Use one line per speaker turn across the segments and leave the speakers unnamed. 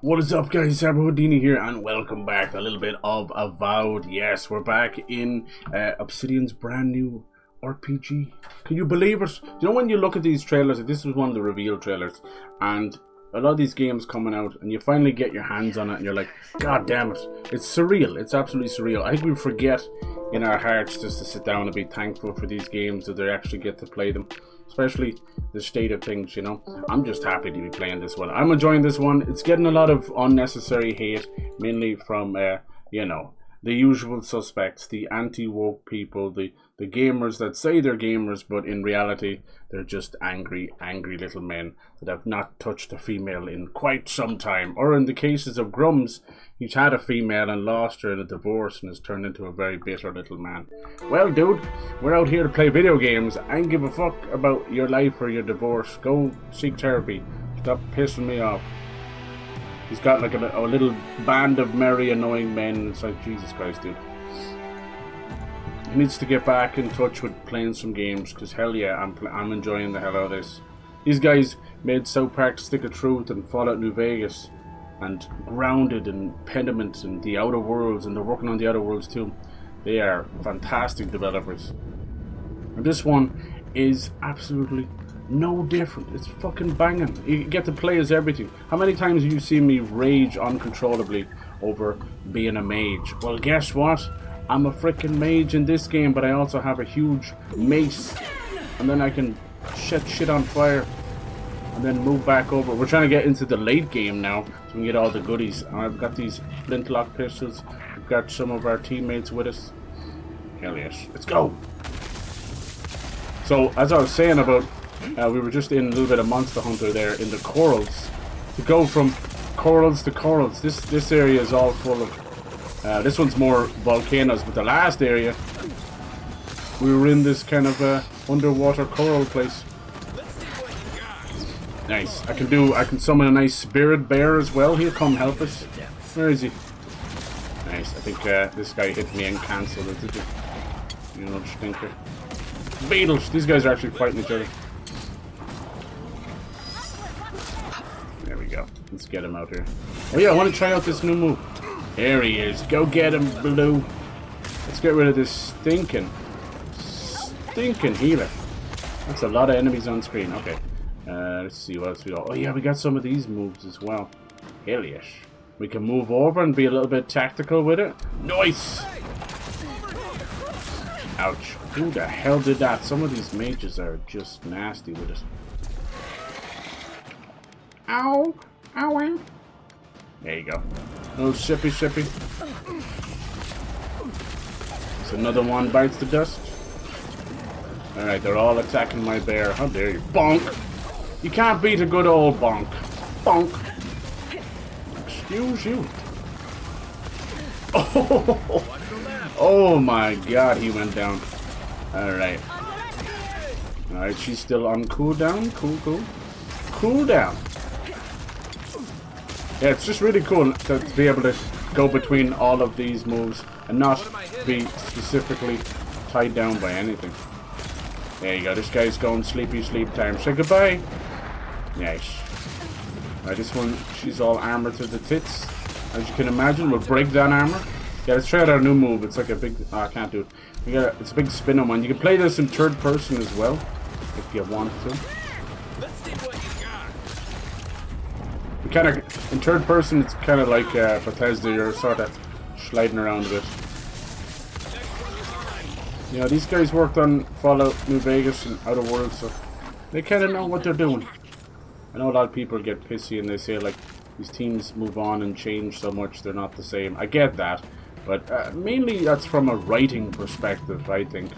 What is up, guys? Houdini here, and welcome back to a little bit of Avowed. Yes, we're back in Obsidian's brand new RPG. Can you believe it? You know, when you look at these trailers, this was one of the reveal trailers, and a lot of these games coming out, and you finally get your hands on it, and you're like, God damn it. It's surreal. It's absolutely surreal. I think we forget in our hearts just to sit down and be thankful for these games that they actually get to play them. Especially the state of things, you know. I'm just happy to be playing this one. I'm enjoying this one. It's getting a lot of unnecessary hate, mainly from, you know, the usual suspects, the anti-woke people, the gamers that say they're gamers, but in reality, they're just angry little men that have not touched a female in quite some time. Or in the cases of Grums, he's had a female and lost her in a divorce and has turned into a very bitter little man. Well, dude, we're out here to play video games. I don't give a fuck about your life or your divorce. Go seek therapy. Stop pissing me off. He's got like a little band of merry, annoying men. It's like, Jesus Christ, dude. He needs to get back in touch with playing some games, because hell yeah, I'm enjoying the hell out of this. These guys made South Park Stick of Truth and Fallout New Vegas, and Grounded and Pentiment and The Outer Worlds, and they're working on The Outer Worlds too. They are fantastic developers. And this one is absolutely no different. It's fucking banging. You get to play as everything. How many times have you seen me rage uncontrollably over being a mage? Well, guess what? I'm a freaking mage in this game, but I also have a huge mace. And then I can set shit on fire and then move back over. We're trying to get into the late game now so we can get all the goodies. And I've got these flintlock pistols. We've got some of our teammates with us. Hell yes. Let's go! So, as I was saying about we were just in a little bit of Monster Hunter there in the corals. To go from corals to corals, this area is all full of this one's more volcanoes, but the last area we were in this kind of underwater coral place. Nice. I can summon a nice spirit bear as well. He'll come help us. Where is he? Nice. I think this guy hit me and cancelled it, did you? You know, stinker. Beetles! These guys are actually fighting each other. There we go. Let's get him out here. Oh yeah, I want to try out this new move. There he is. Go get him, Blue. Let's get rid of this stinking healer. That's a lot of enemies on screen. Okay. Let's see what else we got. Oh yeah, we got some of these moves as well. Hell yes. We can move over and be a little bit tactical with it. Nice! Ouch. Who the hell did that? Some of these mages are just nasty with it. Ow! Ow! There you go. Little shippy. So another one bites the dust. Alright, they're all attacking my bear. How dare you? Bonk! You can't beat a good old bonk. Bonk! Excuse you. Oh my god, he went down. Alright. Alright, she's still on cooldown. Cool. Cooldown. Yeah, it's just really cool to be able to go between all of these moves and not be specifically tied down by anything. There you go, this guy's going sleepy sleep time. Say goodbye. Nice. Alright, this one, she's all armored to the tits. As you can imagine, with breakdown armor. Yeah, let's try out our new move. It's like a big... Oh, I can't do it. It's a big spinner one. You can play this in third person as well, if you want to. Kind of in third person, it's kind of like Bethesda. You're sort of sliding around a bit. You know, these guys worked on Fallout New Vegas and Outer Worlds, so they kind of know what they're doing. I know a lot of people get pissy and they say like these teams move on and change so much they're not the same. I get that, but mainly that's from a writing perspective. I think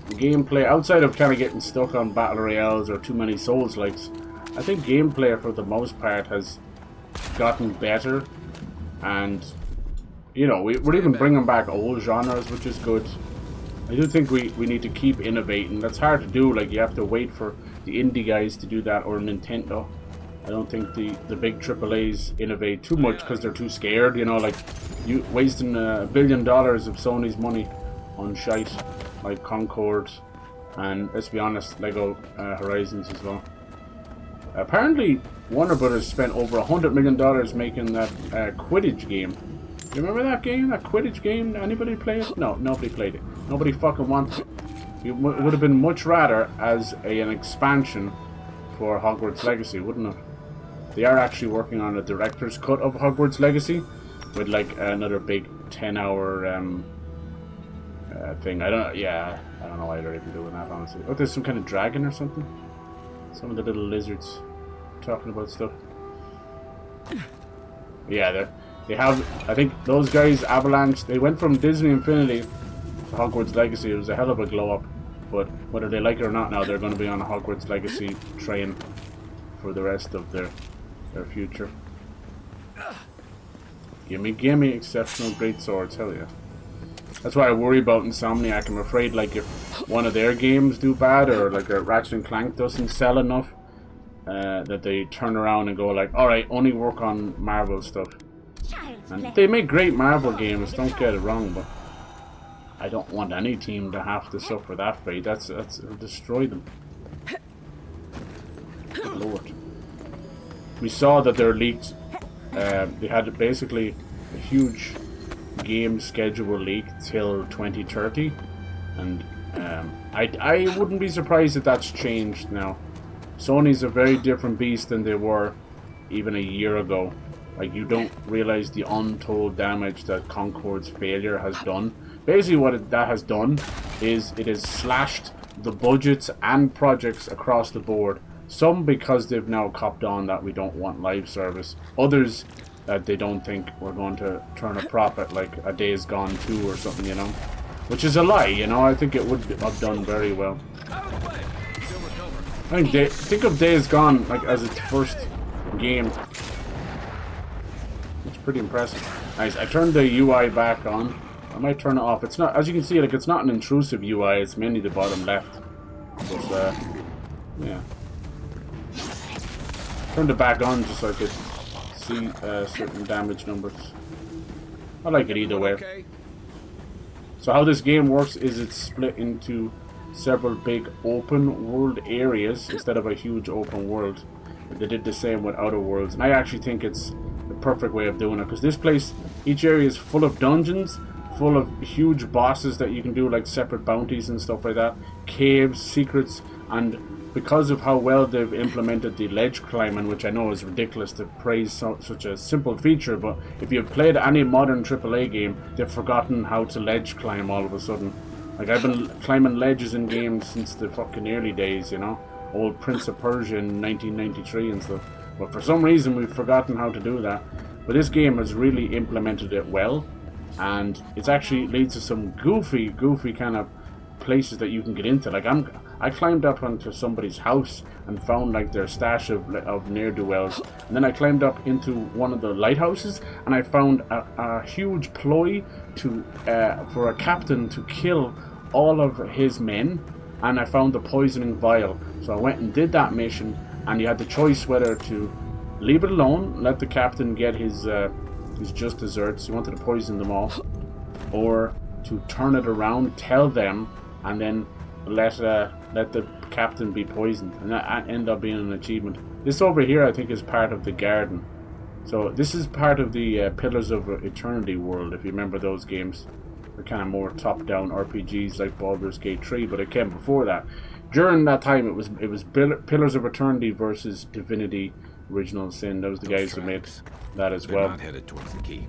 gameplay, outside of kind of getting stuck on battle royales or too many Souls-likes, I think gameplay for the most part has gotten better, and you know, we're even bringing back old genres, which is good. I do think we need to keep innovating. That's hard to do. Like, you have to wait for the indie guys to do that, or Nintendo. I don't think the big AAAs innovate too much because they're too scared. You know, like you wasting $1 billion of Sony's money on shite like Concord and, let's be honest, Lego Horizons as well. Apparently, Warner Brothers spent over $100 million making that Quidditch game. You remember that game? That Quidditch game? Anybody play it? No, nobody played it. Nobody fucking wants it. It would have been much rather as an expansion for Hogwarts Legacy, wouldn't it? They are actually working on a director's cut of Hogwarts Legacy with like another big 10-hour thing. I don't know why they're even doing that, honestly. Oh, there's some kind of dragon or something. Some of the little lizards talking about stuff. Yeah, they have. I think those guys, Avalanche, they went from Disney Infinity to Hogwarts Legacy. It was a hell of a glow up. But whether they like it or not, now they're going to be on a Hogwarts Legacy train for the rest of their future. Gimme, exceptional great swords, hell yeah. That's why I worry about Insomniac. I'm afraid, like, if one of their games do bad, or like a Ratchet and Clank doesn't sell enough, that they turn around and go like, alright, only work on Marvel stuff. And they make great Marvel games, don't get it wrong, but I don't want any team to have to suffer that fate. It'll destroy them. Good Lord. We saw that they're leaked. They had basically a huge game schedule leaked till 2030, and I wouldn't be surprised if that's changed now. Sony's a very different beast than they were even a year ago. Like, you don't realize the untold damage that Concord's failure has done. Basically what that has done is it has slashed the budgets and projects across the board. Some because they've now copped on that we don't want live service. Others that they don't think we're going to turn a profit, like a Days Gone 2 or something, you know. Which is a lie, you know. I think it would have done very well. I think of Days Gone like as its first game. It's pretty impressive. Nice. I turned the UI back on. I might turn it off. It's not, as you can see, like, it's not an intrusive UI. It's mainly the bottom left. But yeah. Turned it back on just so I could see certain damage numbers. I like it either way. So how this game works is it's split into several big open world areas instead of a huge open world. They did the same with Outer Worlds, and I actually think it's the perfect way of doing it, because this place, each area is full of dungeons, full of huge bosses that you can do, like separate bounties and stuff like that, caves, secrets, and because of how well they've implemented the ledge climbing, which I know is ridiculous to praise such a simple feature, but if you've played any modern AAA game, they've forgotten how to ledge climb all of a sudden. Like, I've been climbing ledges in games since the fucking early days, you know? Old Prince of Persia in 1993 and stuff. But for some reason, we've forgotten how to do that. But this game has really implemented it well. And it actually leads to some goofy kind of places that you can get into. Like, I climbed up onto somebody's house and found, like, their stash of ne'er-do-wells. And then I climbed up into one of the lighthouses and I found a huge ploy to for a captain to kill all of his men. And I found the poisoning vial. So I went and did that mission, and you had the choice whether to leave it alone, let the captain get his just desserts, you wanted to poison them all, or to turn it around, tell them, and then let the captain be poisoned. And that ended up being an achievement. This over here, I think, is part of the garden. So this is part of the Pillars of Eternity world, if you remember those games. They're kind of more top-down RPGs like Baldur's Gate 3, but it came before that. During that time, it was Pillars of Eternity versus Divinity Original Sin. Those the guys who made that as well.
Not headed towards the keep.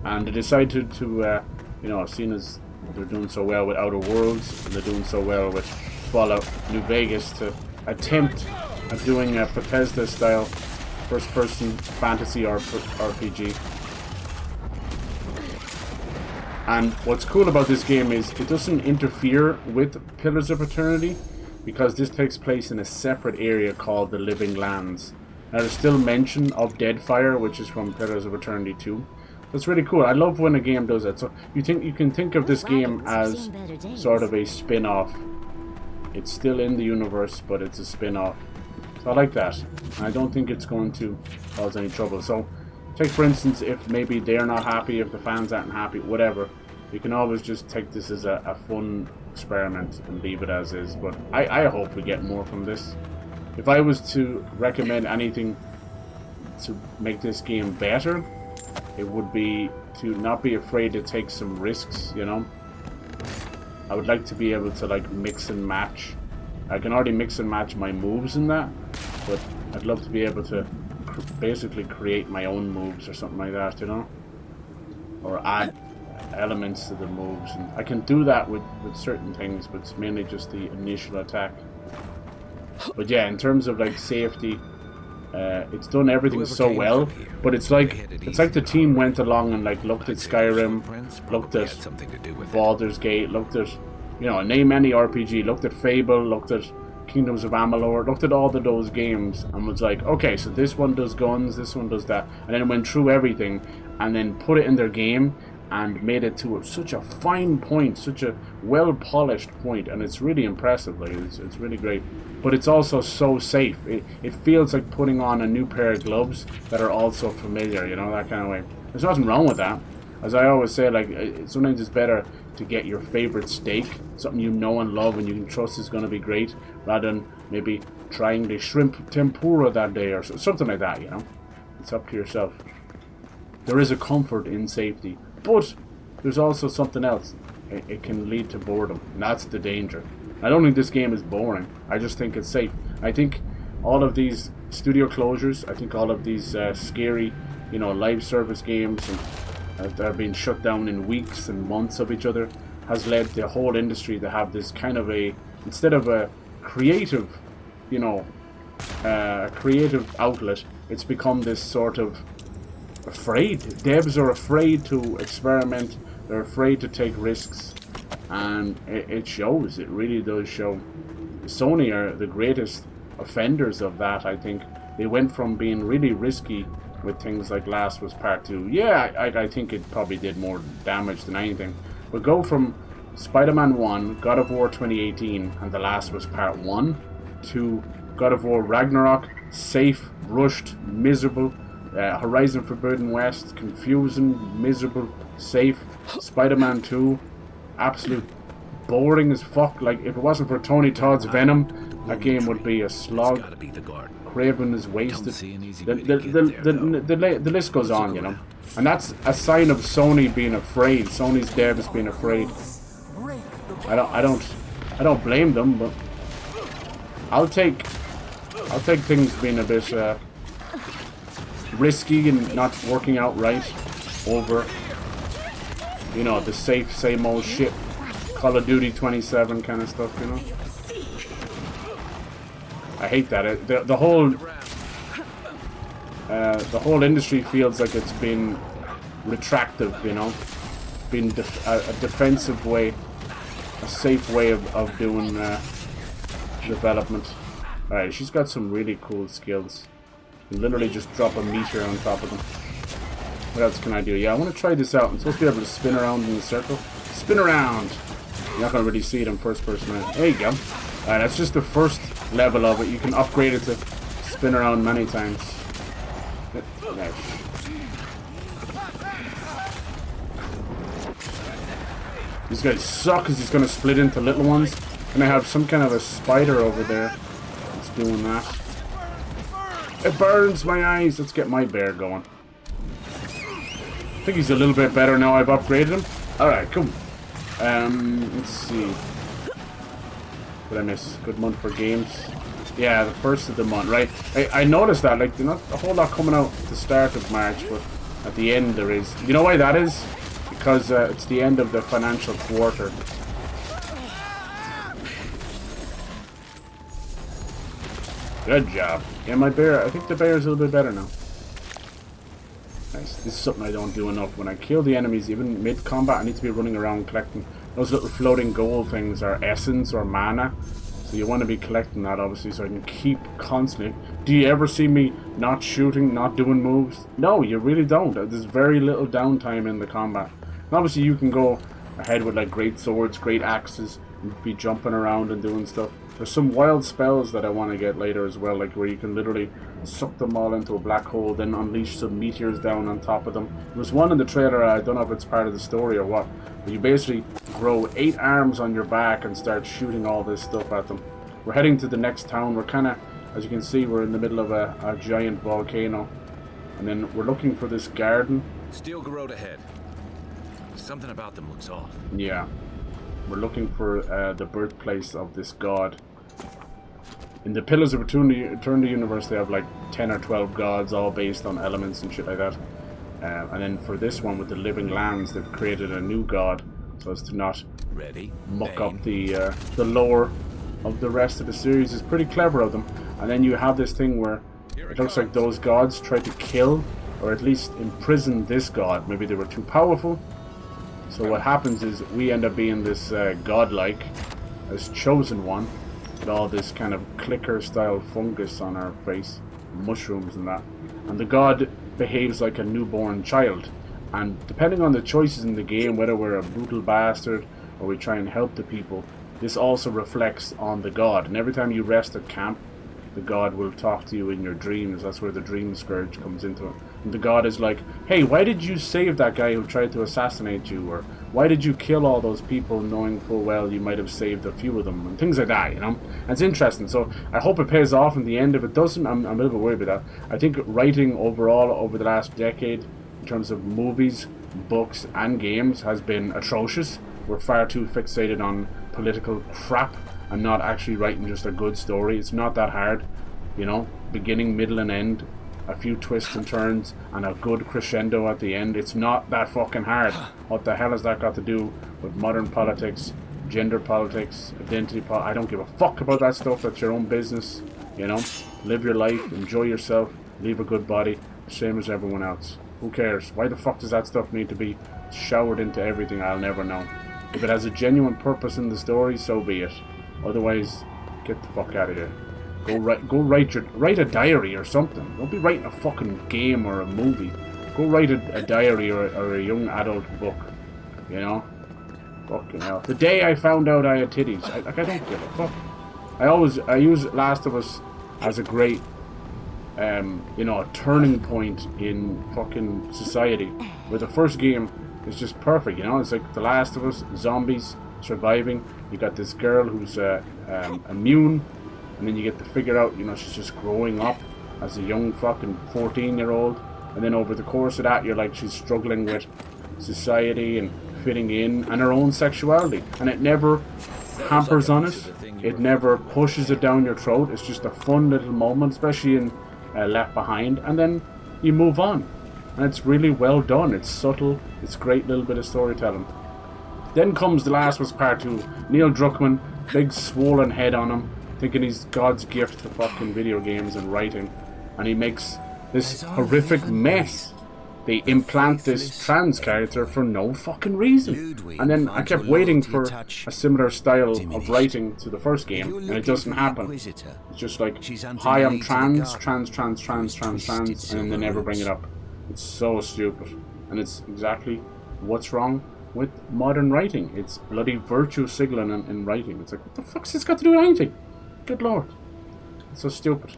And they decided to, you know, seeing as they're doing so well with Outer Worlds, and they're doing so well with Fallout New Vegas, to attempt at doing a Bethesda-style first-person fantasy RPG. And what's cool about this game is it doesn't interfere with Pillars of Eternity, because this takes place in a separate area called the Living Lands. Now, there's still mention of Deadfire, which is from Pillars of Eternity 2. That's really cool. I love when a game does that. So you can think of this game as sort of a spin-off. It's still in the universe, but it's a spin-off. So I like that. I don't think it's going to cause any trouble. So take, for instance, if maybe they're not happy, if the fans aren't happy, whatever, you can always just take this as a fun experiment and leave it as is. But I hope we get more from this. if I was to recommend anything to make this game better, it would be to not be afraid to take some risks, you know. I would like to be able to like mix and match. I can already mix and match my moves in that, but I'd love to be able to basically create my own moves or something like that, you know, or add elements to the moves. And I can do that with certain things, but it's mainly just the initial attack. But yeah, in terms of like safety, it's done everything so well, but it's like the team went along and like looked at Skyrim, looked at Baldur's Gate, looked at, you know, name any RPG, looked at Fable, looked at Kingdoms of Amalur, looked at all of those games and was like, okay, so this one does guns, this one does that, and then went through everything and then put it in their game and made it to such a fine point, such a well polished point, and it's really impressive. Like it's really great, but it's also so safe. It feels like putting on a new pair of gloves that are also familiar, you know, that kind of way. There's nothing wrong with that. As I always say, like sometimes it's better to get your favorite steak, something you know and love and you can trust is going to be great, rather than maybe trying the shrimp tempura that day or something like that, you know. It's up to yourself. There is a comfort in safety, but there's also something else. It can lead to boredom, and that's the danger. I don't think this game is boring. I just think it's safe. I think all of these studio closures, I think all of these scary, you know, live service games and that are being shut down in weeks and months of each other, has led the whole industry to have this kind of a, instead of a creative, you know, creative outlet, it's become this sort of afraid. Devs are afraid to experiment. They're afraid to take risks, and it shows. It really does show. Sony are the greatest offenders of that. I think they went from being really risky with things like Last Was Part 2. Yeah, I think it probably did more damage than anything. But go from Spider-Man 1, God of War 2018, and The Last Was Part 1 to God of War Ragnarok, safe, rushed, miserable. Horizon Forbidden West, confusing, miserable, safe. Spider-Man 2, absolute boring as fuck. Like, if it wasn't for Tony Todd's Venom, that game would be a slog. Craven is wasted. The list goes on, you know. And that's a sign of Sony being afraid. Sony's devs being afraid. I don't blame them, but I'll take things being a bit risky and not working out right over, you know, the safe, same old shit, Call of Duty 27 kind of stuff, you know. I hate that. The whole industry feels like it's been retractive, you know, been a defensive way, a safe way of doing development. All right, she's got some really cool skills. You can literally just drop a meteor on top of them. What else can I do? Yeah, I want to try this out. I'm supposed to be able to spin around in a circle. Spin around! You're not going to really see it in first person. There you go. Alright, that's just the first level of it. You can upgrade it to spin around many times. Nice. These guys suck because he's going to split into little ones. And I have some kind of a spider over there that's doing that. It burns my eyes. Let's get my bear going. I think he's a little bit better now I've upgraded him. Alright, cool. Let's see. What did I miss? Good month for games. Yeah, the first of the month, right? I noticed that, like, there's not a whole lot coming out at the start of March, but at the end there is. You know why that is? Because it's the end of the financial quarter. Good job. Yeah, my bear, I think the bear is a little bit better now. Nice. This is something I don't do enough. When I kill the enemies, even mid-combat, I need to be running around collecting those little floating gold things, or essence, or mana. So you want to be collecting that, obviously, so I can keep constantly. Do you ever see me not shooting, not doing moves? No, you really don't. There's very little downtime in the combat. And obviously, you can go ahead with, like, great swords, great axes, and be jumping around and doing stuff. There's some wild spells that I want to get later as well, like where you can literally suck them all into a black hole, then unleash some meteors down on top of them. There was one in the trailer, I don't know if it's part of the story or what, but you basically grow 8 arms on your back and start shooting all this stuff at them. We're heading to the next town. We're kind of As you can see, we're in the middle of a giant volcano. And then we're looking for this garden.
Steel Garrote ahead. Something about them looks off.
Yeah. We're looking for the birthplace of this god. In the Pillars of Eternity universe, they have like 10 or 12 gods, all based on elements and shit like that. And then for this one, with the Living Lands, they've created a new god, so as to not muck up the lore of the rest of the series. Is pretty clever of them. And then you have this thing where it looks like those gods tried to kill, or at least imprison this god. Maybe they were too powerful. So what happens is we end up being this godlike, this chosen one, with all this kind of clicker-style fungus on our face, mushrooms and that. And the god behaves like a newborn child. And depending on the choices in the game, whether we're a brutal bastard or we try and help the people, this also reflects on the god. And every time you rest at camp, the god will talk to you in your dreams. That's where the dream scourge comes into it. And the god is like, hey, why did you save that guy who tried to assassinate you? Or why did you kill all those people knowing full well you might have saved a few of them? And things like that, you know? And it's interesting. So I hope it pays off in the end. If it doesn't, I'm a little bit worried about that. I think writing overall over the last decade, in terms of movies, books, and games, has been atrocious. We're far too fixated on political crap and not actually writing just a good story. It's not that hard, you know, beginning, middle and end, a few twists and turns and a good crescendo at the end. It's not that fucking hard. What the hell has that got to do with modern politics, gender politics, identity politics? I don't give a fuck about that stuff. That's your own business, you know. Live your life, enjoy yourself, leave a good body, same as everyone else. Who cares? Why the fuck does that stuff need to be showered into everything? I'll never know. If it has a genuine purpose in the story, so be it. Otherwise, get the fuck out of here. Go write a diary or something. Don't be writing a fucking game or a movie. Go write a diary or a young adult book. You know? Fucking hell. The day I found out I had titties, I don't give a fuck. I use Last of Us as a great, you know, a turning point in fucking society. Where the first game is just perfect, you know? It's like The Last of Us, zombies, surviving. You got this girl who's immune, and then you get to figure out, you know, she's just growing up as a young fucking 14-year-old, and then over the course of that, you're like, she's struggling with society and fitting in and her own sexuality, and it never hampers on it. It never pushes it down your throat. It's just a fun little moment, especially in Left Behind, and then you move on, and it's really well done. It's subtle. It's a great little bit of storytelling. Then comes The Last of Us Part 2. Neil Druckmann, big swollen head on him, thinking he's God's gift to fucking video games and writing. And he makes this horrific mess. They implant this trans character for no fucking reason. And then I kept waiting for a similar style of writing to the first game, and it doesn't happen. It's just like, hi, I'm trans, and then they never bring it up. It's so stupid. And it's exactly what's wrong with modern writing. It's bloody virtue signaling in writing. It's like, what the fuck's this got to do with anything? Good lord. It's so stupid.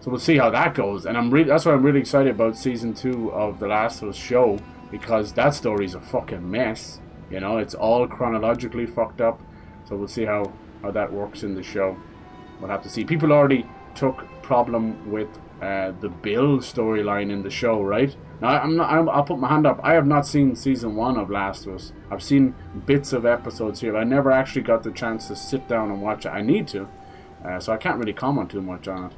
So we'll see how that goes. And that's why I'm really excited about season 2 of The Last of Us show, because that story's a fucking mess. You know, it's all chronologically fucked up. So we'll see how that works in the show. We'll have to see. People already took problem with the Bill storyline in the show, right? Now, I'll put my hand up. I have not seen season 1 of Last of Us. I've seen bits of episodes here, but I never actually got the chance to sit down and watch it. I need to, so I can't really comment too much on it.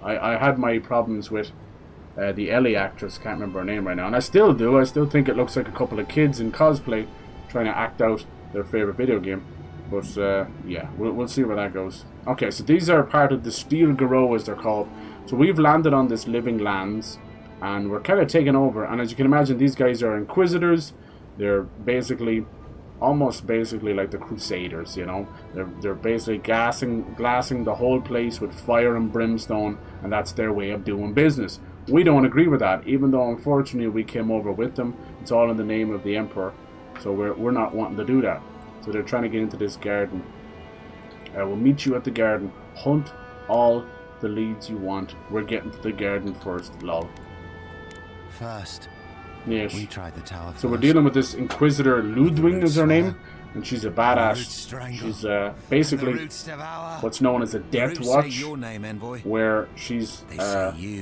I had my problems with the Ellie actress, can't remember her name right now, and I still do. I still think it looks like a couple of kids in cosplay trying to act out their favourite video game. But yeah, we'll see where that goes. Okay, so these are part of the Steel Garrote, as they're called. So we've landed on this Living Lands, and we're kind of taking over. And as you can imagine, these guys are Inquisitors. They're almost basically like the Crusaders, you know. They're basically glassing the whole place with fire and brimstone, and that's their way of doing business. We don't agree with that, even though unfortunately we came over with them. It's all in the name of the Emperor, so we're not wanting to do that. So they're trying to get into this garden. We'll meet you at the garden. Hunt all the leads you want. We're getting to the garden first, lol.
First,
yes.
we tried the tower
so we're dealing with this Inquisitor LODWYN is her name. and she's a badass. She's basically what's known as a death watch, where she's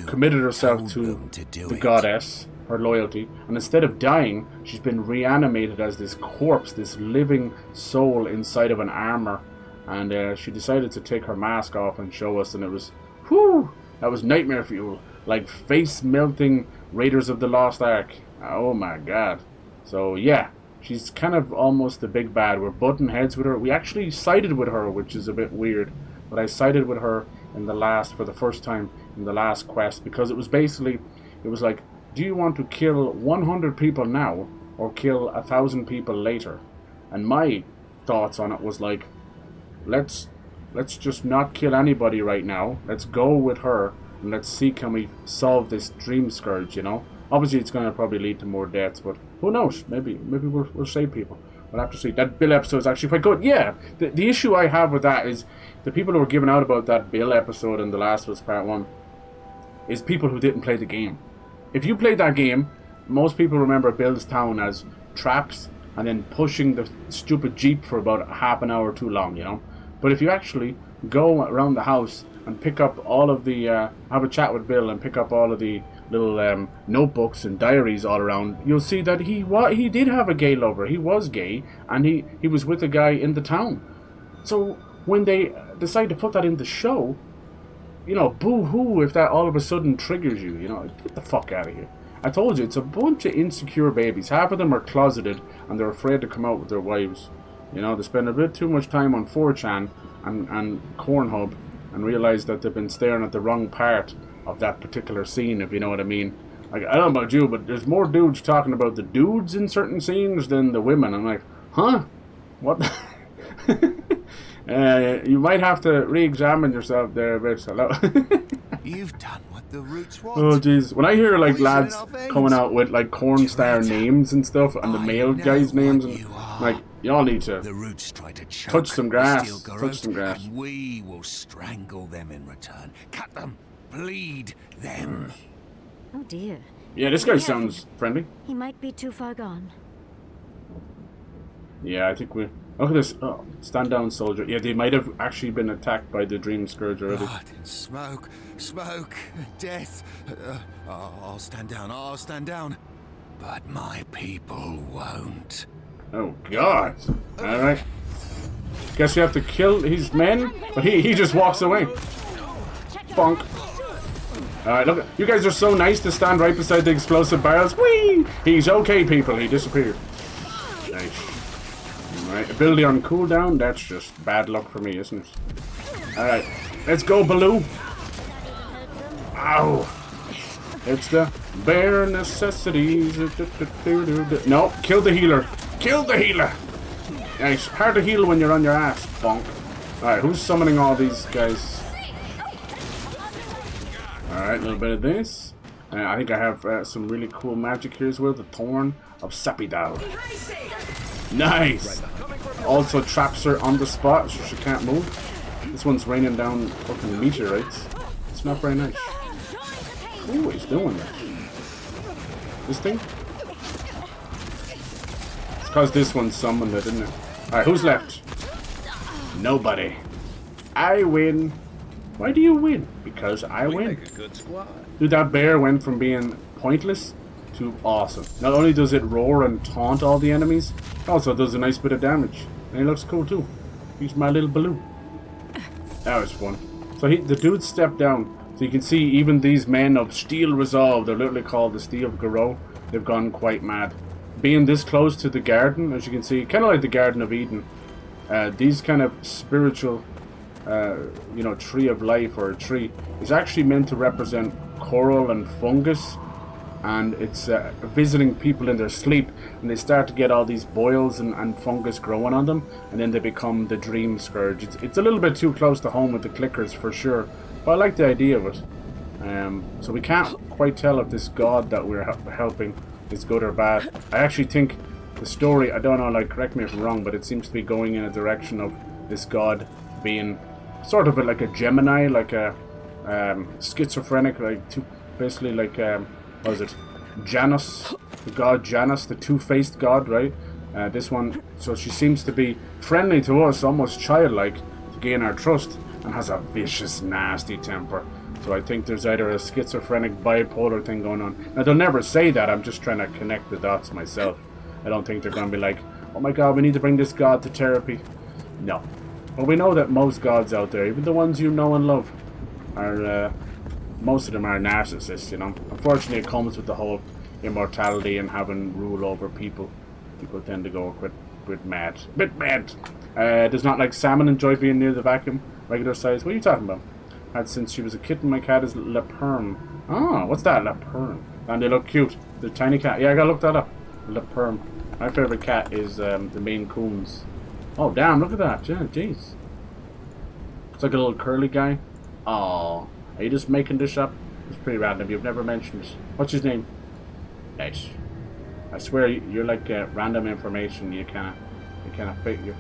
committed herself to the goddess, her loyalty, and instead of dying, she's been reanimated as this corpse, this living soul inside of an armor. And she decided to take her mask off and show us, and it was, whew, that was nightmare fuel, like face-melting Raiders of the Lost Ark. Oh my god. So yeah, she's kind of almost the big bad. We're butting heads with her. We actually sided with her, which is a bit weird, but I sided with her for the first time in the last quest, because it was basically, it was like, do you want to kill 100 people now or kill 1,000 people later? And my thoughts on it was like, let's just not kill anybody right now. Let's go with her and let's see, can we solve this dream scourge, you know? Obviously it's going to probably lead to more deaths, but who knows? Maybe we'll save people. We'll have to see. That Bill episode is actually quite good. Yeah, the issue I have with that is the people who were giving out about that Bill episode in The Last of Us Part 1 is people who didn't play the game. If you played that game, most people remember Bill's town as traps and then pushing the stupid jeep for about half an hour too long, you know? But if you actually go around the house and pick up all of the, have a chat with Bill and pick up all of the little notebooks and diaries all around, you'll see that he did have a gay lover. He was gay, and he was with a guy in the town. So when they decide to put that in the show, you know, boo-hoo if that all of a sudden triggers you, you know, get the fuck out of here. I told you, it's a bunch of insecure babies. Half of them are closeted, and they're afraid to come out with their wives. You know, they spend a bit too much time on 4chan and Cornhub and realize that they've been staring at the wrong part of that particular scene, if you know what I mean. Like, I don't know about you, but there's more dudes talking about the dudes in certain scenes than the women. I'm like, huh? What? You might have to re-examine yourself there a bit. Hello.
You've done what the roots want.
Oh jeez, when I hear like lads coming out with like corn star names and stuff, and the male guys' names, and like, y'all need to touch some grass. Touch some grass.
We will strangle them in return. Cut them, bleed them.
Oh dear.
Yeah, this guy sounds friendly.
He might be too far gone.
Yeah, I think we. Look at this. Oh, stand down, soldier. Yeah, they might have actually been attacked by the Dream Scourge already.
Blood, smoke, death. I'll stand down. I'll stand down. But my people won't.
Oh God! All right. Guess you have to kill his men, but he just walks away. Bonk. All right, look. You guys are so nice to stand right beside the explosive barrels. Whee! He's okay, people. He disappeared. Nice. Alright, ability on cooldown, that's just bad luck for me, isn't it? Alright, let's go, Baloo! Ow! It's the bare necessities. No, kill the healer! Kill the healer! Nice, hard to heal when you're on your ass, bonk. Alright, who's summoning all these guys? Alright, a little bit of this. I think I have some really cool magic here as well, the Thorn of Sapidal. Nice! Also traps her on the spot so she can't move. This one's raining down fucking meteorites. It's not very nice. Ooh, he's doing that. This thing? It's because this one summoned it, didn't it? Alright, who's left? Nobody. I win. Why do you win? Because I win. Dude, that bear went from being pointless to awesome. Not only does it roar and taunt all the enemies, it also does a nice bit of damage. And he looks cool too. He's my little balloon. That was fun. So the dude stepped down. So you can see even these men of steel resolve, they're literally called the Steel Garou, they've gone quite mad. Being this close to the garden, as you can see, kind of like the Garden of Eden, these kind of spiritual, you know, tree of life or a tree is actually meant to represent coral and fungus. And it's visiting people in their sleep, and they start to get all these boils and fungus growing on them, and then they become the Dream Scourge. It's a little bit too close to home with the clickers for sure, but I like the idea of it. So we can't quite tell if this god that we're helping is good or bad. I actually think the story, I don't know, like, correct me if I'm wrong, but it seems to be going in a direction of this god being sort of like a Gemini, like a schizophrenic, like basically like what is it? Janus, the god Janus, the two-faced god, right? This one, so she seems to be friendly to us, almost childlike, to gain our trust, and has a vicious, nasty temper. So I think there's either a schizophrenic, bipolar thing going on. Now, they'll never say that. I'm just trying to connect the dots myself. I don't think they're going to be like, oh my god, we need to bring this god to therapy. No. But we know that most gods out there, even the ones you know and love, are, most of them are narcissists, you know. Unfortunately, it comes with the whole immortality and having rule over people. People tend to go a bit mad. Does not like salmon enjoy being near the vacuum? Regular size? What are you talking about? Had since she was a kitten, my cat is Le Perm. Oh, what's that? Le Perm. And they look cute. The tiny cat. Yeah, I gotta look that up. Le Perm. My favorite cat is the Maine Coons. Oh, damn, look at that. Yeah, jeez. It's like a little curly guy. Oh, are you just making this up? It's pretty random. You've never mentioned. What's his name? Nice. I swear you're like random information. You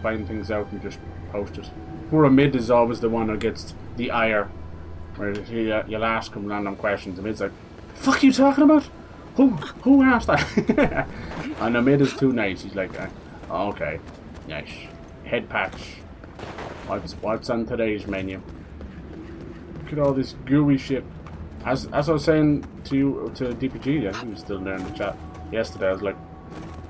find things out and just post it. Poor Mid is always the one who gets the ire. Where you'll ask him random questions and Mid's like, "Fuck you talking about? Who asked that?" And the Mid is too nice. He's like, oh, okay, nice. Head patch. What's on today's menu? Look at all this gooey shit. As I was saying to DPG, I think he was still there in the chat yesterday. I was like,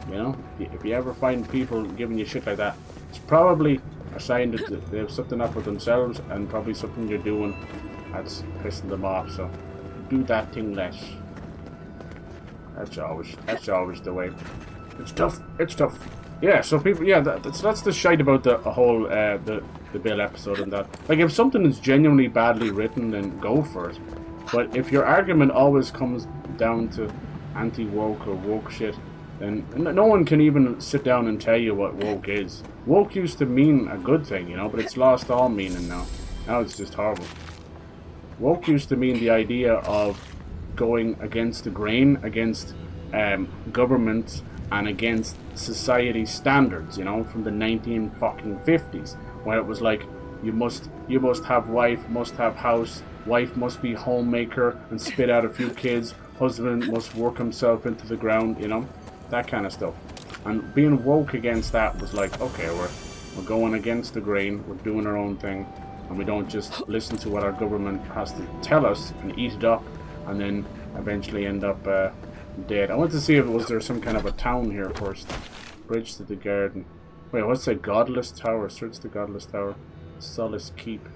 you know, if you ever find people giving you shit like that, it's probably a sign that they have something up with themselves and probably something you're doing that's pissing them off. So do that thing less. That's always the way. It's tough. It's tough. Yeah. So people. Yeah. That's the shite about the whole the Bill episode and that. Like, if something is genuinely badly written, then go for it. But if your argument always comes down to anti-woke or woke shit, then no one can even sit down and tell you what woke is. Woke used to mean a good thing, you know, but it's lost all meaning now. Now it's just horrible. Woke used to mean the idea of going against the grain, against government, and against society standards, you know, from the 1950s, where it was like, you must have wife, must have house, wife must be homemaker and spit out a few kids, husband must work himself into the ground, you know, that kind of stuff. And being woke against that was like, okay, we're going against the grain, we're doing our own thing, and we don't just listen to what our government has to tell us and eat it up, and then eventually end up dead. I want to see if was there some kind of a town here first. Bridge to the garden. Wait, what's a godless tower? Search the godless tower. Solace Keep.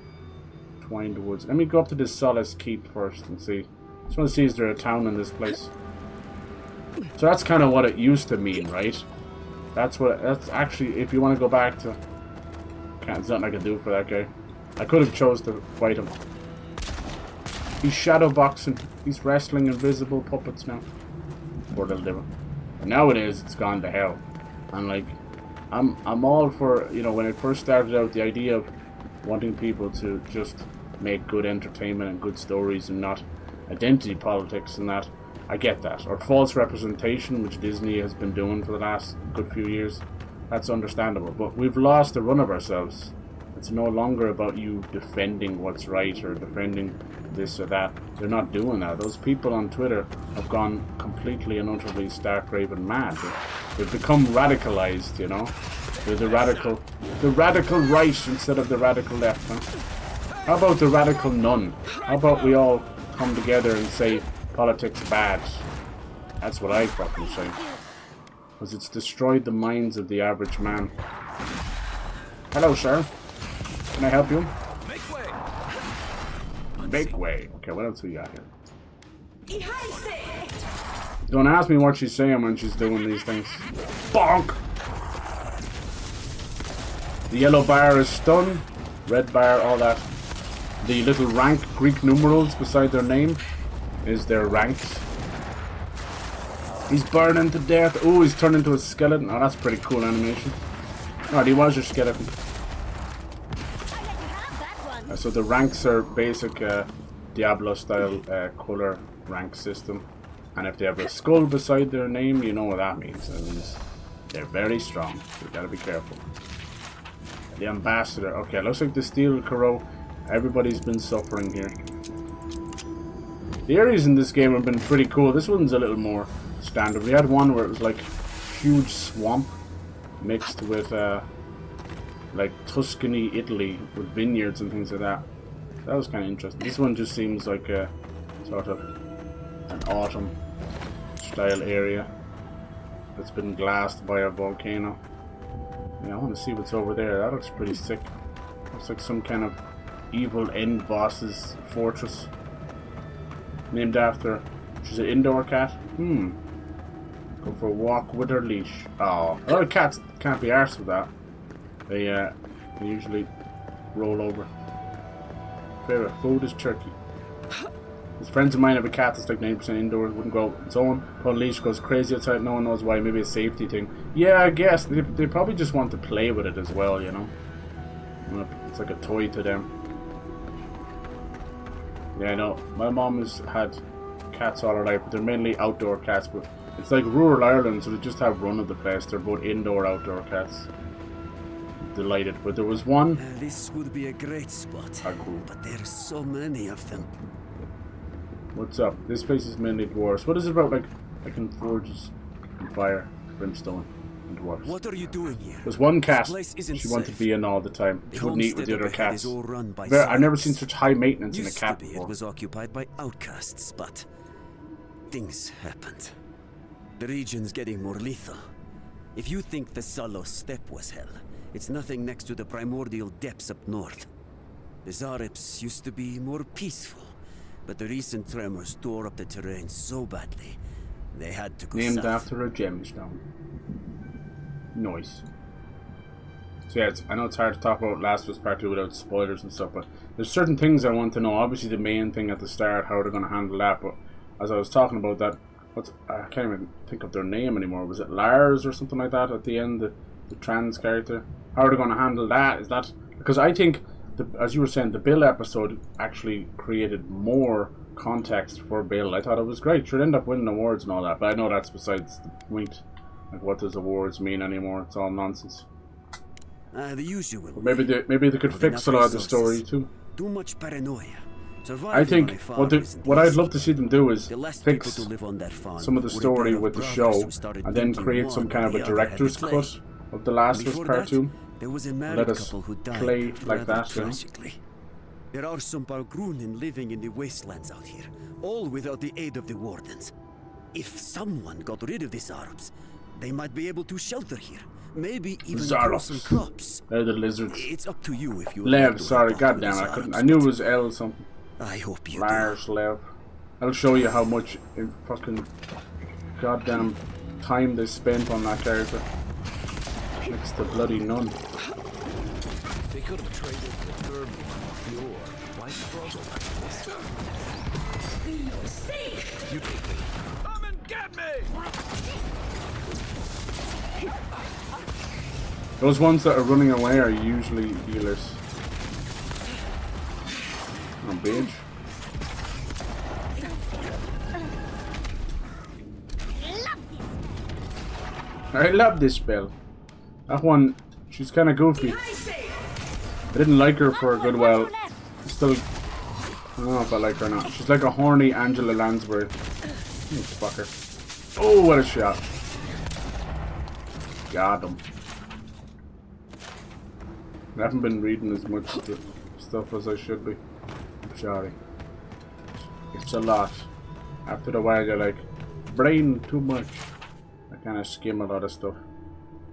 Twined woods. Let me go up to this Solace Keep first and see. Just want to see, is there a town in this place? So that's kind of what it used to mean, right? That's actually, if you want to go back to... There's nothing I can do for that guy. I could have chose to fight him. He's shadow boxing. He's wrestling invisible puppets now. Poor little devil. And nowadays it's gone to hell. And like, I'm all for, you know, when it first started out, the idea of wanting people to just make good entertainment and good stories and not identity politics and that. I get that. Or false representation, which Disney has been doing for the last good few years. That's understandable. But we've lost the run of ourselves. It's no longer about you defending what's right or defending this or that. They're not doing that. Those people on Twitter have gone completely and utterly stark raving mad. They've become radicalized, you know. They're the radical right instead of the radical left, huh? How about the radical none? How about we all come together and say politics bad? That's what I fucking say. Because it's destroyed the minds of the average man. Hello, sir. Can I help you?
Make way.
Make way. Okay, what else we got here? Don't ask me what she's saying when she's doing these things. Bonk! The yellow bar is stun. Red bar, all that. The little rank Greek numerals beside their name is their ranks. He's burning to death. Oh, he's turned into a skeleton. Oh, that's pretty cool animation. Alright, he was your skeleton. So the ranks are basic Diablo style color rank system. And if they have a skull beside their name, you know what that means. That means they're very strong. So you gotta be careful. The ambassador. Okay, looks like the steel Kuro. Everybody's been suffering here. The areas in this game have been pretty cool. This one's a little more standard. We had one where it was like huge swamp mixed with like Tuscany, Italy, with vineyards and things like that. That was kind of interesting. This one just seems like a sort of an autumn style area that's been glassed by a volcano. Yeah, I want to see what's over there. That looks pretty sick. Looks like some kind of evil end boss's fortress. Named after... She's an indoor cat? Go for a walk with her leash. Oh, a lot of cats can't be arsed with that. They usually roll over. Favorite food is turkey. His friends of mine have a cat that's like 90% indoors, wouldn't go out on its own. Put on leash, goes crazy outside, no one knows why, maybe a safety thing. Yeah, I guess. They probably just want to play with it as well, you know. It's like a toy to them. Yeah, I know. My mom has had cats all her life, but they're mainly outdoor cats. But it's like rural Ireland, so they just have run of the place. They're both indoor, outdoor cats. Delighted, but there was one.
This would be a great spot, but there's so many of them.
What's up? This place is mainly dwarves. What is it about, like forges and fire, brimstone, and dwarves?
What are you doing here?
There's one cat she wanted to be in all the time. She wouldn't eat with the other cats. I've never seen such high maintenance in a cat before.
It was occupied by outcasts, but things happened. The region's getting more lethal. If you think the Salo Steppe was hell, it's nothing next to the primordial depths up north. The Zarep's used to be more peaceful, but the recent tremors tore up the terrain so badly, they had to go
Named
south.
after a gemstone. Nice. So yeah, I know it's hard to talk about Last of Us Part 2 without spoilers and stuff, but there's certain things I want to know. Obviously the main thing at the start, how they're going to handle that, but as I was talking about that, I can't even think of their name anymore. Was it Lars or something like that at the end, the trans character? How are they going to handle that? Is that... Because I think, as you were saying, the Bill episode actually created more context for Bill. I thought it was great. Should end up winning awards and all that, but I know that's besides the point. Like, what does awards mean anymore? It's all nonsense.
The usual.
But maybe they could fix a lot of the story too.
Too much paranoia.
I think what I'd love to see them do is fix some of the story with the show and then create some kind of a director's cut of The Last of Us Part 2. Let us play like that, you know?
There are some Bargrunin living in the wastelands out here, all without the aid of the wardens. If someone got rid of the Zarps, they might be able to shelter here. Maybe even grow some crops.
They're the lizards.
It's up to you if you
Lev, sorry, goddamn, I couldn't. I knew it was L something.
I hope you
Lars, Lev. I'll show you how much fucking goddamn time they spent on that character. Next to bloody none.
They could have traded the thermal Eora. Why struggle like this? You take me. Come and get me!
Those ones that are running away are usually healers. Oh, bitch. I love this spell. That one, she's kind of goofy. I didn't like her for a good while. Still, I don't know if I like her or not. She's like a horny Angela Lansbury. Fucker. Oh, what a shot. Got him. I haven't been reading as much of the stuff as I should be. I'm sorry. It's a lot. After a while, you're like, brain too much. I kind of skim a lot of stuff.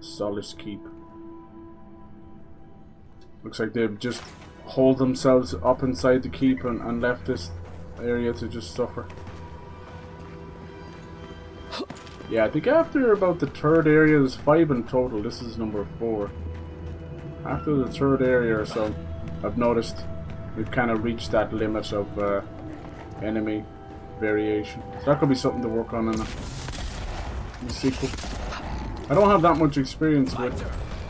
Solace Keep. Looks like they've just holed themselves up inside the keep and left this area to just suffer. Yeah, I think after about the third area, there's 5 in total. This is number 4. After the third area or so, I've noticed we've kind of reached that limit of enemy variation. So that could be something to work on in the sequel. I don't have that much experience with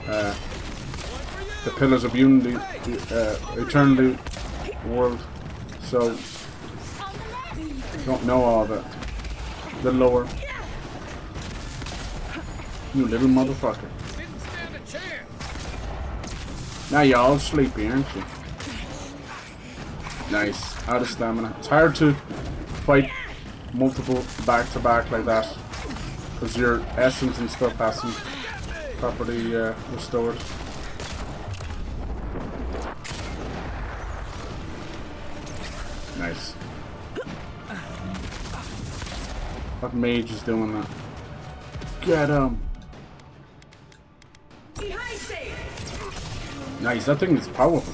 the Pillars of Unity, Eternity world, so don't know all of it. The lower. You little motherfucker. Now you're all sleepy, aren't you? Nice. Out of stamina. It's hard to fight multiple back to back like that, because your essence and stuff hasn't properly restored. Nice. What mage is doing that? Get him! Nice, that thing is powerful.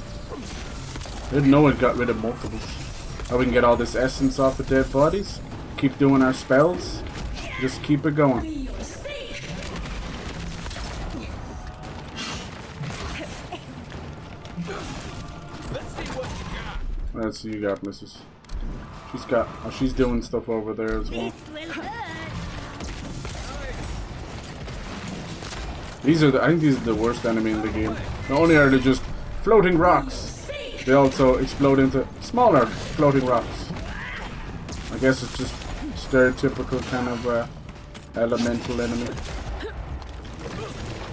I didn't know it got rid of multiples. How we can get all this essence off of dead bodies. Keep doing our spells. Just keep it going. Let's see what you got, missus. She's got... Oh, she's doing stuff over there as well. These are the... I think these are the worst enemy in the game. Not only are they just floating rocks, they also explode into smaller floating rocks. I guess it's just stereotypical kind of elemental enemy.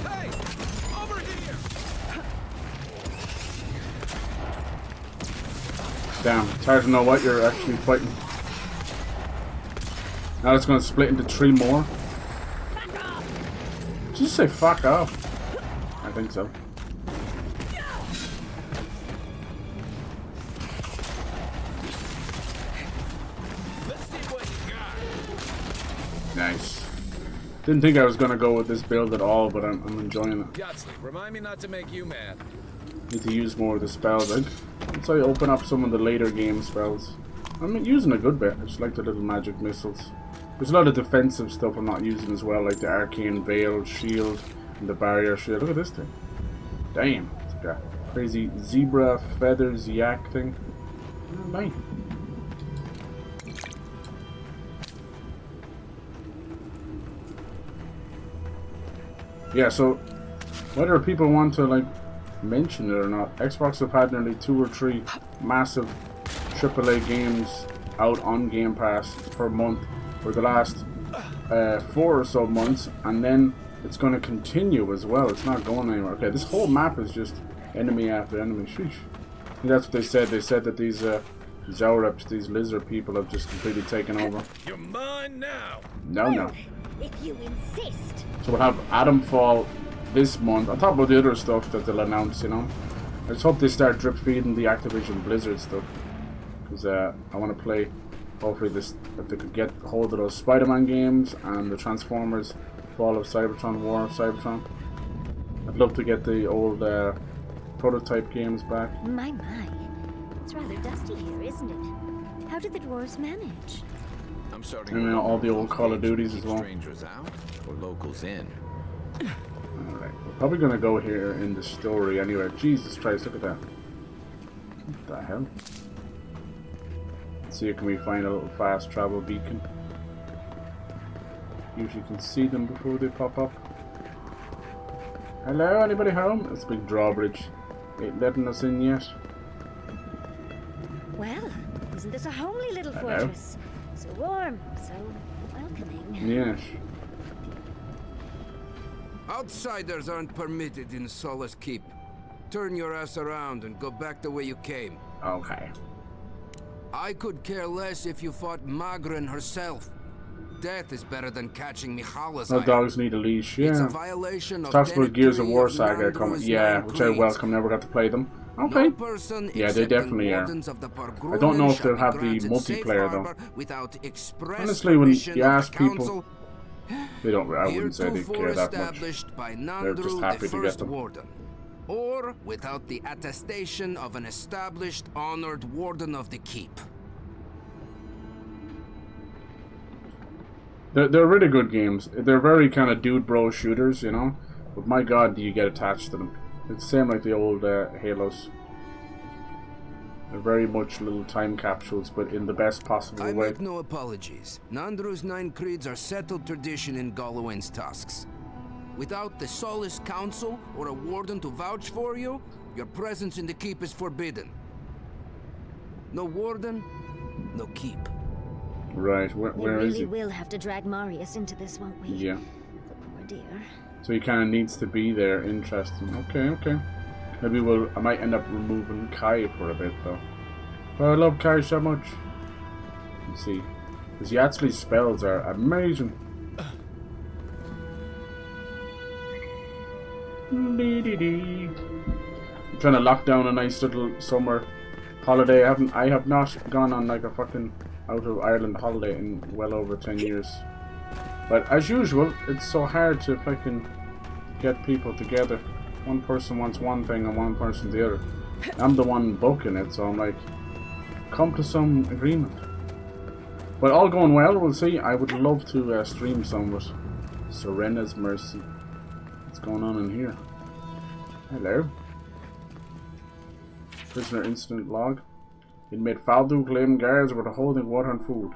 Hey, over here.
Damn, it's hard to know what you're actually fighting. Now it's going to split into 3 more. Did you say fuck off? I think so. Nice. Didn't think I was gonna go with this build at all, but I'm enjoying it.
Gutsy, remind me not to make you mad.
Need to use more of the spells. Once I open up some of the later game spells, I'm using a good bit. I just like the little magic missiles. There's a lot of defensive stuff I'm not using as well, like the arcane veil shield and the barrier shield. Look at this thing. Damn, it's like a crazy zebra feathers yak thing. Nice. Yeah, so whether people want to like mention it or not, Xbox have had nearly 2 or 3 massive AAA games out on Game Pass per month for the last 4 or so months, and then it's going to continue as well. It's not going anywhere. Okay, this whole map is just enemy after enemy. Sheesh. I think that's what they said. They said that these Zaureps, these lizard people, have just completely taken over.
You're mine now.
No.
If you insist.
So we'll have Atomfall this month, on top of the other stuff that they'll announce, you know. I just hope they start drip feeding the Activision Blizzard stuff, because I want to play, hopefully this, if they could get hold of those Spider-Man games and the Transformers, Fall of Cybertron, War of Cybertron. I'd love to get the old prototype games back.
My. It's rather dusty here, isn't it? How did the dwarves manage?
I'm starting.
And all the old Call of Duties as well.
Strangers out or locals in.
Alright, we're probably gonna go here in the story anyway. Jesus Christ, look at that. What the hell? Let's see if can we find a little fast travel beacon. Usually can see them before they pop up. Hello, anybody home? It's a big drawbridge. Ain't letting us in yet.
Well, isn't this a homely little
Hello.
fortress? So warm, so welcoming.
Yes.
Outsiders aren't permitted in Solace Keep. Turn your ass around and go back the way you came.
Okay.
I could care less if you fought Magrin herself. Death is better than catching Mihala's
No
eye.
dogs need a leash,
It's a
yeah.
violation of
Talks about Gears of
Tenet
War
3
saga coming.
Nandro's
Yeah,
nine
which I
creeds.
welcome, never got to play them. Okay.
No person
Yeah, they
except
definitely
the
are.
wardens of the Pargrunen
I don't know if
shall
they'll
be
have the
granted safe
multiplayer, though.
harbor without express
Honestly, when
permission
you
of the
ask people,
council.
they don't. I wouldn't say they
Heretofore
care that much.
established by
They're just
Nandru,
happy
the
to get
first
them.
warden, or without the attestation of an established, honored warden of the keep.
They're really good games. They're very kind of dude bro shooters, you know. But my God, do you get attached to them? It's the same like the old Halos. They're very much little time capsules, but in the best possible
I
way.
make no apologies. Nandru's 9 creeds are settled tradition in LODWYN's tusks. Without the Solace Council or a warden to vouch for you, your presence in the keep is forbidden. No warden, no keep.
Right, where
We
is
really
he?
will have to drag Marius into this, won't we?
Yeah.
The poor dear.
So he kind of needs to be there. Interesting. Okay. Maybe I might end up removing Kai for a bit though. But I love Kai so much. Let's see. His Yatzli's spells are amazing. I'm trying to lock down a nice little summer holiday. I have not gone on like a fucking out of Ireland holiday in well over 10 years. But as usual, it's so hard to fucking get people together. One person wants one thing and one person the other. I'm the one booking it, so I'm like, come to some agreement. But all going well, we'll see. I would love to stream some of it. Serena's Mercy. What's going on in here? Hello. Prisoner incident log. Inmate Faldu claimed guards were holding water and food.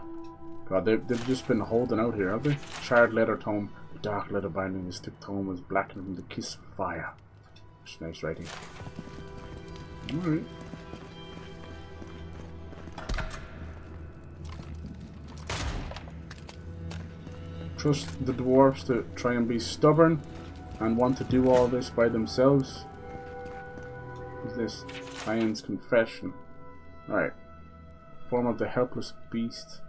God, they've just been holding out here, have they? Charred leather tome. The dark leather binding the stick tome was blackened from the kiss of fire. That's nice writing. Alright. Trust the dwarves to try and be stubborn and want to do all this by themselves. What is this? Ian's confession. Alright. Form of the helpless beast.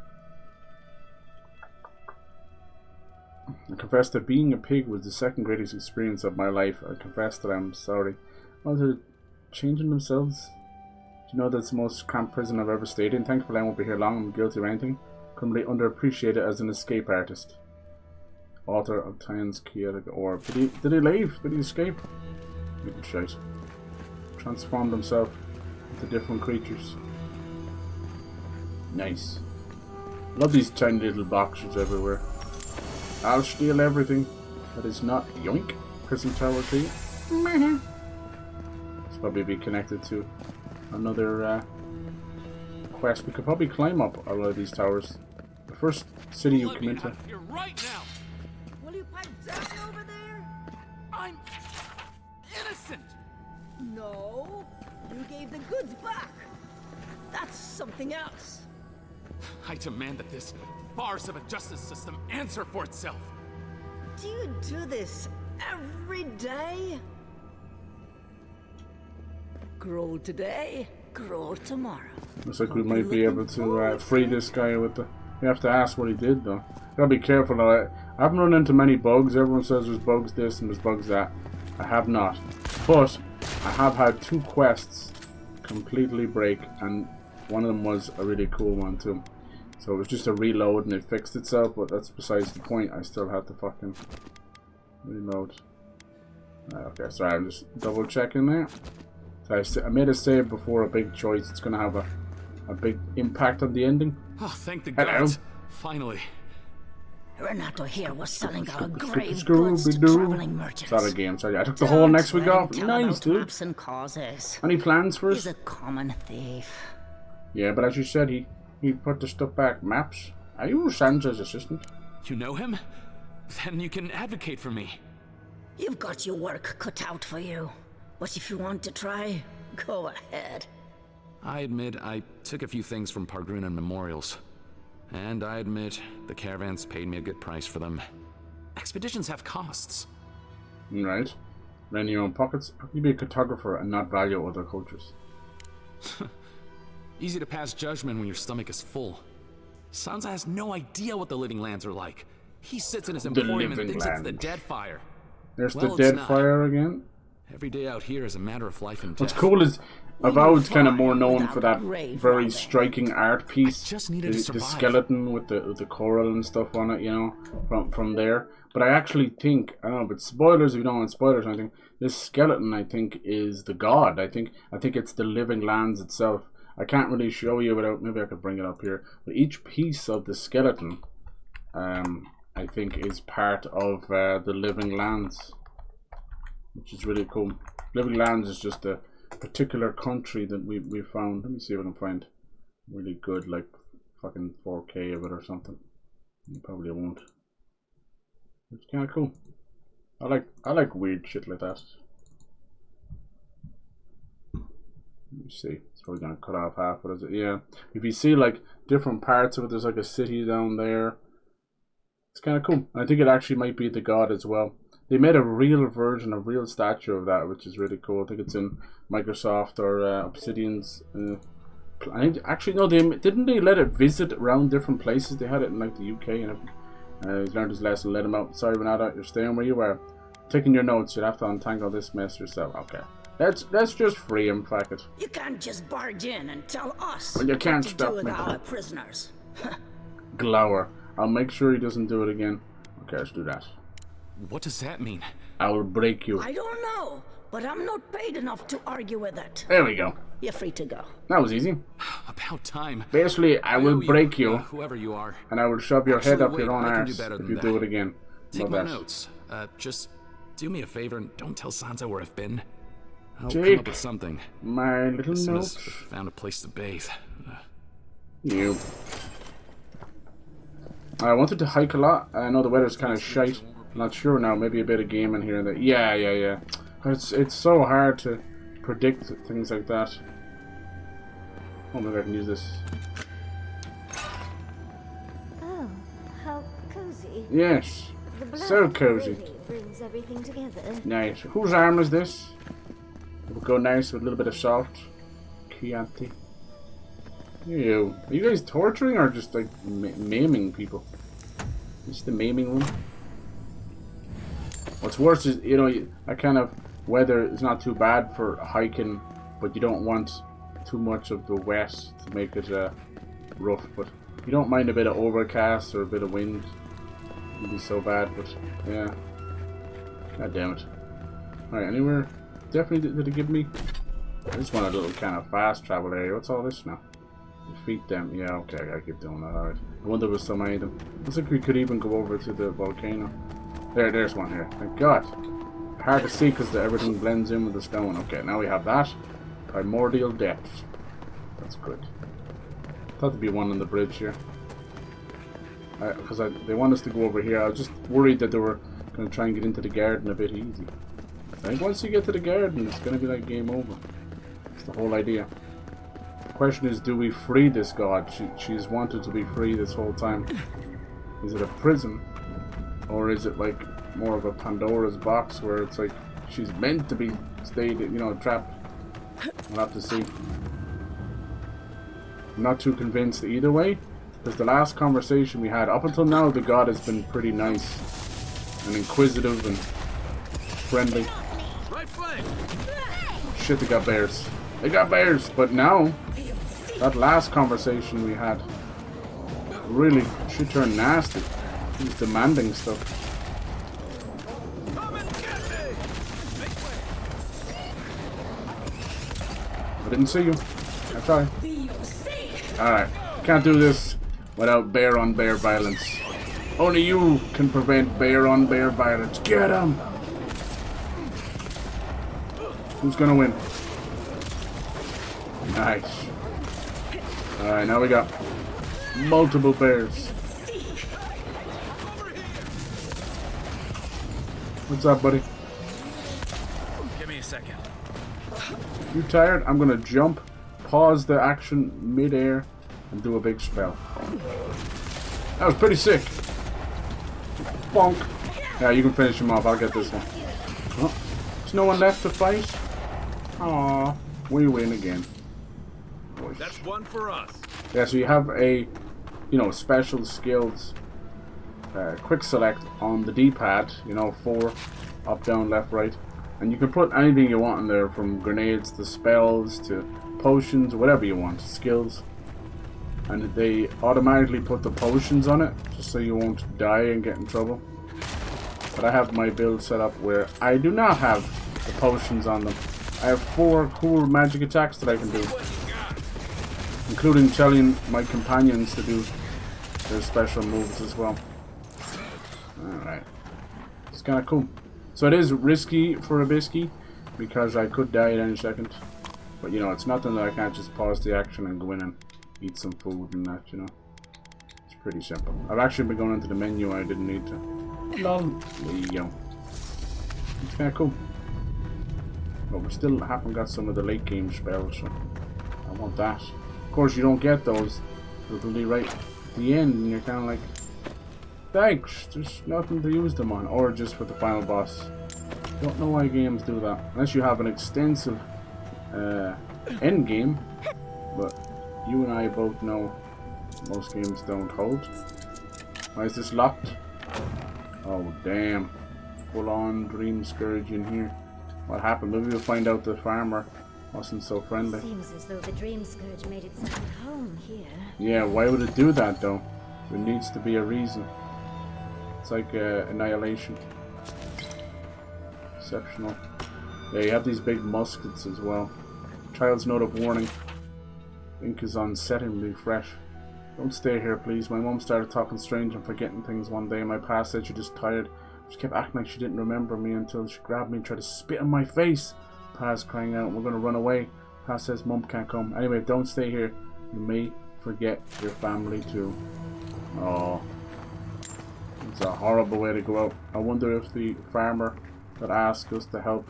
I confess that being a pig was the second greatest experience of my life. I confess that I'm sorry. Oh, they're changing themselves? Do you know that's the most cramped prison I've ever stayed in? Thankfully I won't be here long. I'm guilty of anything. Couldn't be underappreciated as an escape artist. Author of Tyan's Chaotic Orb. Did he leave? Did he escape? Little shite. Transformed himself into different creatures. Nice. Love these tiny little boxes everywhere. I'll steal everything that is not yoink. Prison tower key. It's probably be connected to another quest. We could probably climb up a lot of these towers. The first city you come into.
You're right now.
Will you pipe down over there?
I'm innocent.
No, you gave the goods back. That's something else.
I demand that this farce of a justice system answer for itself.
Do you do this every day? Grow today, grow tomorrow.
Looks like we might be able to free this guy with the... We have to ask what he did though. Gotta be careful now. I haven't run into many bugs. Everyone says there's bugs this and there's bugs that. I have not. But I have had 2 quests completely break, and one of them was a really cool one too. So it was just a reload and it fixed itself, but that's besides the point. I still had to fucking reload. Okay, sorry, I'm just double checking there. So I made a save before a big choice. It's gonna have a big impact on the ending.
Oh, thank the gods. Finally.
Renato here was selling our grave goods to traveling merchants.
It's not a game, sorry. I took the whole next week off. Nice, dude.
Maps and causes.
Any plans for us?
He's a common thief.
Yeah, but as you said, he put the stuff back. Maps? Are you Sansa's assistant?
You know him? Then you can advocate for me.
You've got your work cut out for you. But if you want to try, go ahead.
I admit I took a few things from Pargrunan memorials. And I admit the caravans paid me a good price for them. Expeditions have costs.
Right. Run your own pockets. How can you be a cartographer and not value other cultures?
Easy to pass judgment when your stomach is full. Sansa has no idea what the living lands are like. He sits in his emporium and thinks it's the dead fire.
There's the dead fire again.
Every day out here is a matter of life and death.
What's cool is Avowed's kind of more known for that very striking art piece. The skeleton with the coral and stuff on it, you know, from there. But I actually think, I don't know, but spoilers if you don't want spoilers or anything, this skeleton I think is the god. I think it's the living lands itself. I can't really show you without, maybe I could bring it up here. But each piece of the skeleton, I think is part of the living lands, which is really cool. Living lands is just a particular country that we found. Let me see if I can find really good, like fucking 4K of it or something. You probably won't. It's kind of cool. I like weird shit like that. Let me see. It's probably gonna cut off half. What is it? Yeah. If you see like different parts of it, there's like a city down there. It's kind of cool. I think it actually might be the god as well. They made a real version, a real statue of that, which is really cool. I think it's in Microsoft or Obsidian's. I think actually no, didn't they let it visit around different places? They had it in like the UK and he's learned his lesson. Let him out. Sorry, Renata, you're staying where you are. Taking your notes, you'll have to untangle this mess yourself. Okay. Let's just free him, fuck it.
You can't just barge in and tell us
Well, you can't
what to
stop
do with
me.
our prisoners.
Glower. I'll make sure he doesn't do it again. Okay, let's do that.
What does that mean?
I will break you.
I don't know, but I'm not paid enough to argue with it.
There we go.
You're free to go.
That was easy.
About time.
Basically, I will break you,
whoever you are.
and I will shove your head
Actually,
up
wait,
your own
I can
arse
do better
if
than
you
that.
do it again.
Take
Love
my
that.
notes. Just do me a favor and don't tell Sansa where I've been. I'll come
Jake,
up with something.
my little
As soon as
notes.
I've found a place to bathe.
You. I wanted to hike a lot. I know the weather's kind of shite. I'm not sure now. Maybe a bit of gaming here and there. Yeah. It's so hard to predict things like that. Oh, maybe I can use this.
Oh, how cozy.
Yes.
The blood
So cozy.
really brings everything together.
Nice. Whose arm is this? It would go nice with a little bit of salt. Chianti. Ew. Are you guys torturing or just like maiming people? Is this the maiming room? What's worse is, you know, that kind of weather is not too bad for hiking, but you don't want too much of the wet to make it rough. But you don't mind a bit of overcast or a bit of wind. It wouldn't be so bad, but yeah. God damn it. Alright, anywhere? Definitely did it give me? I just want a little kind of fast travel area. What's all this now? Defeat them. Yeah, okay, I gotta keep doing that. Alright. I wonder if there's so many of them. Looks like we could even go over to the volcano. There's one here. Thank God. Hard to see because everything blends in with the stone. Okay, now we have that. Primordial depths. That's good. Thought there'd be one on the bridge here. Because they want us to go over here. I was just worried that they were going to try and get into the garden a bit easy. I think once you get to the garden, it's going to be like game over. That's the whole idea. The question is, do we free this god? She's wanted to be free this whole time. Is it a prison? Or is it like more of a Pandora's box where it's like she's meant to be stayed, you know, trapped? We'll have to see. I'm not too convinced either way, because the last conversation we had, up until now, the god has been pretty nice and inquisitive and friendly.
Right flank.
Shit, they got bears. They got bears, but now, that last conversation we had, really, she turned nasty. She was demanding stuff. I didn't see you. I tried. Alright. Can't do this without bear-on-bear violence. Only you can prevent bear-on-bear violence. Get him! Who's gonna win? Nice. Alright, now we got multiple bears. What's up, buddy?
Give me a second.
You tired? I'm gonna jump, pause the action mid-air, and do a big spell. That was pretty sick. Bonk. Yeah, you can finish him off. I'll get this one. Oh, there's no one left to fight? Aww. We win again. Boy.
That's one for us.
Yeah, so you have a, you know, special skills quick select on the D-pad, you know, 4, up, down, left, right. And you can put anything you want in there, from grenades to spells to potions, whatever you want, skills. And they automatically put the potions on it, just so you won't die and get in trouble. But I have my build set up where I do not have the potions on them. I have 4 cool magic attacks that I can do, including telling my companions to do their special moves as well. Alright. It's kind of cool. So it is risky for a biscuit, because I could die at any second. But you know, it's nothing that I can't just pause the action and go in and eat some food and that, you know. It's pretty simple. I've actually been going into the menu and I didn't need to. Lol. There you go. It's kind of cool. But we still haven't got some of the late game spells, so I want that. Of course, you don't get those. It'll be right at the end and you're kind of like, thanks, there's nothing to use them on. Or just for the final boss. Don't know why games do that. Unless you have an extensive end game. But you and I both know most games don't hold. Why is this locked? Oh, damn. full-on dream scourge in here. What happened? Maybe we'll find out the farmer wasn't so friendly.
Seems as though the dream scourge made its own home here.
Yeah, why would it do that though? There needs to be a reason. It's like annihilation. Exceptional. Yeah, you have these big muskets as well. Child's note of warning. Ink is unsettlingly fresh. Don't stay here, please. My mum started talking strange and forgetting things one day. My pa said she just tired. She kept acting like she didn't remember me until she grabbed me and tried to spit in my face. Pa's crying out, we're going to run away. Pa says Mum can't come. Anyway, don't stay here. You may forget your family too. Oh, it's a horrible way to go out. I wonder if the farmer that asked us to help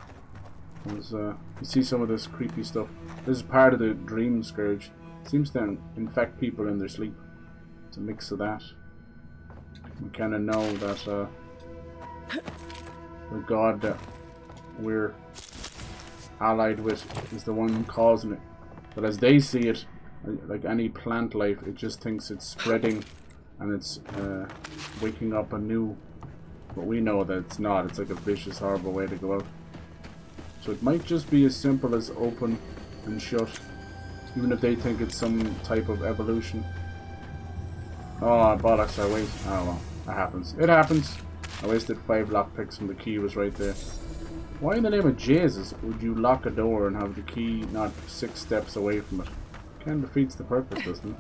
was, you see some of this creepy stuff. This is part of the dream scourge. It seems to infect people in their sleep. It's a mix of that. We kind of know that the god that we're allied with is the one causing it. But as they see it, like any plant life, it just thinks it's spreading and it's waking up anew. But we know that it's not. It's like a vicious, horrible way to go out. So it might just be as simple as open and shut, even if they think it's some type of evolution. Oh, bollocks, I wait. Oh well, that happens. It happens. I wasted 5 lockpicks and the key was right there. Why in the name of Jesus would you lock a door and have the key not 6 steps away from it? Kind of defeats the purpose, doesn't it?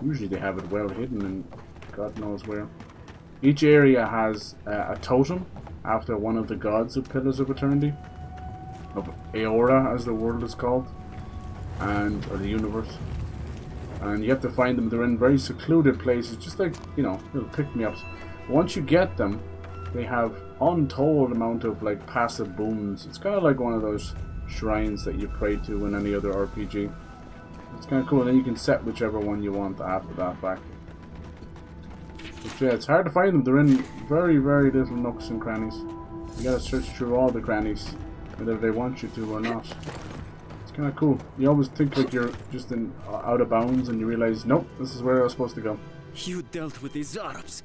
Usually they have it well hidden and God knows where. Each area has a totem after one of the gods of Pillars of Eternity. Of Eora, as the world is called. Or the universe. And you have to find them. They're in very secluded places, just like, you know, little pick-me-ups. Once you get them, they have untold amount of like passive boons. It's kind of like one of those shrines that you pray to in any other RPG. It's kind of cool. Then you can set whichever one you want after that back. But yeah, it's hard to find them. They're in very, very little nooks and crannies. You gotta search through all the crannies, whether they want you to or not. It's kind of cool. You always think like you're just in out of bounds, and you realize, nope, this is where I was supposed to go.
You dealt with these Arabs.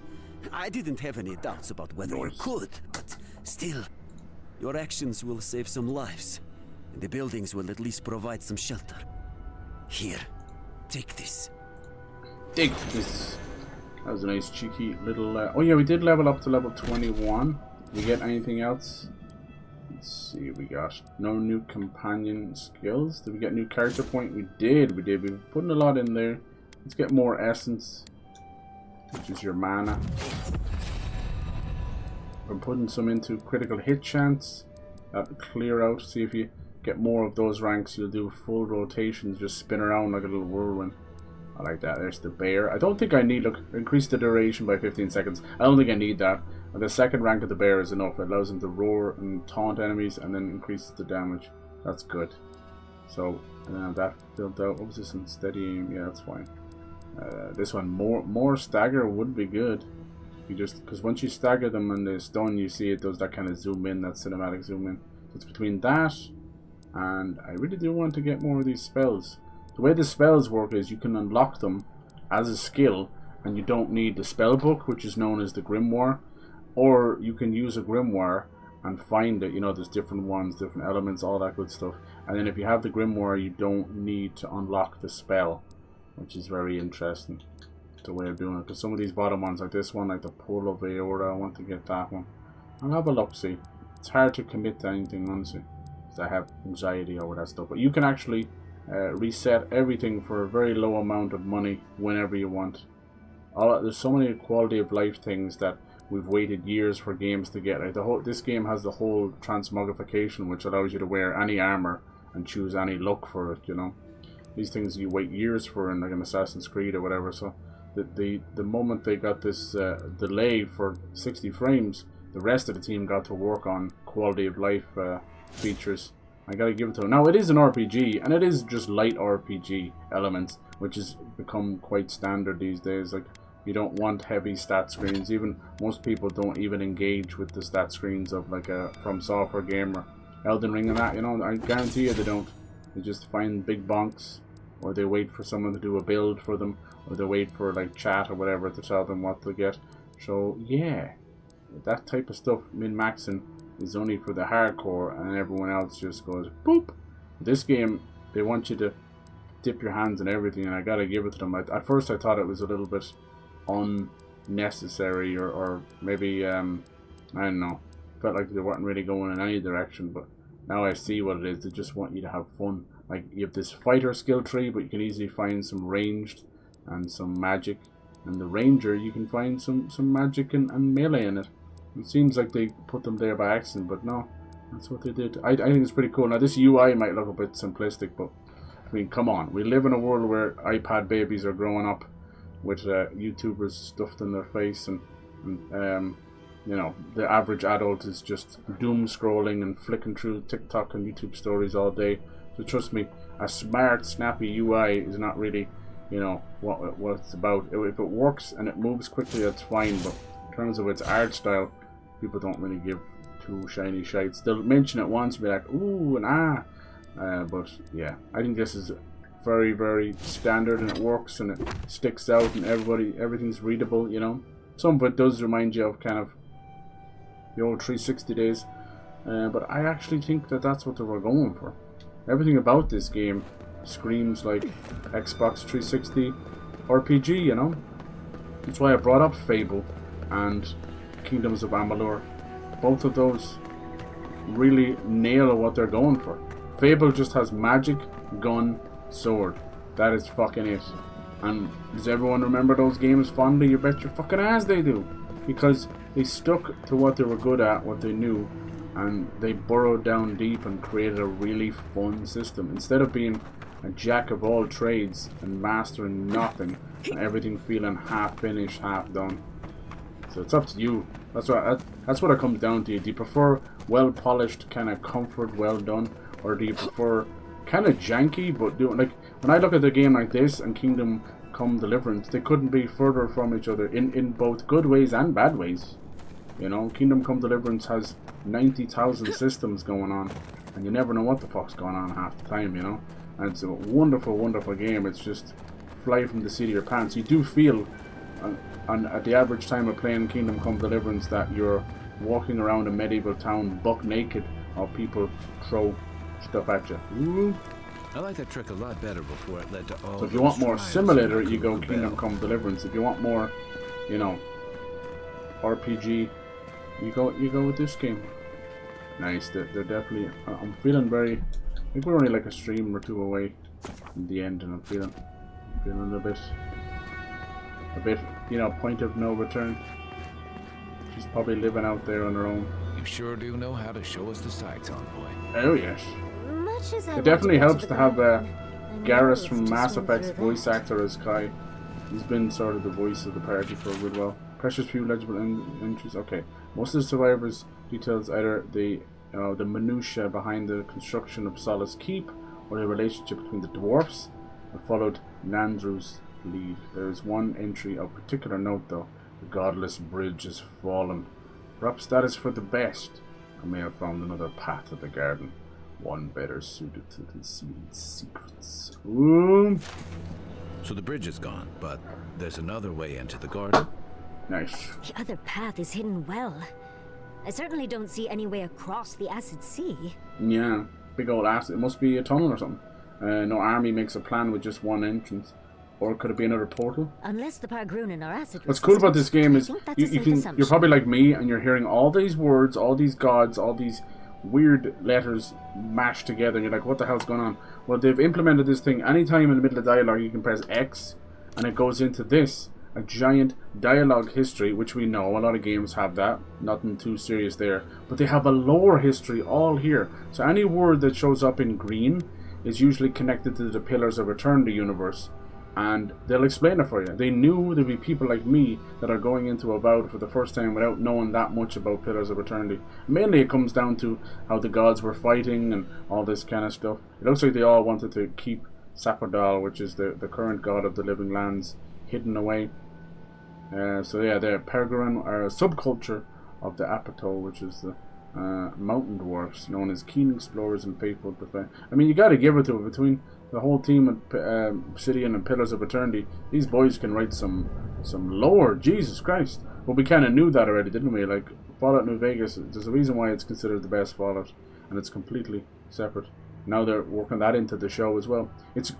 I didn't have any doubts about whether you could, but still, your actions will save some lives, and the buildings will at least provide some shelter. Here, take this.
Take this. That was a nice cheeky little... oh yeah, we did level up to level 21. Did we get anything else? Let's see, we got no new companion skills. Did we get new character point? We did. We've been putting a lot in there. Let's get more essence, which is your mana. We're putting some into critical hit chance. That'll clear out. See if you get more of those ranks, you'll do full rotations, just spin around like a little whirlwind. I like that. There's the bear. I don't think I need, look, increase the duration by 15 seconds. I don't think I need that. And the second rank of the bear is enough. It allows him to roar and taunt enemies and then increases the damage. That's good. So, that filled out. What was this in steady aim? Yeah, that's fine. This one, more stagger would be good. You just, because once you stagger them and they're stunned, you see it does that kind of zoom in, that cinematic zoom in. So it's between that and I really do want to get more of these spells. The way the spells work is you can unlock them as a skill and you don't need the spell book, which is known as the grimoire, or you can use a grimoire and find it. You know, there's different ones, different elements, all that good stuff. And then if you have the grimoire, you don't need to unlock the spell, which is very interesting, the way of doing it. Because some of these bottom ones, like this one, like the Pull of Eora, I want to get that one. I'll have a look, see. It's hard to commit to anything, honestly, because I have anxiety over that stuff. But you can actually reset everything for a very low amount of money whenever you want. There's so many quality of life things that we've waited years for games to get. Like this game has the whole transmogrification, which allows you to wear any armor and choose any look for it, you know. These things you wait years for in like an Assassin's Creed or whatever. So the moment they got this delay for 60 frames, the rest of the team got to work on quality of life features. I gotta give it to them. Now it is an RPG, and it is just light RPG elements, which has become quite standard these days. Like, you don't want heavy stat screens. Even most people don't even engage with the stat screens of like a From Software game or Elden Ring and that, you know. I guarantee you they don't. They just find big bonks, or they wait for someone to do a build for them, or they wait for like chat or whatever to tell them what to get. So yeah, that type of stuff, min-maxing, is only for the hardcore, and everyone else just goes boop. This game, they want you to dip your hands in everything, and I gotta give it to them. At first I thought it was a little bit unnecessary, or maybe, I don't know, felt like they weren't really going in any direction, but now I see what it is. They just want you to have fun. Like, you have this fighter skill tree, but you can easily find some ranged and some magic. And the ranger, you can find some magic and melee in it. It seems like they put them there by accident, but no, that's what they did. I think it's pretty cool. Now, this UI might look a bit simplistic, but I mean, come on. We live in a world where iPad babies are growing up with YouTubers stuffed in their face, and you know, the average adult is just doom scrolling and flicking through TikTok and YouTube stories all day. So trust me, a smart, snappy UI is not really, you know, what it's about. If it works and it moves quickly, that's fine. But in terms of its art style, people don't really give two shiny shites. They'll mention it once and be like, ooh and ah. But yeah, I think this is very, very standard, and it works and it sticks out, and everything's readable. You know, some of it does remind you of kind of the old 360 days, but I actually think that that's what they were going for. Everything about this game screams like Xbox 360 RPG, you know. That's why I brought up Fable and Kingdoms of Amalur. Both of those really nail what they're going for. Fable just has magic, gun, sword. That is fucking it. And does everyone remember those games fondly? You bet your fucking ass they do. Because they stuck to what they were good at, what they knew, and they burrowed down deep and created a really fun system. Instead of being a jack of all trades and mastering nothing, and everything feeling half finished, half done. So it's up to you. That's what it comes down to. Do you prefer well polished, kind of comfort, well done, or do you prefer kind of janky, but doing, like, when I look at a game like this and Kingdom Come Deliverance, they couldn't be further from each other in both good ways and bad ways. You know, Kingdom Come Deliverance has 90,000 systems going on, and you never know what the fuck's going on half the time, you know. And it's a wonderful, wonderful game. It's just fly from the seat of your pants. You do feel, at the average time of playing Kingdom Come Deliverance, that you're walking around a medieval town buck naked, or people throw stuff at you. Ooh.
I like that trick a lot better before it led to all.
So if you want more simulator, you go Kingdom Come Deliverance. If you want more, you know, RPG, you go with this game. Nice. They're definitely. I'm feeling very. I think we're only like a stream or two away in the end, and I'm feeling a bit, you know, point of no return. She's probably living out there on her own.
You sure do know how to show us the sights, boy.
Oh yes. It definitely helps to have Garrus from Mass Effect's voice actor as Kai. He's been sort of the voice of the party for a good while. Precious few legible entries. Okay, most of the survivors details either the minutiae behind the construction of Solace Keep, or the relationship between the dwarfs, that followed Nandru's lead. There is one entry of particular note, though. The godless bridge has fallen. Perhaps that is for the best. I may have found another path to the garden, one better suited to conceal its secrets. Ooh.
So the bridge is gone, but there's another way into the garden.
Nice.
The other path is hidden well. I certainly don't see any way across the acid sea.
Yeah, big old acid. It must be a tunnel or something. No army makes a plan with just one entrance. Or could it be another portal?
Unless the Pargrunan are acid.
What's cool about this game is you're probably like me, and you're hearing all these words, all these gods, all these weird letters mashed together, and you're like, what the hell's going on? Well, they've implemented this thing. Anytime in the middle of dialogue, you can press X, and it goes into this, a giant dialogue history, which we know a lot of games have that. Nothing too serious there, but they have a lore history all here. So any word that shows up in green is usually connected to the Pillars of Eternity universe, and they'll explain it for you. They knew there'd be people like me that are going into Avowed for the first time without knowing that much about Pillars of Eternity. Mainly it comes down to how the gods were fighting and all this kind of stuff. It looks like they all wanted to keep Sapodal, which is the current god of the living lands, hidden away. So yeah, the Pargrunan are a subculture of the Apatow, which is the mountain dwarfs, known as keen explorers and faithful defense. I mean, you gotta give it to it. Between the whole team of Obsidian and Pillars of Eternity, these boys can write some lore. Jesus Christ. Well, we kind of knew that already, didn't we? Like, Fallout New Vegas, there's a reason why it's considered the best Fallout, and it's completely separate. Now they're working that into the show as well.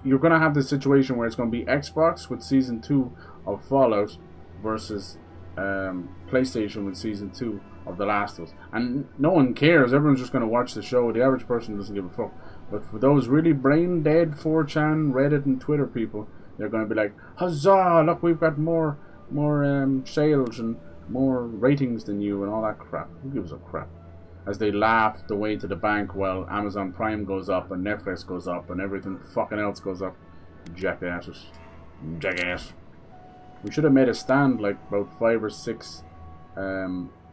You're going to have this situation where it's going to be Xbox with Season 2 of Fallout versus PlayStation with Season 2 of The Last of Us. And no one cares. Everyone's just going to watch the show. The average person doesn't give a fuck. But for those really brain-dead 4chan, Reddit, and Twitter people, they're going to be like, huzzah, look, we've got more sales and more ratings than you and all that crap. Who gives a crap? As they laugh the way to the bank while Amazon Prime goes up and Netflix goes up and everything fucking else goes up. Jackasses. Jackass. We should have made a stand like about 5 or 6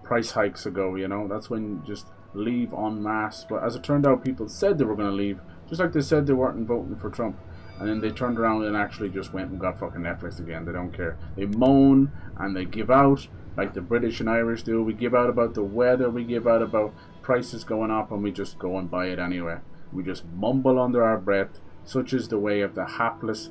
price hikes ago, you know. That's when you just leave en masse. But as it turned out, people said they were going to leave. Just like they said they weren't voting for Trump. And then they turned around and actually just went and got fucking Netflix again. They don't care. They moan and they give out like the British and Irish do. We give out about the weather. We give out about prices going up, and we just go and buy it anyway. We just mumble under our breath. Such is the way of the hapless,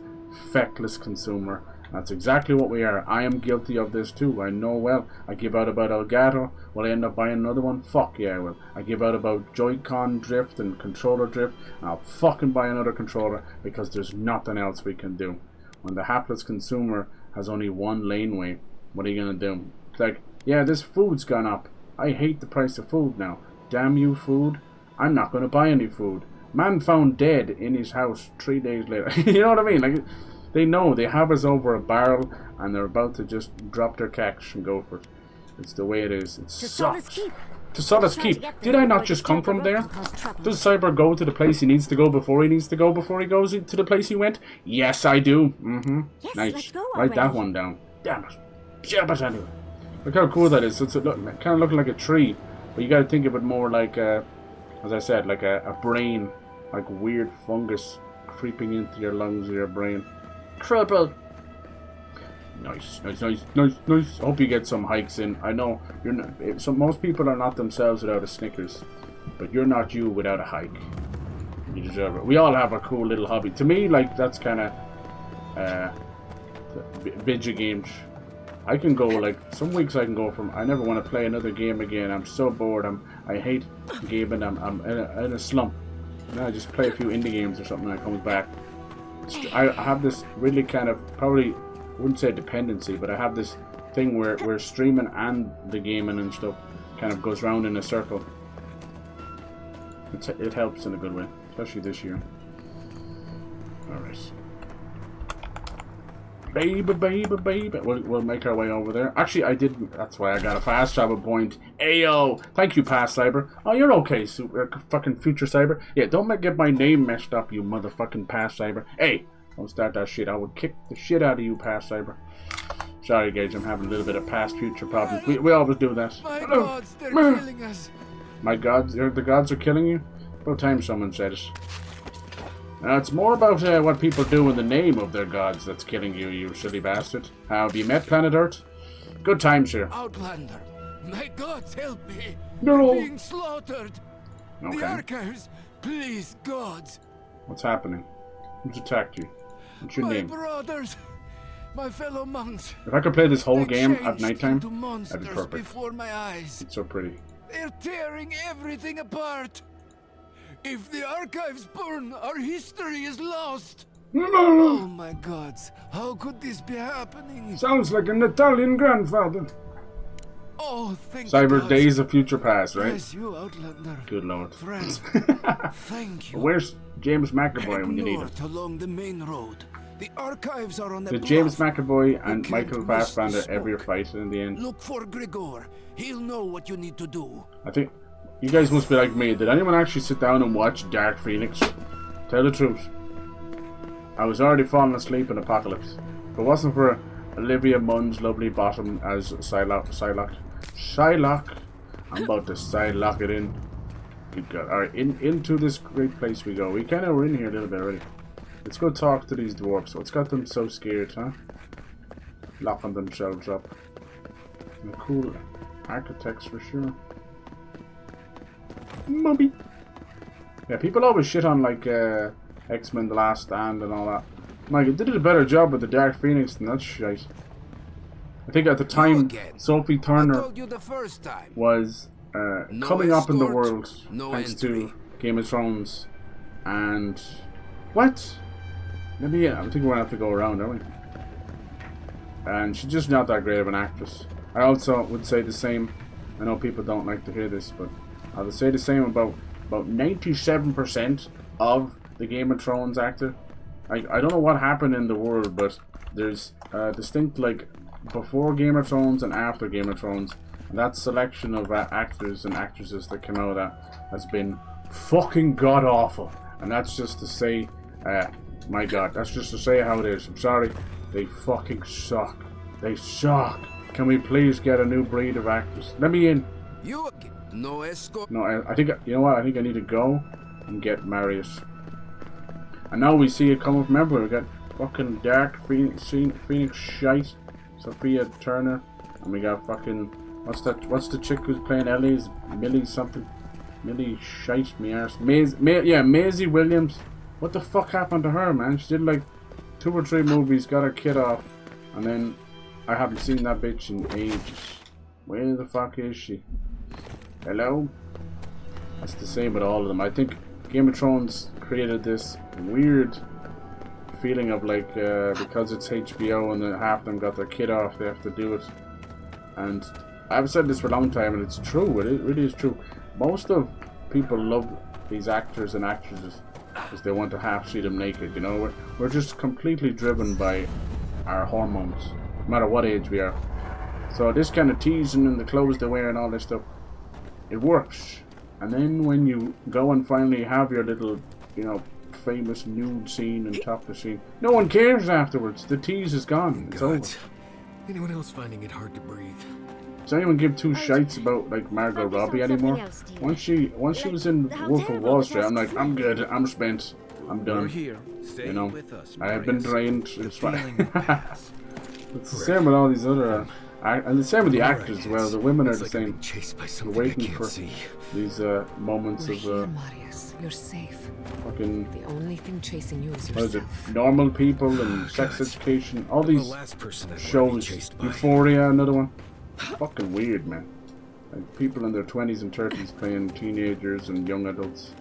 feckless consumer. That's exactly what we are. I am guilty of this too. I know well. I give out about Elgato. Will I end up buying another one? Fuck yeah, I will. I give out about Joy-Con drift and controller drift. And I'll fucking buy another controller because there's nothing else we can do. When the hapless consumer has only one laneway, what are you going to do? It's like, yeah, this food's gone up. I hate the price of food now. Damn you, food. I'm not going to buy any food. Man found dead in his house 3 days later. You know what I mean? Like, they know they have us over a barrel and they're about to just drop their cash and go for it. It's the way it is. It sucks. To Solace Keep. Did I not just come from there? Does Cyber go to the place he needs to go before he needs to go before he goes to the place he went? Yes, I do.
Yes,
nice. Write that one down. Damn it. Damn it anyway. Look how cool that is. It's kind of looking like a tree, but you got to think of it more like, as I said, like a brain, like weird fungus creeping into your lungs or your brain. Triple. Nice. I hope you get some hikes in. I know you're not. Most people are not themselves without a Snickers, but you're not you without a hike. You deserve it. We all have a cool little hobby. To me, like that's kind of video games. I can go like some weeks. I can go from I never want to play another game again. I'm so bored. I hate gaming. I'm in a slump. And I just play a few indie games or something. And I come back. I have this really kind of probably wouldn't say dependency, but I have this thing where streaming and the gaming and stuff kind of goes round in a circle. It helps in a good way, especially this year. All right. Baby. We'll make our way over there. Actually, I didn't. That's why I got a fast travel point. Ayo! Thank you, past Cyber. Oh, you're okay, fucking future Cyber. Yeah, don't get my name messed up, you motherfucking past Cyber. Hey, don't start that shit. I would kick the shit out of you, past Cyber. Sorry, guys, I'm having a little bit of past-future problems. We always do that.
My gods, they're killing us.
My gods, the gods are killing you? About time someone said it. It's more about what people do in the name of their gods that's killing you, you silly bastard. Have you met Planet Earth? Good times here.
Outlander, my gods help me.
No.
We're being slaughtered.
Okay.
The archives, please, gods.
What's happening? Who's attacked you? What's your name?
My brothers, my fellow monks.
If I could play this whole
They
game at
changed
nighttime,
into
that'd be
monsters
perfect.
before my eyes.
It's so pretty.
They're tearing everything apart. If the archives burn, our history is lost. Oh my gods, how could this be happening?
Sounds like an Italian grandfather.
Oh, thank
Cyber
God.
Days of Future Past, right?
Yes, you Outlander.
Good lord.
Friend, thank you.
Where's James McAvoy
Head
when you need him?
north along the main road. The archives are on the
Did James
bluff.
McAvoy and
You
Michael
can't miss the
Fassbender ever
smoke.
fight in the end?
Look for Grigor. He'll know what you need to do.
I think you guys must be like me. Did anyone actually sit down and watch Dark Phoenix? Tell the truth. I was already falling asleep in Apocalypse. If it wasn't for Olivia Munn's lovely bottom as Psylocke. I'm about to Psylocke it in. Good God. Alright, into this great place we go. We kind of were in here a little bit already. Let's go talk to these dwarves. What's got them so scared, huh? Locking themselves up. And cool architects for sure. Mummy. Yeah, people always shit on like X-Men The Last Stand and all that. Like, it did a better job with the Dark Phoenix than that shit. I think at the time,
again.
Sophie
I
Turner
told you the first time.
was
No
coming up in the
escort,
world
no
thanks
entry.
to Game of Thrones. And what? Maybe I think we're gonna have to go around, aren't we? And she's just not that great of an actress. I also would say the same. I know people don't like to hear this, but I would say the same about 97% of the Game of Thrones actor. I don't know what happened in the world, but there's distinct, like, before Game of Thrones and after Game of Thrones. And that selection of actors and actresses that came out of that has been fucking god awful. And that's just to say, my god, that's just to say how it is. I'm sorry, they fucking suck. They suck. Can we please get a new breed of actors? Let me in.
You again. No escort.
No, I think, you know what? I think I need to go and get Marius. And now we see it come up. Remember, we got fucking Dark Phoenix Shite, Sophia Turner, and we got fucking what's the chick who's playing Ellie's Millie something, Millie Shite me arse. Maisie Williams. What the fuck happened to her, man? She did like 2 or 3 movies, got her kid off, and then I haven't seen that bitch in ages. Where the fuck is she? Hello? That's the same with all of them. I think Game of Thrones created this weird feeling of like, because it's HBO and half of them got their kid off, they have to do it. And I've said this for a long time, and it's true. It really is true. Most of people love these actors and actresses because they want to half see them naked. You know, we're just completely driven by our hormones, no matter what age we are. So this kind of teasing and the clothes they wear and all this stuff, it works. And then when you go and finally have your little, you know, famous nude scene and topless scene, no one cares afterwards. The tease is gone. It's over.
Anyone else finding it hard to breathe?
Does anyone give 2 shites about like Margot Robbie anymore? Once she was in Wolf of Wall Street, I'm like, I'm good. I'm spent. I'm done. You know, I have been drained. It's fine. It's the same with all these other. And the same with the actors as well. The women are the same. We're waiting for these moments of
Marius, you're safe.
fucking.
The only thing chasing you is
What is it?
yourself.
Normal people and sex education. All these shows. Euphoria, another one. Fucking weird, man. Like people in their 20s and 30s playing teenagers and young adults.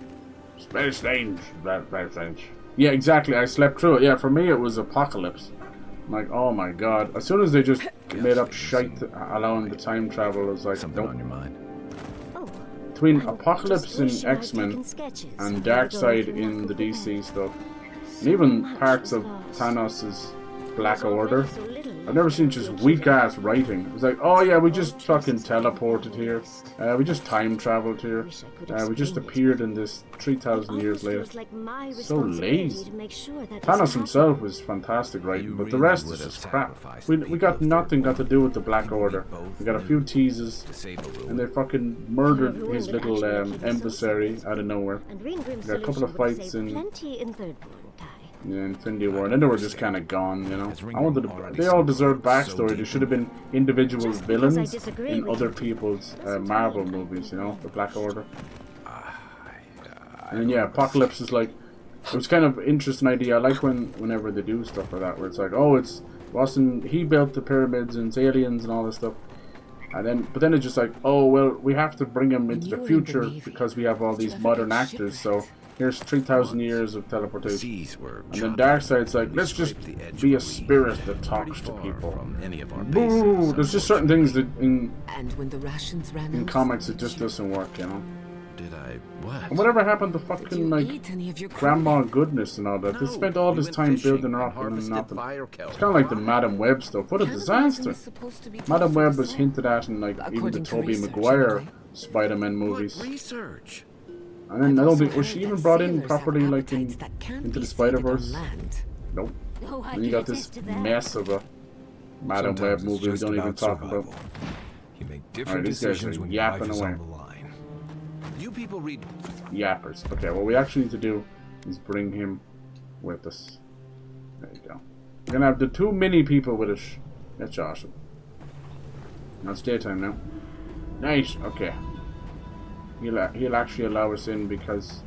It's very strange. Very strange. Yeah, exactly. I slept through it. Yeah, for me it was Apocalypse. I'm like, oh my god. As soon as they just made up shite allowing the time travel, I was like,
Something
nope.
on your mind?
Between Apocalypse in X-Men and Darkseid in the DC stuff, and even parts of Thanos' Black Order, I've never seen just weak-ass writing. It was like, oh yeah, we just fucking teleported here. We just time traveled here. We just appeared in this 3,000 years later. So lazy. Thanos himself was fantastic writing, but the rest is just crap. We got nothing got to do with the Black Order. We got a few teases, and they fucking murdered his little emissary out of nowhere. We got a couple of fights in Infinity War, and then they were just kind of gone, you know. They all deserved backstory. They should have been individual villains in other people's Marvel movies, you know, the Black Order. And then, yeah, Apocalypse is like, it was kind of an interesting idea. I like whenever they do stuff like that, where it's like, oh, he built the pyramids and it's aliens and all this stuff. And but then it's just like, oh, well, we have to bring him into the future because we have all these modern actors, so here's 3,000 years of teleportation. And then Darkseid's like, let's just be a spirit that talks to people. Boo! There's just certain things that in comics it just doesn't work, you know.
Did I what?
And whatever happened to fucking like Grandma Goodness and all that? They spent all this time building her up and then nothing. It's kind of like the Madam Web stuff. What a disaster! Madam Web was hinted at in like even the Tobey Maguire Spider-Man movies. And then I don't think, was she even brought in properly like into the Spider-Verse? Nope. And you got this mess of a Madam Web movie we don't even talk about. Alright, these guys are yapping away.
You people read
Yappers. Okay, what we actually need to do is bring him with us. There you go. We're gonna have the 2 mini people with us. That's awesome. Now it's daytime now. Nice, okay. He'll actually allow us in because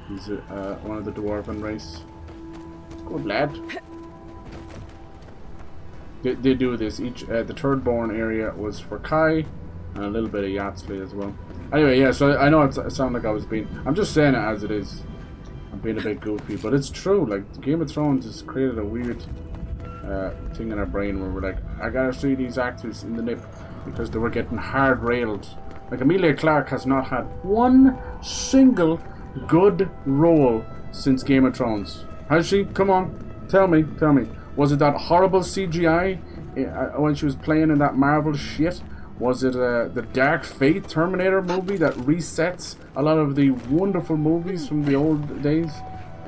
he's one of the dwarven race. Good lad. they do this. Each the third born area was for Kai, and a little bit of Yatsley as well. Anyway, yeah. So I know it sounded like I was being. I'm just saying it as it is. I'm being a bit goofy, but it's true. Like Game of Thrones has created a weird thing in our brain where we're like, I gotta see these actors in the nip because they were getting hard railed. Like Emilia Clarke has not had one single good role since Game of Thrones. Has she? Come on, tell me. Was it that horrible CGI when she was playing in that Marvel shit? Was it the Dark Fate Terminator movie that resets a lot of the wonderful movies from the old days?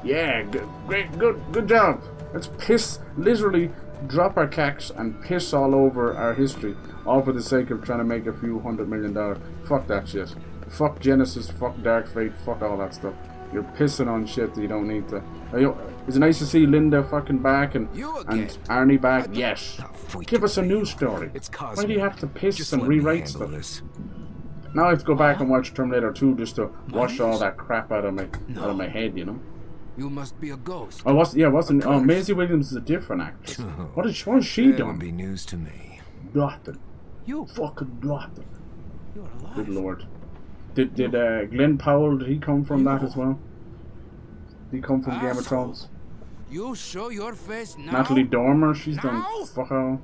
Yeah, good job. Let's literally drop our cacks and piss all over our history, all for the sake of trying to make a few $100 million. Fuck that shit. Fuck Genesis, fuck Dark Fate, fuck all that stuff. You're pissing on shit that you don't need to. Is it nice to see Linda fucking back and Arnie back? Yes. Give us a new story. Why do you have to piss and rewrite stuff? Now I have to go back and watch Terminator 2 just to wash all that crap out of my head, you know?
You must be a ghost.
Oh, Maisie Williams is a different actress. What is she doing?
That would be news to me.
Nothing. Fucking nothing. You're alive. Good lord. Did Glenn Powell, did he come from that as well? Did he come from Game of Thrones?
You show your face now?
Natalie Dormer, she's done fuck all.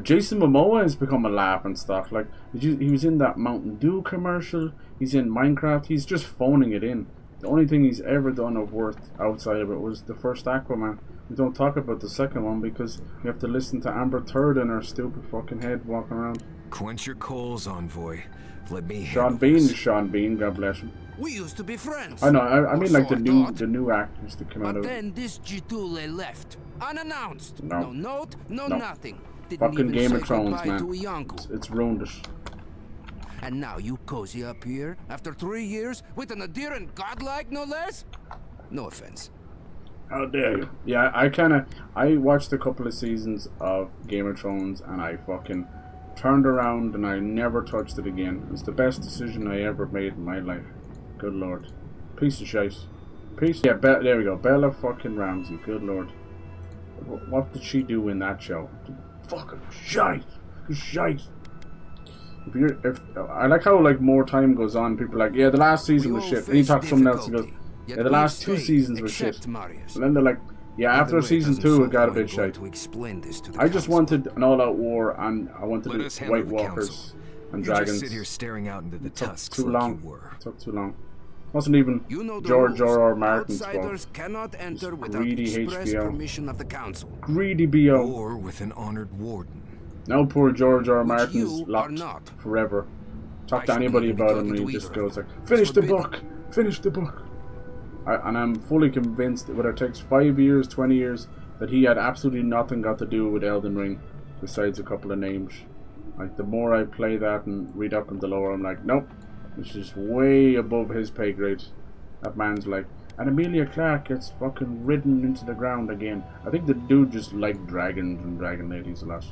Jason Momoa has become a laugh and stuff. Like, he was in that Mountain Dew commercial. He's in Minecraft. He's just phoning it in. The only thing he's ever done of worth outside of it was the first Aquaman. We don't talk about the second one because we have to listen to Amber Third in her stupid fucking head walking around.
Quench your coals, envoy. Let me
Sean Bean, God bless him.
We used to be friends.
I know. I mean, like the new actors that come out of.
But then this Jitule left unannounced.
No.
No note, no nothing. Didn't
fucking
even
Game
say
of Thrones,
goodbye
man.
to Ianku.
It's ruined it.
And now you cozy up here after 3 years with an adherent godlike, no less. No offense.
How dare you? Yeah, I watched a couple of seasons of Game of Thrones and I fucking turned around and I never touched it again. It's the best decision I ever made in my life. Good lord. Piece of shite. Yeah, there we go. Bella fucking Ramsey. Good lord. What did she do in that show? Fucking shite. Shite. I like how like more time goes on, people are like, yeah, the last season was shit. And you talk to someone else and goes, yeah, the last 2 seasons were shit. And then they're like, yeah, after season 2 it got a bit shite. I just wanted an all-out war, and I wanted White Walkers and dragons.
Sit here staring out into the tusks
too long. It took too long. Wasn't even George R.R. Martin's fault. Greedy HBO. Greedy BO.
Or with an honored warden.
Now poor George R. Martin's locked forever. Talk to anybody about him and he just goes like, finish the book! Finish the book! And I'm fully convinced that whether it takes 5 years, 20 years, that he had absolutely nothing got to do with Elden Ring, besides a couple of names. Like, the more I play that and read up into the lore, I'm like, nope, this is way above his pay grade. That man's like, and Emilia Clarke gets fucking ridden into the ground again. I think the dude just liked dragons and dragon ladies a lot.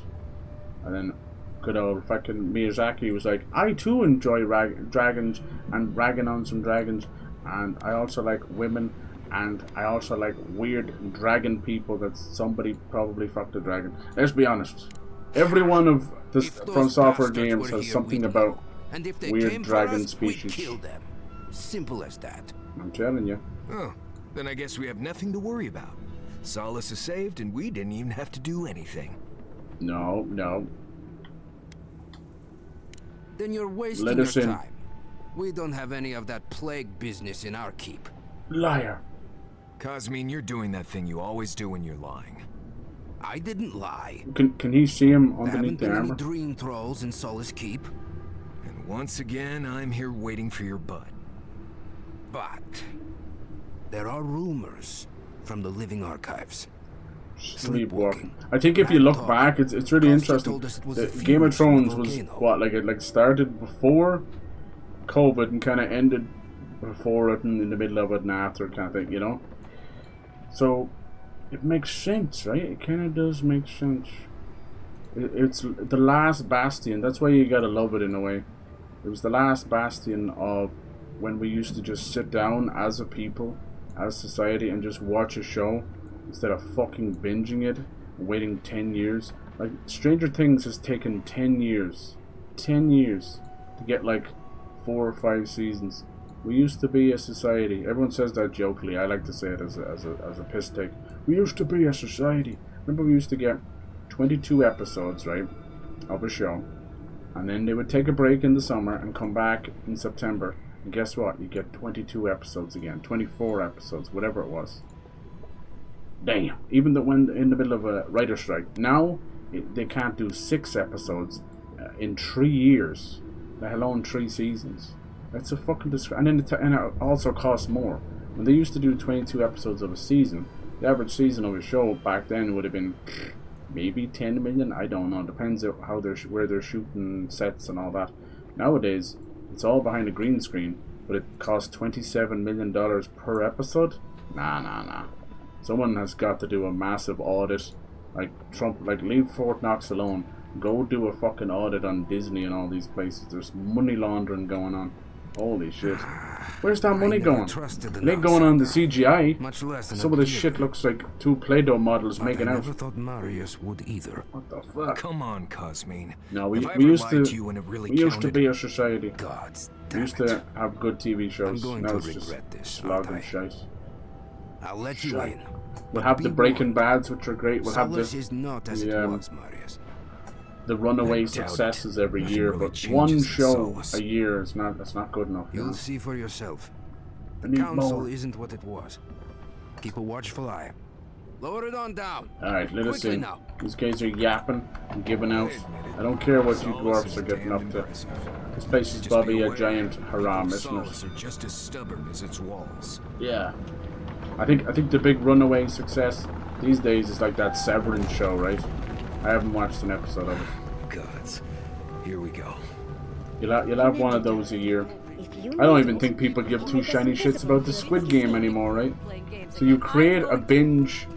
And then good old fucking Miyazaki was like, I too enjoy dragons and ragging on some dragons, and I also like women, and I also like weird dragon people that somebody probably fucked a dragon. Let's be honest, every one of the From Software games has something about weird dragon species.
Kill them. Simple as that.
I'm telling you.
Oh, then I guess we have nothing to worry about. Solace is saved and we didn't even have to do anything.
No.
Then you're wasting your time. We don't have any of that plague business in our keep.
Liar.
Cosmine, you're doing that thing you always do when you're lying.
I didn't lie.
Can he see him underneath the armor?
There haven't been any dream trolls in Solace Keep.
And once again, I'm here waiting for your butt.
But there are rumors from the living archives.
Sleepwalking. I think if you look back, it's really interesting. Game of Thrones was what, like it started before COVID and kind of ended before it and in the middle of it and after it, kind of thing, you know. So it makes sense, right? It kind of does make sense. It's the last bastion. That's why you gotta love it in a way. It was the last bastion of when we used to just sit down as a people, as society, and just watch a show instead of fucking binging it, waiting 10 years Like, Stranger Things has taken 10 years. 10 years to get like 4 or 5 seasons. We used to be a society. Everyone says that jokingly. I like to say it as a piss take. We used to be a society. Remember, we used to get 22 episodes, right, of a show. And then they would take a break in the summer and come back in September. And guess what? You get 22 episodes again. 24 episodes, whatever it was. Damn. Even when in the middle of a writer's strike. Now, they can't do 6 episodes in 3 years. Let alone 3 seasons. That's a fucking disgrace. And then it also costs more. When they used to do 22 episodes of a season, the average season of a show back then would have been maybe 10 million. I don't know. It depends on where they're shooting sets and all that. Nowadays, it's all behind a green screen, but it costs $27 million per episode. Nah. Someone has got to do a massive audit. Like Trump, like leave Fort Knox alone. Go do a fucking audit on Disney and all these places. There's money laundering going on. Holy shit. Where's that money going? It ain't going on the CGI.
Much less
Some of this shit looks like 2 Play-Doh models making out.
I never thought Marius would either.
What the fuck?
Come on, Cosmine.
No, we
If I
used
ever lied
to
you when it really
we used to
counted,
be a society.
Gods
We
damn
used
it.
to have good TV
I'm
shows.
going
Now
to
it's just
regret this,
slog
aren't
and
I?
shite.
I'll let you
Shite.
in.
We'll have the
Be
Breaking
warned.
Bads, which are great. We'll have
Solace is not as it was, Marius.
the runaway
I doubt
successes
it.
every
Nothing
year,
really
but
changes
one
in
show
Solace.
a year is not. That's not good enough. You
You'll
know?
see for yourself.
I
The
need
council
more.
isn't what it was. Keep a watchful eye. Lower it on down.
Alright, let us
Quickly
in.
now.
These guys are yapping and giving out. I don't care what you dwarfs are getting up to. This place is
Just
Bobby
be
a
aware,
giant haram,
people of
isn't it?
Solace are just as stubborn as its walls.
Yeah. I think the big runaway success these days is like that Severance show, right? I haven't watched an episode of it.
Gods. Here we go.
You'll have one of those a year. I don't even think people give 2 shiny shits about the Squid Game anymore, right? So you create a binge,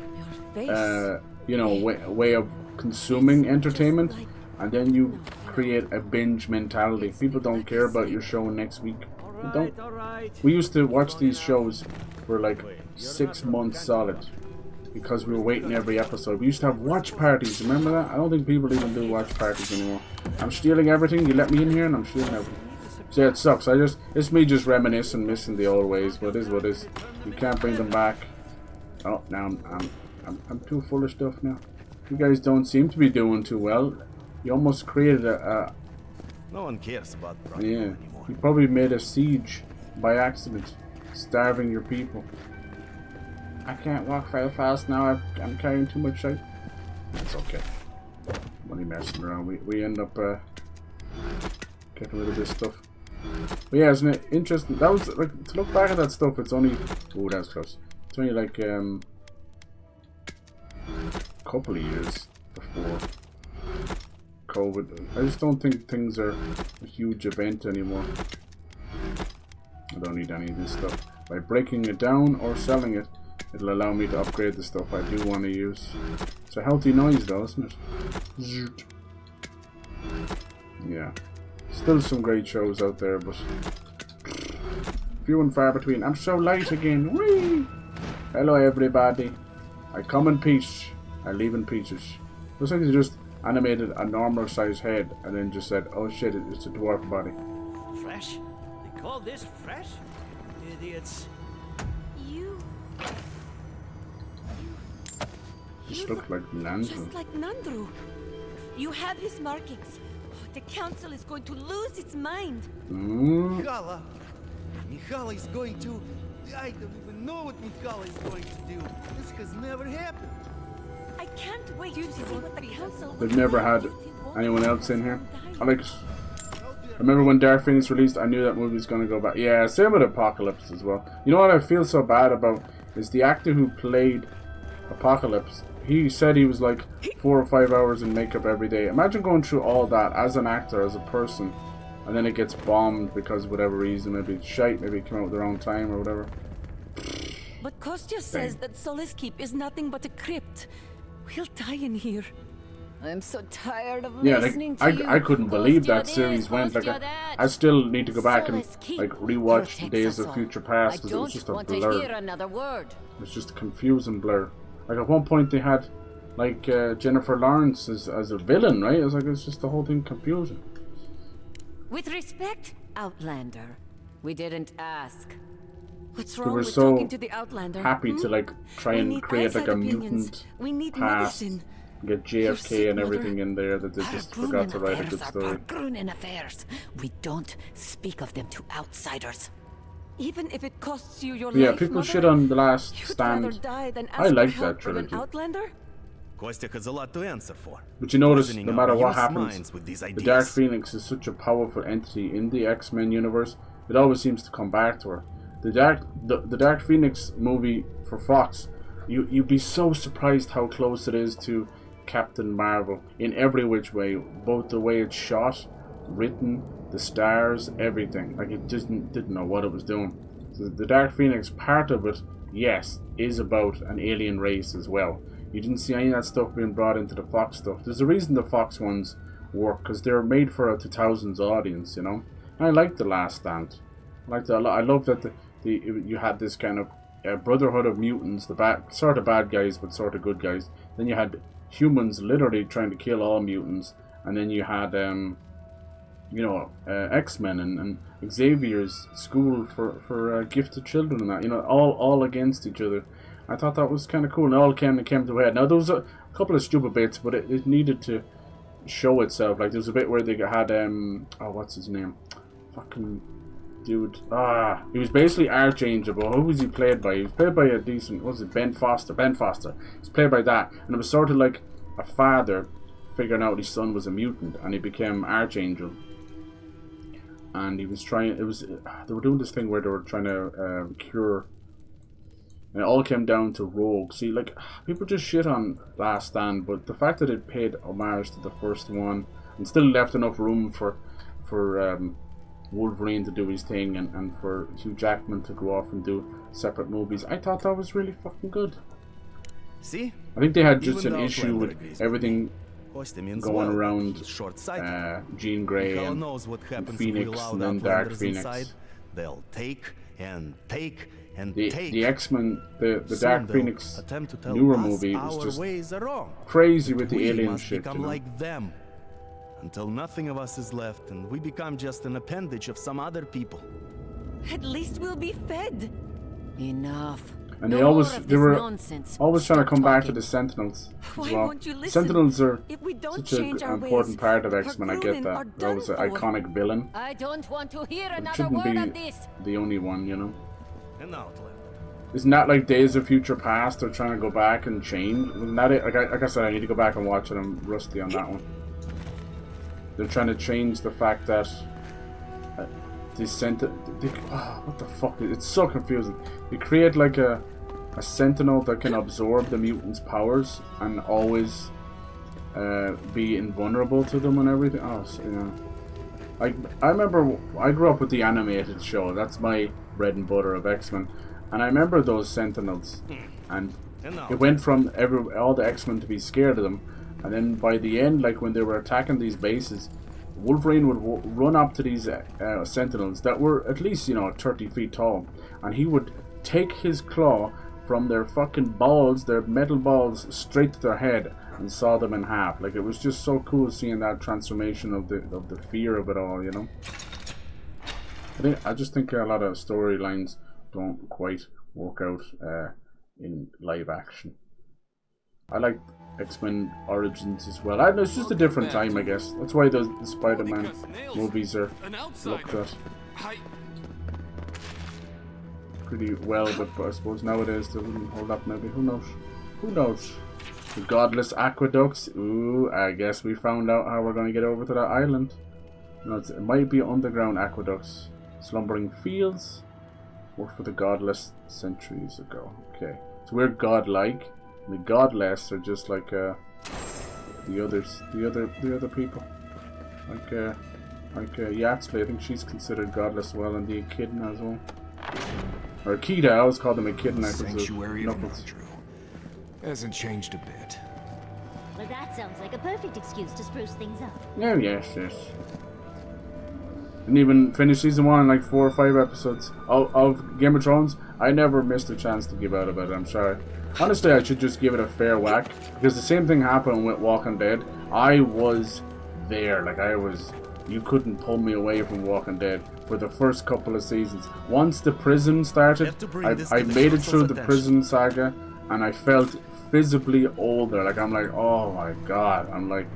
way of consuming entertainment, and then you create a binge mentality. People don't care about your show next week. They don't. We used to watch these shows for like 6 months solid because we were waiting every episode. We used to have watch parties. Remember that? I don't think people even do watch parties anymore. I'm stealing everything. You let me in here, and I'm stealing everything. So yeah, it sucks. It's me just reminiscing, missing the old ways. But it is what it is. You can't bring them back. Oh, now I'm too full of stuff now. You guys don't seem to be doing too well. You almost created
No one cares about
yeah.
anymore.
You probably made a siege by accident, starving your people. I can't walk very fast now. I'm carrying too much shit. It's okay. Money messing around. We end up getting rid of this stuff. But yeah, isn't it interesting? That was like, to look back at that stuff. It's only that was close. It's only like a couple of years before COVID. I just don't think things are a huge event anymore. I don't need any of this stuff. By breaking it down or selling it, it'll allow me to upgrade the stuff I do want to use. It's a healthy noise though, isn't it? Zoot. Yeah. Still some great shows out there, but few and far between. I'm so light again. Whee! Hello everybody. I come in peace. I leave in pieces. Looks like they just animated a normal size head and then just said, oh shit, it's a dwarf body.
Fresh? They call this fresh? Idiots.
Just looked like Nandru.
Just like Nandru. You have his markings. The council is going to lose its mind.
Mikhala is going to... I don't even know what Mikhala is going to do. This has never happened.
I can't wait to see what the council...
They've never had anyone else in here. I remember when Dark Phoenix released, I knew that movie was going to go back. Yeah, same with Apocalypse as well. You know what I feel so bad about is the actor who played Apocalypse. He said he was like 4 or 5 hours in makeup every day. Imagine going through all that as an actor, as a person, and then it gets bombed because of whatever reason. Maybe it's shite, maybe it came out at the wrong time or whatever.
But Kostya says that Solace Keep is nothing but a crypt. We'll die in here.
I'm so tired of
Yeah,
listening
like,
to you.
I couldn't believe
Kostya
that
this,
series went. Like,
Kostya that.
I still need to go back and
Solace Keep
like rewatch
protects
Days
us
of
all.
Future Past
I
because it was just a
don't want to
blur.
hear another word.
It's just a confusing blur. Like at one point they had like Jennifer Lawrence as a villain, right? It's like it's just the whole thing confusing.
With respect, Outlander, we didn't ask. What's
They
wrong
were
with
so
talking to the Outlander?
happy to like try
We
and
need
create like a
outside opinions.
mutant
We need
past,
medicine.
get
You're sick,
JFK and
Mother.
everything in there that they just forgot to write a good story.
Pargrunen affairs. We don't speak of them to outsiders. Even if it costs you your
Yeah,
life,
people
Mother,
shit on The Last
you'd rather
Stand.
die than
I
ask
like
for
that
help from an
trilogy.
Outlander?
Kostya has a lot to answer for.
But you notice,
Poisoning
no matter
our
what
youth's
happens,
minds with these
the
ideas.
Dark Phoenix is such a powerful entity in the X-Men universe. It always seems to come back to her. The Dark Phoenix movie for Fox, you'd be so surprised how close it is to Captain Marvel in every which way, both the way it's shot, written, the stars, everything. Like it didn't know what it was doing. So the Dark Phoenix part of it, yes, is about an alien race as well. You didn't see any of that stuff being brought into the Fox stuff. There's a reason the Fox ones work, because they're made for a 2000s audience, you know. And I like The Last Stand. I liked it a lot. I love that you had this kind of brotherhood of mutants, the sort of bad guys but sort of good guys. Then you had humans literally trying to kill all mutants, and then you had X-Men and Xavier's school for gifted children and that, you know, all against each other. I thought that was kind of cool, and it all came to a head. Now there was a couple of stupid bits, but it needed to show itself. Like there was a bit where they had what's his name, fucking dude, he was basically Archangel, but who was he played by? He was played by a decent, what was it, Ben Foster. He's played by that, and it was sort of like a father figuring out his son was a mutant, and he became Archangel. And he was trying, they were doing this thing where they were trying to cure, and it all came down to Rogue. See, like, people just shit on Last Stand, but the fact that it paid homage to the first one, and still left enough room for Wolverine to do his thing, and for Hugh Jackman to go off and do separate movies, I thought that was really fucking good.
See?
I think they had just an issue with everything going around Jean Grey and Phoenix and then Dark Phoenix.
They'll take and take and
the X-Men, the Dark Phoenix newer movie was just crazy with the alien shit.
Become like them, until nothing of us is left and we become just an appendage of some other people.
At least we'll be fed. Enough.
And they were always trying to come back to the Sentinels as well. Sentinels are such an important part of X-Men. I get that. That was an iconic villain.
I don't want to hear
It
another
shouldn't
word of
be
this.
the only one, you know.
And
Isn't that like Days of Future Past? They're trying to go back and change. Isn't that it? Like I said, I need to go back and watch it. I'm rusty on that one. They're trying to change the fact that what the fuck? It's so confusing. You create like a sentinel that can absorb the mutants' powers and always be invulnerable to them and everything. Oh, so, you know. I remember I grew up with the animated show. That's my bread and butter of X-Men, and I remember those Sentinels, and it went from all the X-Men to be scared of them, and then by the end, like when they were attacking these bases, Wolverine would run up to these Sentinels that were at least 30 feet tall, and he would take his claw from their fucking balls, their metal balls, straight to their head and saw them in half. Like, it was just so cool seeing that transformation of the fear of it all, you know. I just think a lot of storylines don't quite work out in live action. I like X-Men Origins as well. I don't know, it's just a different time, I guess. That's why the Spider-Man movies are looked at pretty well, but I suppose nowadays they wouldn't hold up maybe. Who knows? Who knows? The godless aqueducts. Ooh, I guess we found out how we're going to get over to that island. No, it might be underground aqueducts. Slumbering fields. Worked for the godless centuries ago. Okay. So we're godlike. The godless are just like the others. The other people. Like Yatsley, I think she's considered godless as well, and the Echidna as well. Or Echidna, I always call them Echidna because
Sanctuary
of
of
knuckles.
Hasn't changed a bit.
Well, that sounds like a perfect excuse to spruce things up.
Oh, yes. Didn't even finish season 1 in like 4 or 5 episodes of Game of Thrones. I never missed a chance to give out about it, I'm sorry. Honestly, I should just give it a fair whack, because the same thing happened with Walking Dead. I was there, like you couldn't pull me away from Walking Dead for the first couple of seasons. Once the prison started, I made it through the prison saga, and I felt visibly older. Like, I'm like, oh my god, I'm like,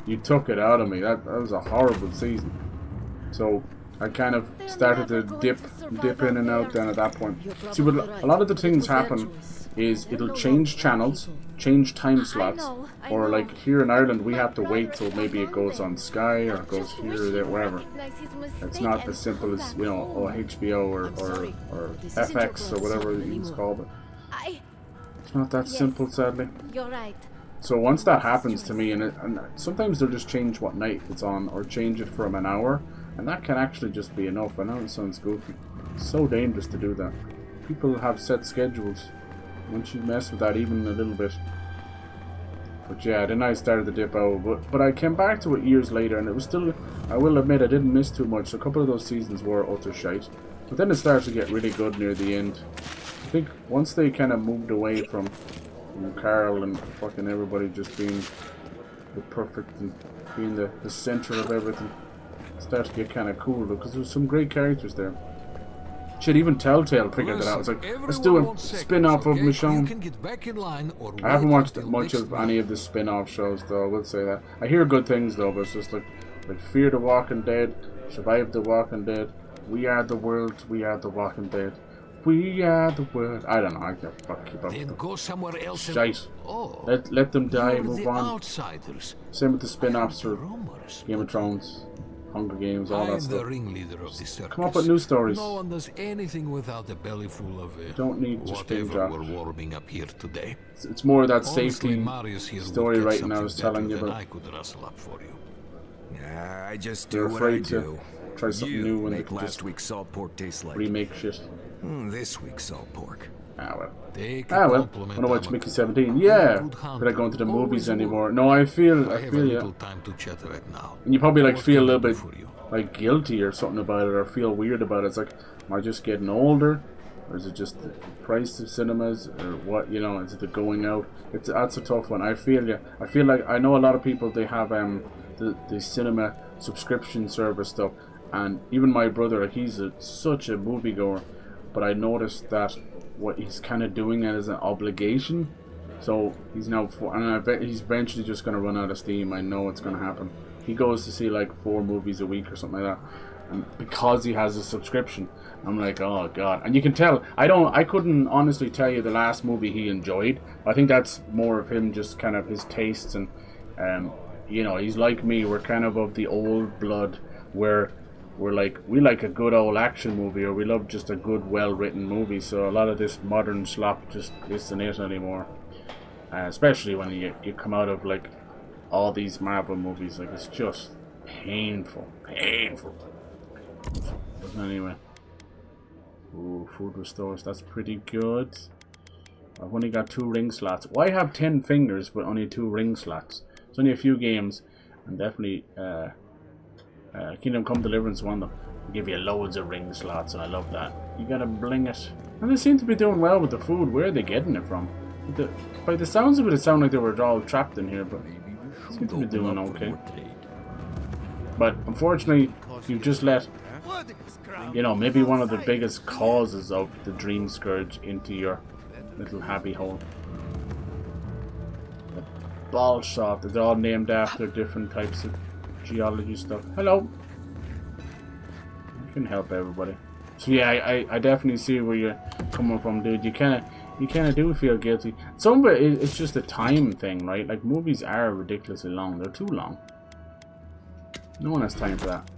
you took it out of me. That was a horrible season. So I kind of started to dip in and out then at that point. See, what a lot of the things happen is it'll change channels, change time slots, or like here in Ireland we have to wait till maybe it goes on Sky or it goes here or there, wherever. It's not as simple as, you know, HBO or FX or whatever it's called. It's not that simple, sadly.
You're right.
So once that happens to me, and sometimes they'll just change what night it's on or change it from an hour, and that can actually just be enough. I know it sounds goofy. It's so dangerous to do that. People have set schedules. Once you mess with that even a little bit. But yeah, then I started to dip out. But I came back to it years later, and it was still, I will admit, I didn't miss too much. A couple of those seasons were utter shite. But then it started to get really good near the end. I think once they kind of moved away from, you know, Carl and fucking everybody just being the perfect and being the center of everything, it started to get kind of cool, because there's some great characters there. Shit, even Telltale figured that out. It's like, let's do a spin-off of Michonne. I haven't watched much of any of the spin-off shows, though, I will say that. I hear good things, though, but it's just like Fear the Walking Dead, Survive the Walking Dead, We Are the World, We Are the Walking Dead, We Are the World. I don't know, I can't fucking keep up with them.
Go somewhere else.
Shite. Let them die, move on.
Outsiders.
Same with the spin-offs for Game of Thrones, Hunger Games, all that stuff.
The ringleader of the circus.
Come up with new stories.
No one does anything without a belly full of it.
Don't need to change that.
We're warming up here today.
It's more that safety story writing I was telling you about.
I could rustle up for you.
Yeah, I just
They're
do what I
afraid to
do.
try something new when they
make
can
last
just
week's salt pork taste like
remake shit.
this week's salt pork.
Ah well.
I
wanna watch Mickey 17. Yeah. Could I go into the movies anymore? No, I feel yeah.
Time to chat right now.
And you probably like feel a little bit like guilty or something about it, or feel weird about it. It's like, am I just getting older, or is it just the price of cinemas, or what? You know, is it the going out? That's a tough one. I feel you. I feel like I know a lot of people. They have the cinema subscription service stuff, and even my brother, like, he's such a moviegoer, but I noticed that what he's kind of doing that as an obligation. So he's now he's eventually just going to run out of steam. I know it's going to happen. He goes to see like 4 movies a week or something like that, and because he has a subscription, I'm like, oh god. And you can tell, I couldn't honestly tell you the last movie he enjoyed. I think that's more of him, just kind of his tastes, and you know, he's like me. We're kind of the old blood, where we like a good old action movie, or we love just a good, well-written movie. So a lot of this modern slop just isn't it anymore. Especially when you come out of like all these Marvel movies, like, it's just painful. But anyway, ooh, food restores. That's pretty good. I've only got 2 ring slots. Why have 10 fingers but only 2 ring slots? It's only a few games, and definitely Kingdom Come Deliverance one of them. Give you loads of ring slots, and I love that. You gotta bling it. And they seem to be doing well with the food. Where are they getting it from? By the sounds of it, it sounded like they were all trapped in here, but seem to be doing okay. But unfortunately, you've just let, you know, maybe one of the biggest causes of the Dream Scourge into your little happy hole. The ball shot, they're all named after different types of geology stuff. Hello. You can help everybody. So yeah, I definitely see where you're coming from, dude. You kind of do feel guilty. Some of it's just a time thing, right? Like, movies are ridiculously long. They're too long. No one has time for that.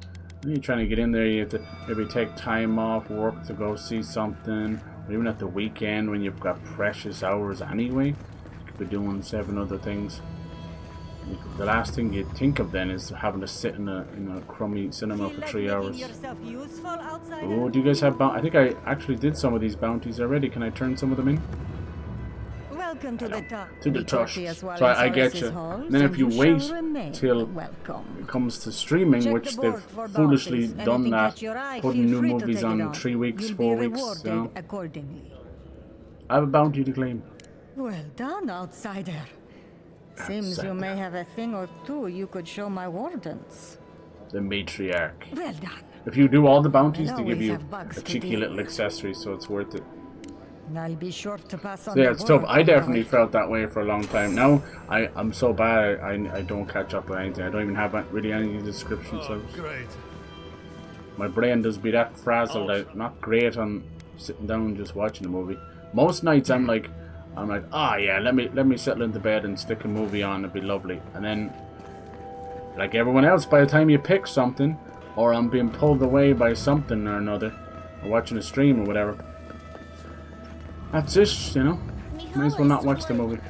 When you're trying to get in there, you have to maybe take time off work to go see something. Or even at the weekend when you've got precious hours anyway. You could be doing 7 other things. The last thing you'd think of then is having to sit in a crummy cinema for 3 hours. Oh, do you guys have I think I actually did some of these bounties already. Can I turn some of them in?
Well, Welcome to the
to the tush. So I get you. And then if you wait till it comes to streaming, which they've foolishly done that, putting new movies on 3 weeks, 4 weeks, you know. I have a bounty to claim.
Well done, outsider. Seems you may have a thing or two you could show my wardens.
The matriarch.
Well done.
If you do all the bounties, they give you a cheeky little accessory, so it's worth it.
I'll be sure to pass on.
So yeah, it's tough. I definitely felt that way for a long time. Now I'm so bad. I don't catch up with anything. I don't even have really any descriptions. So
Great.
my brain does be that frazzled. I'm not great on sitting down and just watching a movie. Most nights I'm like, oh yeah, let me settle into bed and stick a movie on. It'd be lovely. And then, like everyone else, by the time you pick something, or I'm being pulled away by something or another, or watching a stream or whatever, that's it, you know. Might as well not watch the movie.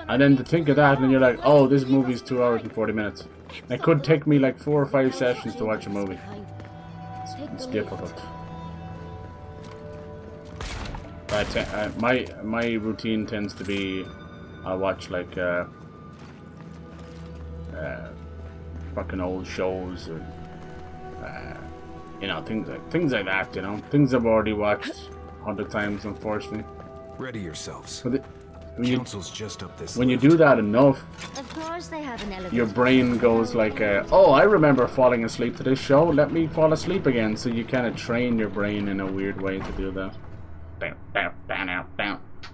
And then to think of that, and you're like, oh, this movie's 2 hours and 40 minutes. It could take me like 4 or 5 sessions to watch a movie. It's difficult. My routine tends to be, I watch like fucking old shows, or you know, things like that. You know, things I've already watched 100 times, unfortunately.
Ready yourselves.
Council's
just up this
when you do that enough,
Of course they have an elevator.
your brain goes like, oh, I remember falling asleep to this show. Let me fall asleep again. So you kind of train your brain in a weird way to do that.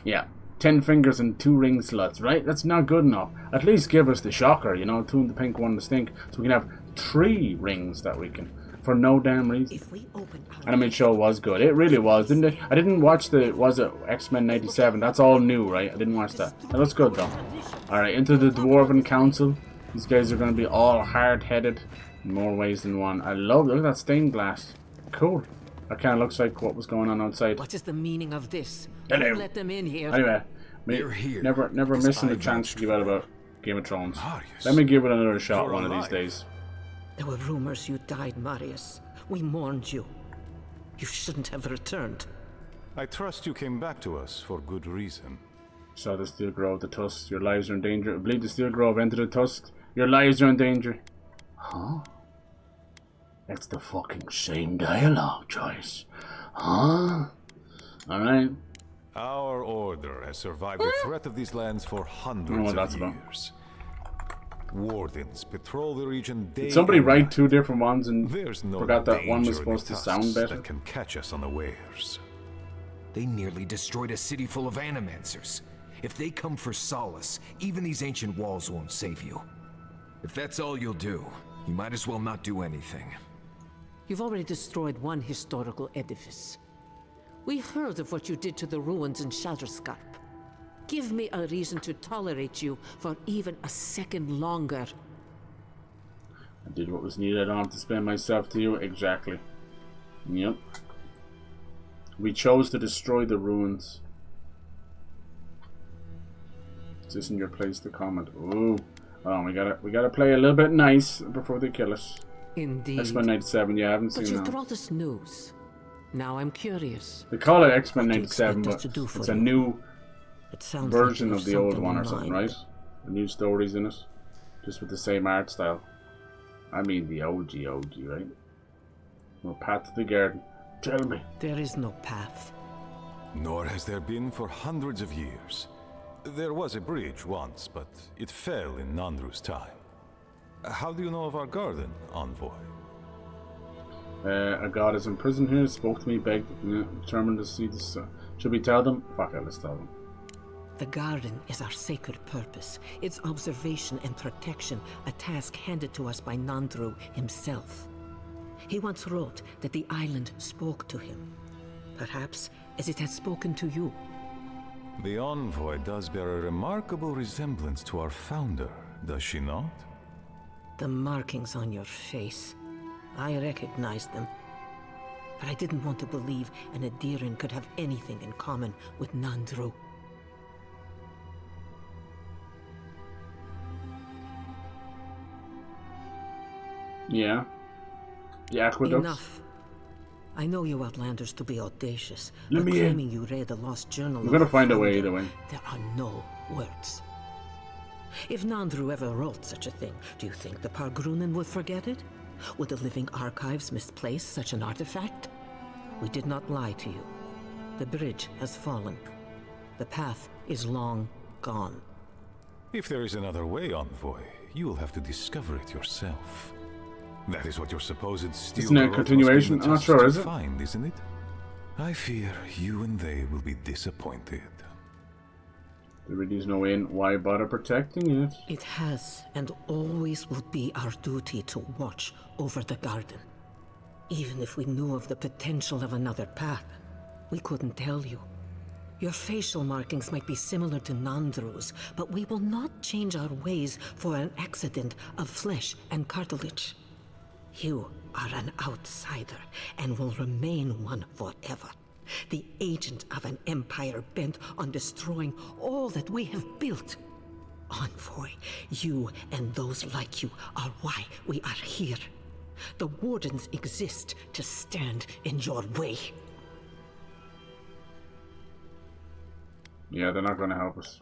Yeah, 10 fingers and 2 ring slots, right? That's not good enough. At least give us the shocker, you know, 2 in the pink, 1 in the stink, so we can have 3 rings that we can, for no damn reason. Anime show was good. It really was, didn't it? I didn't watch was it X-Men 97? That's all new, right? I didn't watch that. That was good though. Alright, into the Dwarven Council. These guys are going to be all hard-headed in more ways than one. I love, look at that stained glass. Cool. That kind of looks like what was going on outside.
What is the meaning of this?
Hello.
Don't let them in here.
Anyway, never missing a chance to give out about Game of Thrones. Let me give it another shot one of these days.
There were rumors you died, Marius. We mourned you. You shouldn't have returned.
I trust you came back to us for good reason.
Saw the steel grove, the tusks. Your lives are in danger. Bleed the steel grove, enter the tusks. Your lives are in danger. Huh? That's the fucking same dialogue choice. Huh? Alright.
Our order has survived the threat of these lands for hundreds of years. Wardens patrol the region daily.
Did somebody write 2 different ones and forgot that one was
danger
supposed to sound better?
That can catch us unawares.
They nearly destroyed a city full of animancers. If they come for solace, even these ancient walls won't save you. If that's all you'll do, you might as well not do anything.
You've already destroyed one historical edifice. We heard of what you did to the ruins in Shatterscarp. Give me a reason to tolerate you for even a second longer.
I did what was needed. I don't have to explain myself to you. Exactly. Yep. We chose to destroy the ruins. This isn't your place to comment. Ooh. Oh, we gotta play a little bit nice before they kill us.
Indeed.
X-Men 97, yeah, I haven't
But
seen
you
that.
brought us news. Now I'm curious.
They call it X-Men 97,
expect
but
us to do for
it's a
you?
new
It sounds
version
like you
of
have
the old
something
one or
in
something,
mind.
right? The new stories in it. Just with the same art style. I mean the OG, right? No path to the garden. Tell me.
There is no path.
Nor has there been for hundreds of years. There was a bridge once, but it fell in Nandru's time. How do you know of our garden, Envoy?
A god is in prison here, spoke to me, begged, determined to see this. Should we tell them? Fuck it, let's tell them.
The garden is our sacred purpose. Its observation and protection, a task handed to us by Nandru himself. He once wrote that the island spoke to him. Perhaps as it has spoken to you.
The Envoy does bear a remarkable resemblance to our founder, does she not?
The markings on your face. I recognized them. But I didn't want to believe an Adiran could have anything in common with Nandru.
Yeah. The aqueducts.
Enough. I know you Outlanders to be audacious,
Let
but
me in.
claiming you read a lost journal.
We're gonna
of
find a way
thunder,
either way.
There are no words. If Nandru ever wrote such a thing, do you think the Pargrunen would forget it? Would the living archives misplace such an artifact? We did not lie to you. The bridge has fallen. The path is long gone.
If there is another way, Envoy, you will have to discover it yourself. That is what your supposed steel
Isn't it a
garrote
continuation?
must be
I'm not sure,
to
is it?
find, isn't it? I fear you and they will be disappointed.
There really is no way in. Why bother protecting it?
It has and always will be our duty to watch over the garden. Even if we knew of the potential of another path, we couldn't tell you. Your facial markings might be similar to Nandru's, but we will not change our ways for an accident of flesh and cartilage. You are an outsider and will remain one forever. The agent of an empire bent on destroying all that we have built. Envoy, you and those like you are why we are here. The Wardens exist to stand in your way.
Yeah, they're not going to help us.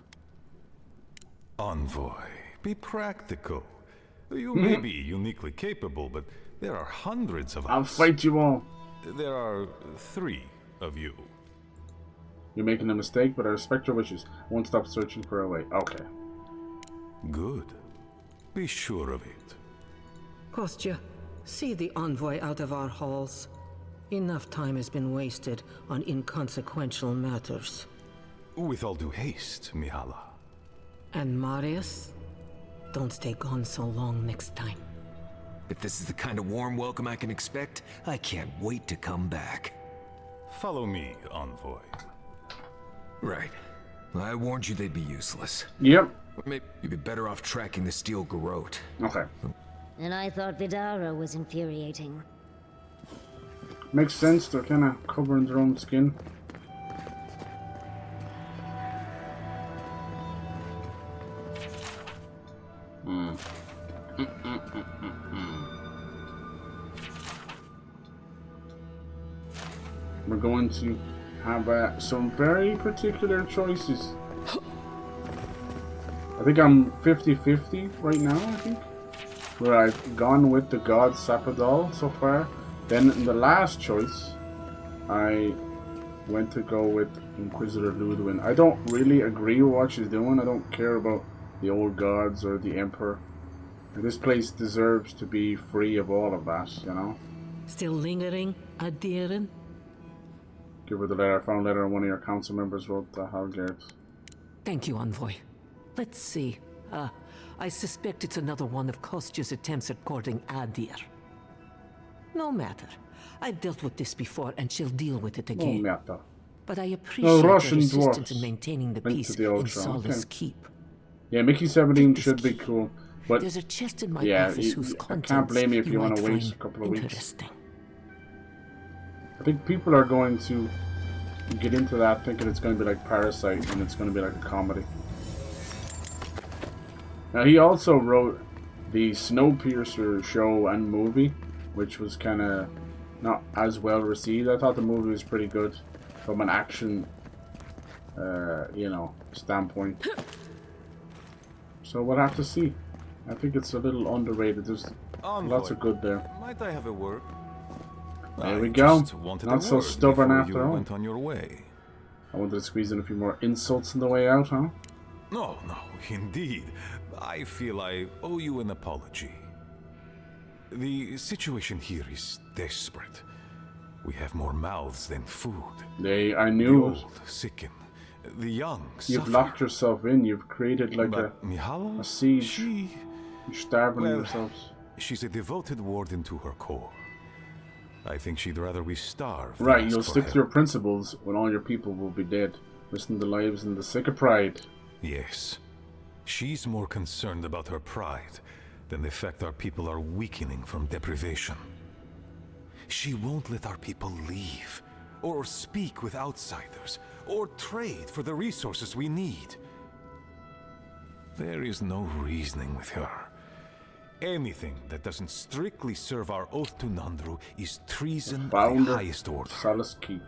Envoy, be practical. You may be uniquely capable, but there are hundreds of us.
I'll fight you all.
There are 3 of you.
You're making a mistake, but I respect your wishes. I won't stop searching for a way. Okay.
Good. Be sure of it.
Kostya, see the Envoy out of our halls. Enough time has been wasted on inconsequential matters.
With all due haste, Mihala.
And Marius? Don't stay gone so long next time.
If this is the kind of warm welcome I can expect, I can't wait to come back.
Follow me, Envoy.
Right. I warned you they'd be useless.
Yep.
Maybe you'd be better off tracking the steel garrote.
Okay.
And I thought Vidara was infuriating.
Makes sense, they're kind of covering their own skin. We're going to have some very particular choices. I think I'm 50-50 right now, I think. Where I've gone with the god Sapadal so far. Then in the last choice, I went to go with Inquisitor LODWYN. I don't really agree with what she's doing. I don't care about the old gods or the Emperor. And this place deserves to be free of all of that, you know?
Still lingering, Adirin?
Give her the letter. I found a letter one of your council members wrote to Halgerd.
Thank you, Envoy. Let's see. I suspect it's another one of Kostya's attempts at courting Adir. No matter. I've dealt with this before, and she'll deal with it again.
No matter.
But I appreciate your
Russian
assistance
dwarves.
in maintaining the
Linked
peace
to the old
in
throne.
Solace
Okay.
Keep.
Yeah, Mickey 17 should be cool. But
There's a chest in my
yeah,
office whose
I
contents
can't blame you if you want
might
to waste
find
a couple of weeks.
interesting.
I think people are going to get into that thinking it's going to be like Parasite and it's going to be like a comedy. Now he also wrote the Snowpiercer show and movie, which was kind of not as well received. I thought the movie was pretty good from an action, you know, standpoint. So we'll have to see. I think it's a little underrated. There's lots of good there.
Might I have a word?
There we go.
Just wanted a
Not so
word
stubborn
before
after
you
all.
went on your way.
I wanted to squeeze in a few more insults on the way out, huh?
No, indeed. I feel I owe you an apology. The situation here is desperate. We have more mouths than food.
I knew
The
it.
old sicken. The young
You've
suffer.
locked yourself in. You've created like
But Mihala?
a siege. You're starving
Well,
yourselves.
She's a devoted warden to her core. I think she'd rather we starve. than
Right,
ask
you'll
for
stick to your
help.
principles when all your people will be dead, risking their lives in the sick of pride.
Yes. She's more concerned about her pride than the fact our people are weakening from deprivation. She won't let our people leave, or speak with outsiders, or trade for the resources we need. There is no reasoning with her. Anything that doesn't strictly serve our oath to Nandru is treason of the
Founder,
highest order.
Solace Keep.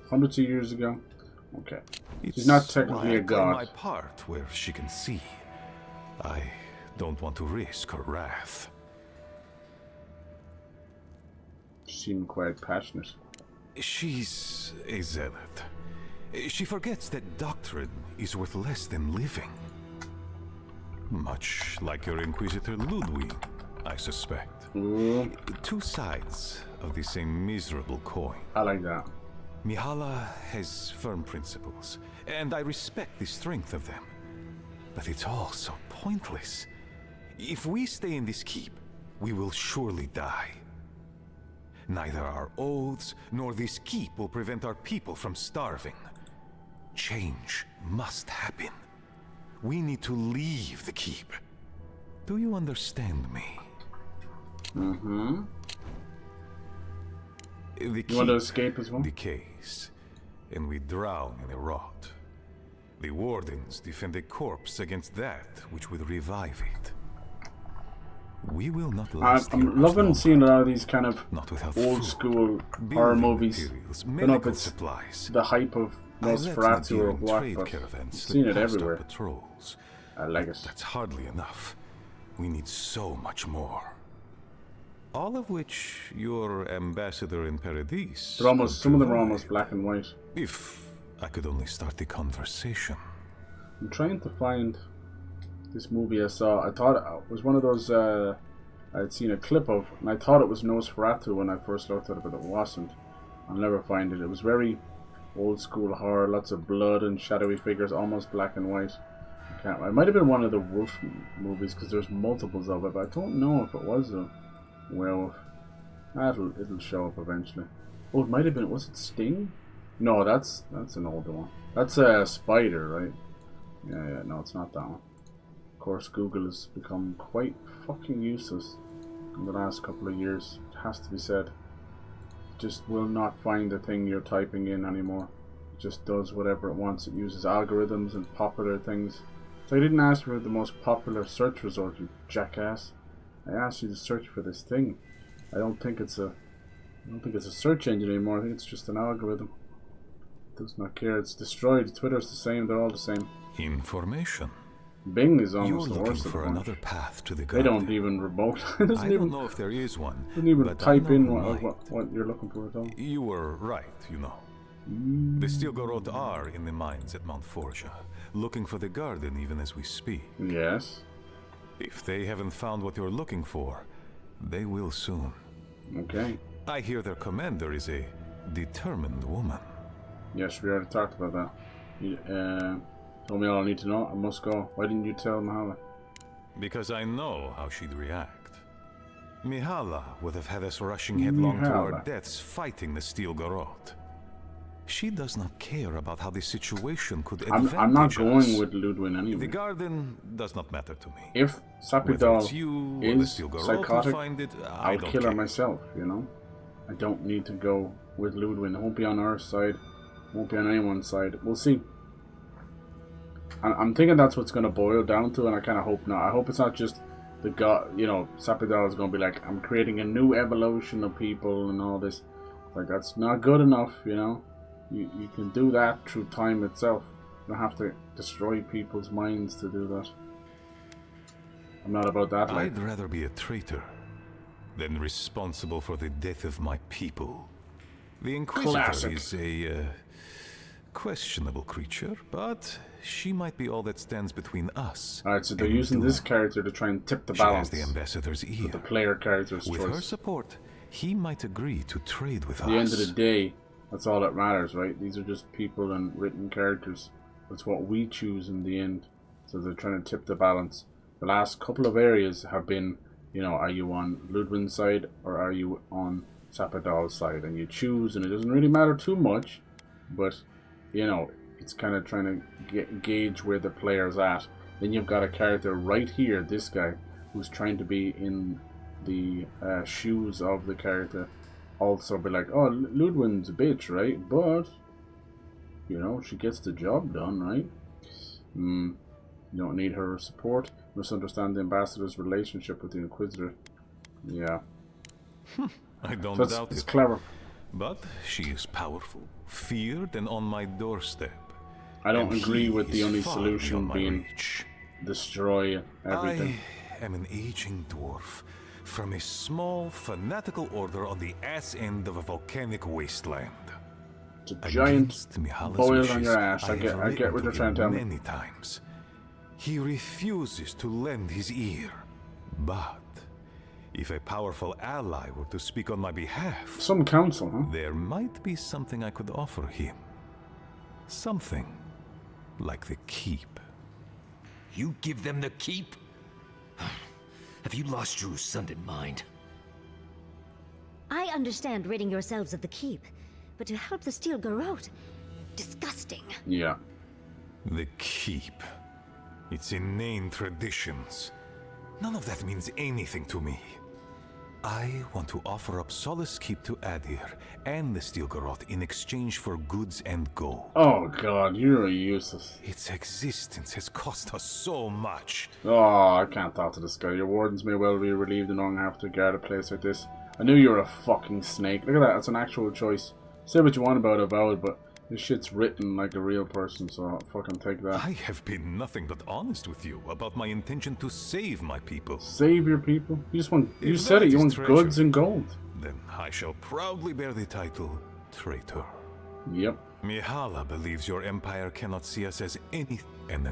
Hundreds of years ago. Okay.
It's
She's not technically
why I
a
play
god.
my part where she can see. I don't want to risk her wrath.
She seemed quite passionate.
She's a zealot. She forgets that doctrine is worth less than living. Much like your Inquisitor LODWYN, I suspect.
Ooh.
Two sides of the same miserable coin.
I like that.
Mihala has firm principles, and I respect the strength of them. But it's all so pointless. If we stay in this keep, we will surely die. Neither our oaths nor this keep will prevent our people from starving. Change must happen. We need to leave the keep. Do you understand me?
Mm-hmm.
The
You want to escape as well?
decays, and we drown in a rot. The wardens defend a corpse against that which would revive it. We will not last here
I'm
much
loving
longer.
seeing a lot of these kind of
Not without
old
food,
school horror
building
movies.
materials,
I don't know if
medical
it's
supplies.
the hype of
I let
Nosferatu or
Nadiran
what,
trade
but
caravans
I've
slip
seen it
past our
everywhere.
patrols.
I like it.
That's hardly enough. We need so much more. All of which your ambassador in Paradis.
They're almost,
could
some of them are
provide.
almost black and white.
If I could only start the conversation.
I'm trying to find this movie I saw. I thought it was one of those I'd seen a clip of, and I thought it was Nosferatu when I first looked at it, but it wasn't. I'll never find it. It was very old school horror, lots of blood and shadowy figures, almost black and white. It might have been one of the Wolf movies because there's multiples of it, but I don't know if it was a werewolf. It'll show up eventually. Oh, it might have been. Was it Sting? No, that's an older one. That's a Spider, right? Yeah. No, it's not that one. Of course, Google has become quite fucking useless in the last couple of years. It has to be said. It just will not find the thing you're typing in anymore. It just does whatever it wants. It uses algorithms and popular things. So I didn't ask for the most popular search result, you jackass. I asked you to search for this thing. I don't think it's a search engine anymore. I think it's just an algorithm. It does not care. It's destroyed. Twitter's the same. They're all the same.
Information.
Bing is almost
You're
the
looking
worst of
for
the bunch.
another path to the
They
garden.
don't even remote.
I don't know if there is one.
Doesn't even
but
type
I know
in
who might.
what you're looking for at all.
You were right, you know. The Stilgarot are in the mines at Mount Forja, looking for the garden even as we speak.
Yes.
If they haven't found what you're looking for, they will soon.
Okay.
I hear their commander is a determined woman.
Yes, we already talked about that. You, told me all I need to know. I must go. Why didn't you tell Mihala?
Because I know how she'd react. Mihala would have had us rushing headlong to our
Mihala.
deaths fighting the Stilgarot. She does not care about how the situation could advantage
I'm not
us.
going with LODWYN anyway.
The garden does not matter to me.
If
Whether
Sapidal
it's you or the
is
Stilgarot who
psychotic,
find it, I
I'll
don't
kill her
care.
myself, you know? I don't need to go with LODWYN. It won't be on our side. It won't be on anyone's side. We'll see. I'm thinking that's what's going to boil down to, and I kind of hope not. I hope it's not just the god, you know, Sapidal is going to be like, I'm creating a new evolution of people and all this. Like, that's not good enough, you know? You can do that through time itself. You don't have to destroy people's minds to do that. I'm not about that. Like,
I'd rather be a traitor than responsible for the death of my people. The Inquisitor
Classic.
is a questionable creature, but she might be all that stands between us.
Alright, so they're
and
using
doom.
this character to try and tip the
She has
balance.
the ambassador's ear.
The player character's
With
choice.
her support, he might agree to trade with
At
us.
the end of the day, that's all that matters, right? These are just people and written characters. That's what we choose in the end. So they're trying to tip the balance. The last couple of areas have been, you know, are you on LODWYN's side or are you on Sapidal's side? And you choose, and it doesn't really matter too much, but, you know, it's kind of trying to gauge where the player's at. Then you've got a character right here, this guy, who's trying to be in the shoes of the character. Also be like, oh, LODWYN's a bitch, right? But, you know, she gets the job done, right? You don't need her support. misunderstand the ambassador's relationship with the Inquisitor. Yeah.
I don't
So
doubt
it's
it.
clever.
But she is powerful, feared, and on my doorstep.
I don't
And
agree
he
with the
is
only
far
solution
beyond my
being
reach.
destroy everything.
I am an aging dwarf from a small, fanatical order on the ass end of a volcanic wasteland.
It's a giant boil on your ass. I get what you're trying to tell me.
Many times. He refuses to lend his ear. But if a powerful ally were to speak on my behalf,
some counsel, huh?
There might be something I could offer him. Something like the keep.
You give them the keep? Have you lost your Sunday mind?
I understand ridding yourselves of the keep, but to help the Steel Garrote, disgusting.
Yeah.
The keep. Its inane traditions. None of that means anything to me. I want to offer up Solace Keep to Adir and the Steel Garrote in exchange for goods and gold.
Oh god, you're useless.
Its existence has cost us so much.
Oh, I can't talk to this guy. Your wardens may well be relieved and don't have to guard a place like this. I knew you were a fucking snake. Look at that, that's an actual choice. Say what you want about Avowed, but this shit's written like a real person, so I'll fucking take that.
I have been nothing but honest with you about my intention to save my people.
Save your people? You just want, you
If
said
that
it, you
is
want
treasure,
goods and gold.
Then I shall proudly bear the title Traitor.
Yep.
Mihala believes your empire cannot see us as anything.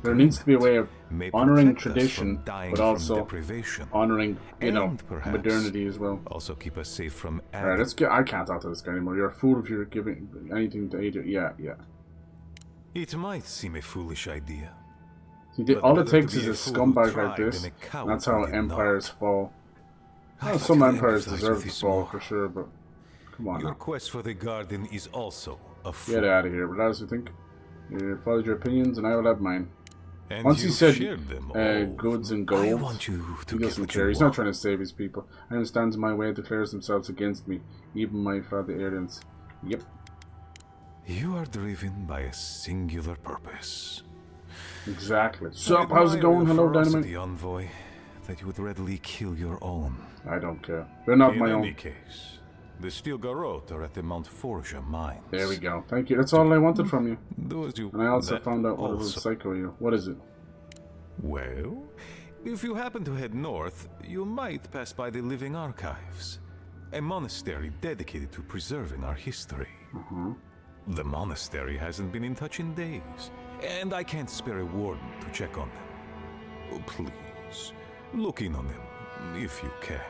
There needs to be a way of honoring tradition, but also
deprivation.
honoring, you know,
And perhaps
modernity as well.
Also keep us safe from.
Alright, let's get. I can't talk to this guy anymore. You're a fool if you're giving anything to aid. Yeah, yeah.
It might seem a foolish idea.
See, all it
better
takes
to
is
be
a
a fool
scumbag
who
like
tried
this.
than a coward
That's
who
how
did
empires fall. Well,
I
some
could
empires
empathize
deserve
with
to
this
fall
more.
for sure, but come on
Your
now.
quest for the garden is also a fool.
Get out of here. But as you think, you followed your opinions, and I will have mine.
And
Once he
you
said
shared them all.
goods and gold,
I want you to
he
get
doesn't
what
care.
you
He's not
want.
trying to save his people. Anyone stands in my way declares themselves against me, even my father aliens. Yep.
You are driven by a singular purpose.
Exactly. Sup, how's it going? Hello, Dynamite.
The envoy that you would readily kill your own.
I don't care. They're not my
In
own.
any case, the Steel Garrote are at the Mount Forja mines.
There we go. Thank you. That's all I wanted from you.
Do as you.
And I also
that
found out what
also.
was psycho you. What is it?
Well, if you happen to head north, you might pass by the Living Archives, a monastery dedicated to preserving our history. The monastery hasn't been in touch in days, and I can't spare a warden to check on them. Oh, please, look in on them, if you can.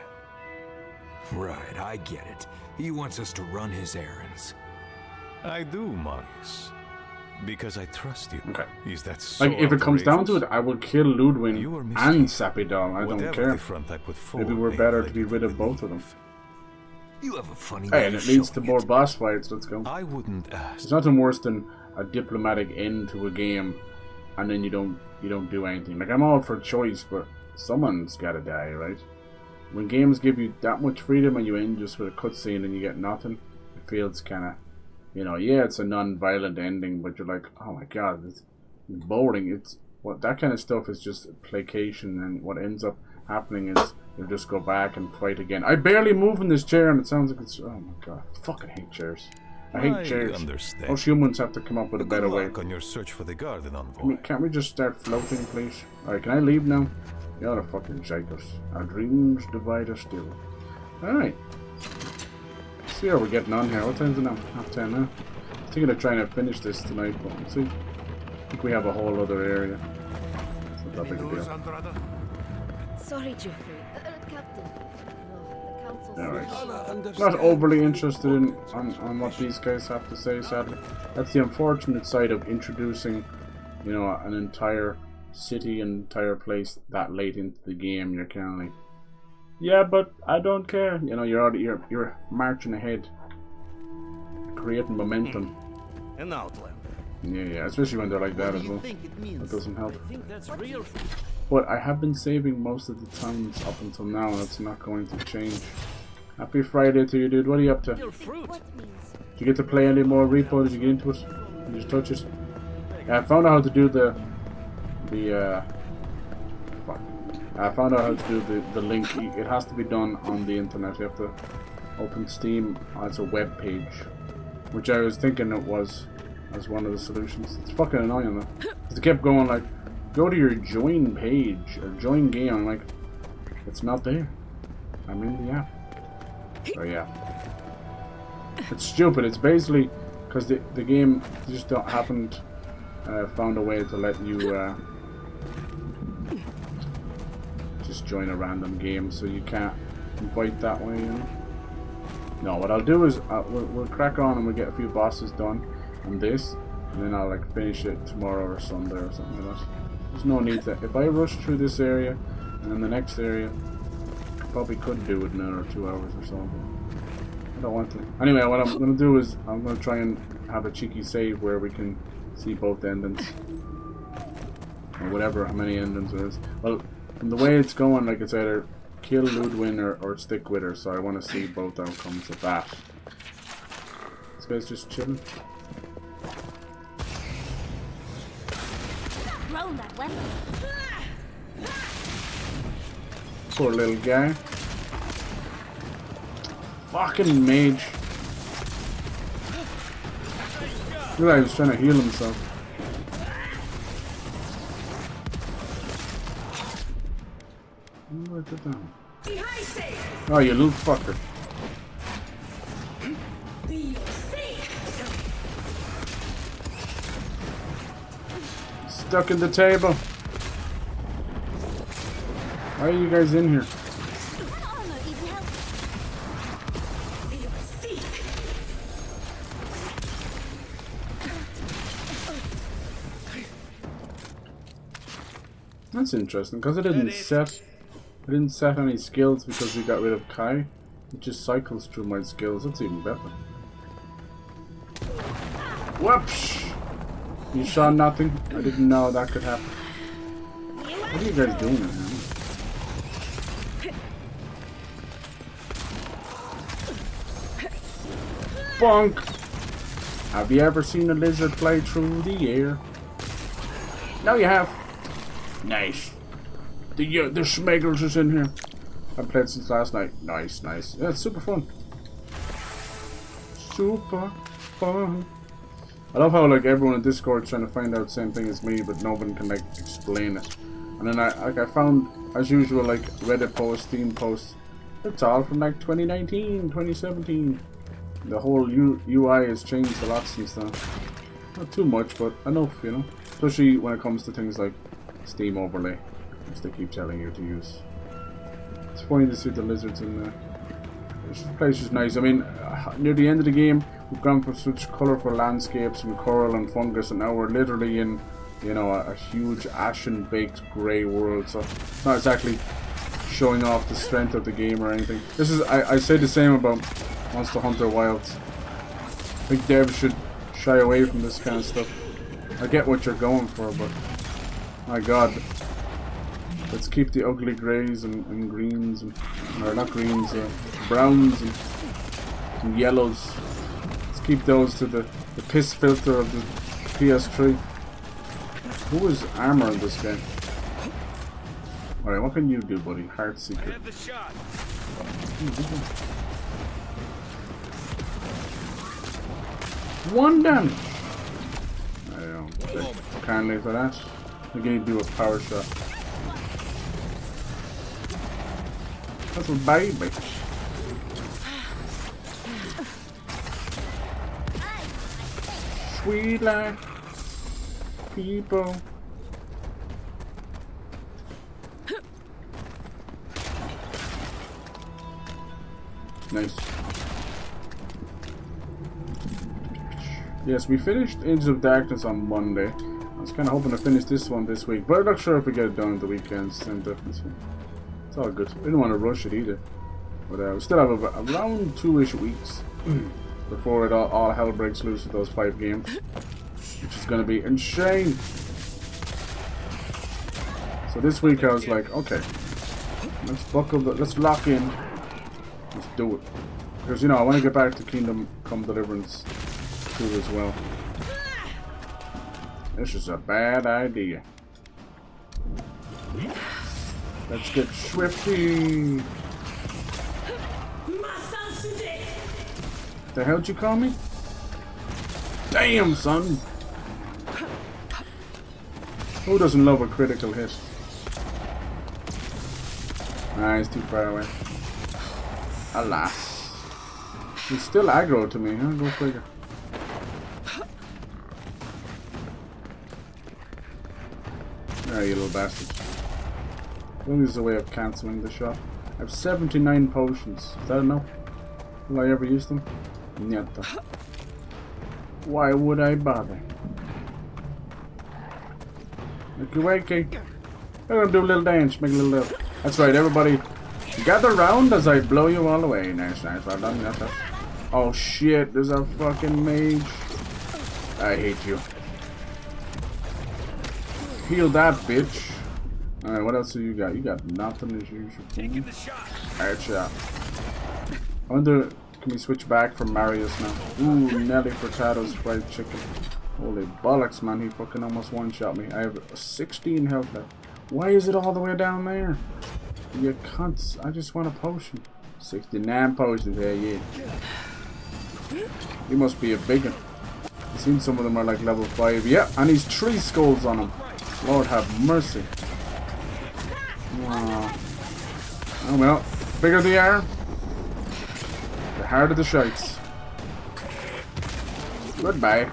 Right, I get it. He wants us to run his errands.
I do, Marius. Because I trust you. Okay. Is that so
Like, if it comes down to it,
outrageous?
I will kill Ludwyn
You are
and Sapidal. I don't
Whatever
care.
the front I put
Maybe
forward
we're
may
better
have
to be rid of both of them.
You have a funny
Hey,
way
and
of
it leads to
showing
more boss fights. Let's go.
I wouldn't ask.
There's nothing worse than a diplomatic end to a game, and then you don't do anything. Like, I'm all for choice, but someone's gotta die, right? When games give you that much freedom and you end just with a cutscene and you get nothing, it feels kind of, you know, yeah, it's a non-violent ending, but you're like, oh my god, it's boring. It's what that kind of stuff is just placation, and what ends up happening is you'll just go back and fight again. I barely move in this chair, and it sounds like it's, oh my god, I fucking hate chairs. I hate chairs.
Understand.
Most humans have to come up with a better way.
On your search for the garden envoy.
Can't we just start floating, please? Alright, can I leave now? You're a fucking shakers. Our dreams divide us still. Alright. See how we're getting on here. What time's it now? 10:30 now. I'm thinking of trying to finish this tonight, but we'll see. I think we have a whole other area. It's not that big a deal.
Sorry, Geoffrey. Captain. No, the council.
Alright. Not overly interested in on what these guys have to say, sadly. That's the unfortunate side of introducing, you know, an entire city, an entire place that late into the game. You're kind of like, yeah, but I don't care. You know, you're marching ahead, creating momentum.
An outland.
Yeah, especially when they're like that
What
as
do you
well.
think it means?
That doesn't help.
I think that's real.
But I have been saving most of the times up until now. That's not going to change. Happy Friday to you, dude. What are you up to?
Real fruit.
Did you get to play any more Repo? Did you get into it? Did you just touch it? Yeah, I found out how to do the fuck. I found out how to do the link. It has to be done on the internet. You have to open Steam as a web page, which I was thinking it was as one of the solutions. It's fucking annoying though. They kept going like, go to your join page or join game. I'm like, it's not there. I'm in the app. Oh yeah. It's stupid. It's basically because the game just haven't found a way to let you just join a random game, so you can't invite that way, you know. No, what I'll do is we'll crack on and we'll get a few bosses done on this, and then I'll like finish it tomorrow or Sunday or something like that. There's no need to. If I rush through this area and then the next area, I probably could do it in another 2 hours or so. But I don't want to. Anyway, what I'm gonna do is I'm gonna try and have a cheeky save where we can see both endings, or whatever, how many endings there is. Well, from the way it's going, like it's either kill LODWYN or stick with her, so I want to see both outcomes of that. This guy's just chilling.
Thrown that weapon.
Poor little guy. Fucking mage. Look like he was trying to heal himself. Where'd I put down? Oh, you little fucker. Stuck in the table. Why are you guys in here? That's interesting, because I didn't set any skills because we got rid of Kai. It just cycles through my skills. That's even better. Whoops! You saw nothing? I didn't know that could happen. What are you guys doing, man? Bonk! Have you ever seen a lizard fly through the air? No, you have. Nice. The Schmeggles is in here. I've played since last night. Nice, nice. Yeah, it's super fun. Super fun. I love how like everyone in Discord trying to find out the same thing as me, but no one can like explain it. And then I found, as usual, like Reddit posts, Steam posts. It's all from like 2019, 2017. The whole UI has changed a lot since then. Not too much, but enough, you know. Especially when it comes to things like Steam overlay, which they keep telling you to use. It's funny to see the lizards in there. This place is nice. I mean, near the end of the game, we've gone from such colourful landscapes and coral and fungus, and now we're literally in, you know, a huge ashen-baked grey world. So it's not exactly showing off the strength of the game or anything. This is, I say the same about Monster Hunter Wilds. I think devs should shy away from this kind of stuff. I get what you're going for, but my god. Let's keep the ugly greys and greens, or not greens, browns and yellows. Let's keep those to the piss filter of the PS3. Who is armor in this game? Alright, what can you do, buddy? Heart Seeker. One damage! I don't can't leave for that. I'm gonna do a power shot. That's a baby. Sweet life, people. Nice. Yes, we finished Age of Darkness on Monday. I was kind of hoping to finish this one this week, but I'm not sure if we get it done on the weekends. Same difference. It's all good. We didn't want to rush it either. But we still have around 2-ish weeks before it all hell breaks loose with those 5 games. Which is going to be insane. So this week I was like, okay, let's buckle, let's lock in. Let's do it. Because, you know, I want to get back to Kingdom Come Deliverance 2 as well. This is a bad idea. Let's get swifty. The hell'd you call me? Damn, son. Who doesn't love a critical hit? Nah, he's too far away. Alas. He's still aggro to me, huh? Go figure. Alright, you little bastard. I think there's a way of cancelling the shot. I have 79 potions. Is that enough? Will I ever use them? Nieta. Why would I bother? Wakey. I'm gonna do a little dance, make a little. That's right, everybody. Gather round as I blow you all away. Nice, nice, well done. Yes, yes. Oh shit, there's a fucking mage. I hate you. Heal that bitch. Alright, what else do you got? You got nothing as usual. Alright, shot. I wonder, can we switch back from Marius now? Ooh, Nelly Furtado's fried chicken. Holy bollocks, man, he fucking almost one-shot me. I have 16 health left. Why is it all the way down there? You cunts, I just want a potion. 69 potions, yeah. He must be a big one. I've seen some of them are like level 5. Yeah, and he's 3 skulls on him. Lord have mercy. Wow. Oh well, bigger they are, the harder the shites. Goodbye.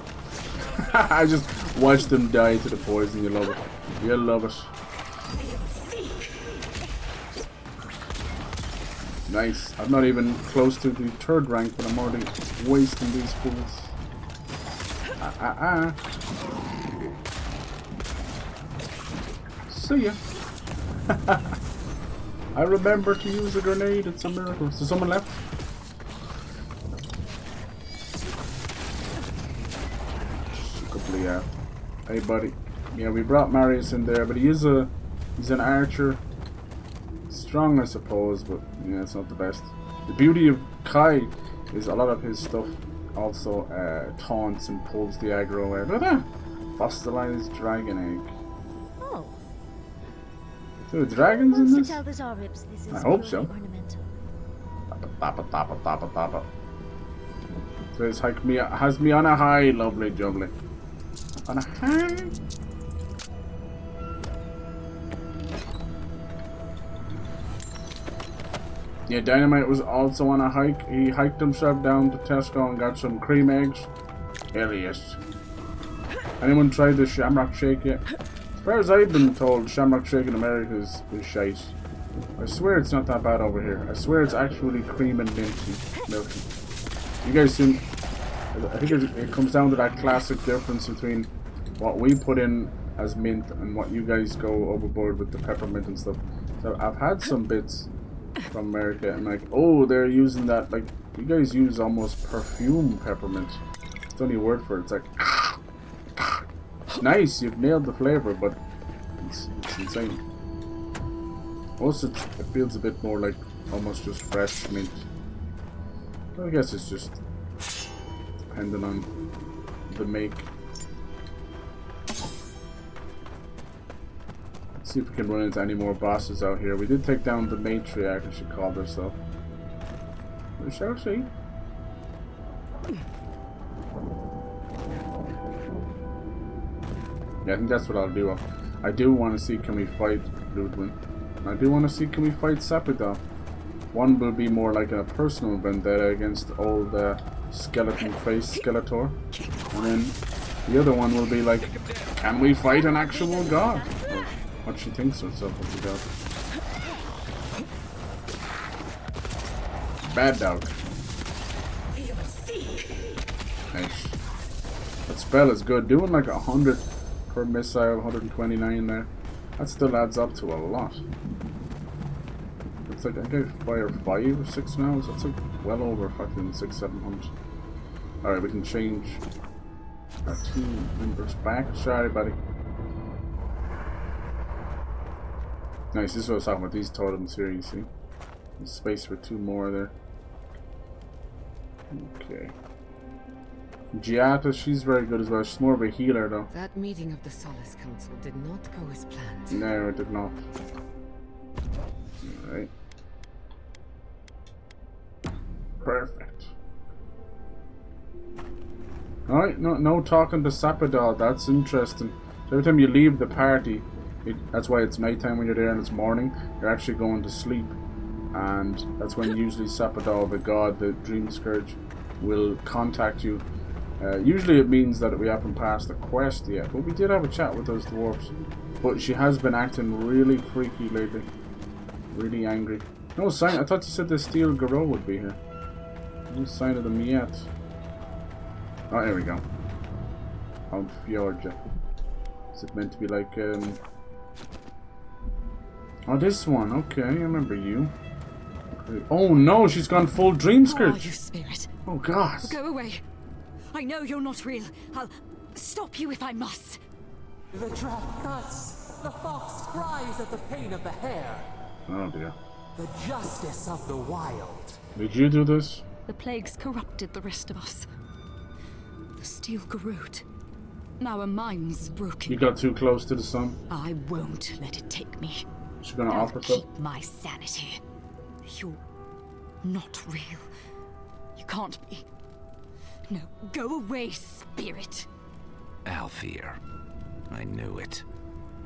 I just watched them die to the poison. You love it. You love it. Nice. I'm not even close to the 3rd rank, but I'm already wasting these fools. See ya. I remember to use a grenade. It's a miracle. Is there someone left? Yeah. Hey, buddy. Yeah, we brought Marius in there, but he's an archer. Strong, I suppose, but yeah, it's not the best. The beauty of Kai is a lot of his stuff also taunts and pulls the aggro away. Look at that! Fossilized dragon egg.
Oh.
There are dragons in this?
Tell the Zaribs this is
I hope so.
Ornamental.
So it's has me on a high, lovely jubbly. On a high. Yeah, Dynamite was also on a hike. He hiked himself down to Tesco and got some cream eggs. Hell yes. Anyone tried the Shamrock Shake yet? As far as I've been told, Shamrock Shake in America is shite. I swear it's not that bad over here. I swear it's actually cream and milky. You guys seem... I think it comes down to that classic difference between what we put in as mint and what you guys go overboard with the peppermint and stuff. So I've had some bits from America and like, oh, they're using that, like, you guys use almost perfume peppermint. It's the only word for it. It's like, it's nice, you've nailed the flavor, but it's insane. Also, it feels a bit more like almost just fresh mint. I guess it's just depending on the make. Let's see if we can run into any more bosses out here. We did take down the matriarch, as she called herself. We shall see. Yeah, I think that's what I'll do. I do want to see, can we fight LODWYN? I do want to see, can we fight Sapidov? One will be more like a personal vendetta against old skeleton face Skeletor, and then the other one will be like, can we fight an actual god? Or what she thinks herself as a god. Bad dog. Nice. That spell is good. Doing like 100 per missile, 129 there. That still adds up to a lot. It's like, I think I fire 5 or 6 now, so that's like well over fucking 600-700. Alright, we can change our team members back. Sorry, buddy. Nice, this is what I was talking about, these totems here, you see. There's space for 2 more there. Okay. Giata, she's very good as well. She's more of a healer though.
That meeting of the Solace Council did not go as planned.
No, it did not. Perfect. Alright, no talking to Sappadal. That's interesting. So every time you leave the party, that's why it's nighttime when you're there and it's morning, you're actually going to sleep. And that's when usually Sappadal, the god, the Dream Scourge, will contact you. Usually it means that we haven't passed the quest yet, but we did have a chat with those dwarves. But she has been acting really freaky lately. Really angry. No sign. I thought you said the steel Garou would be here. No sign of them yet. Oh, here we go. On Fjordja. Is it meant to be like, Oh, this one. Okay, I remember you. Oh no, she's gone full Dream Scourge.
Who are you, spirit?
Oh god.
Go away. I know you're not real. I'll stop you if I must.
The trap cuts. The fox cries at the pain of the hare.
Oh dear.
The justice of the wild.
Did you do this?
The plagues corrupted the rest of us. The steel Garou. Now our minds broken.
You got too close to the sun.
I won't let it take me.
She's gonna
I'll
offer
keep
something.
my sanity. You're not real. You can't be. No, go away, spirit.
Alfear. I knew it.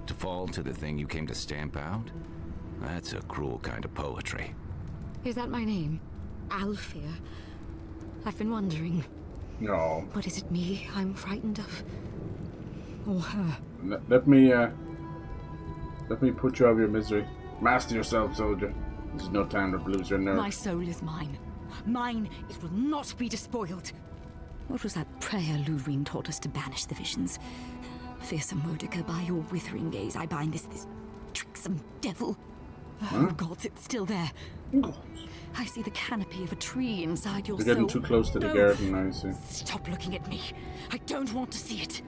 To fall to the thing you came to stamp out? That's a cruel kind of poetry.
Is that my name? Alfear? I've been wondering.
No.
What is it me I'm frightened of? Or her?
Let me put you out of your misery. Master yourself, soldier. There's no time to lose your nerve.
My soul is mine. Mine, it will not be despoiled. What was that prayer LODWYN taught us to banish the visions? Fearsome Mordecai, by your withering gaze, I bind this tricksome devil. Oh gods, it's still there. I see the canopy of a tree inside your soul.
You're getting too close to the garden now, you see.
Stop looking at me. I don't want to see it.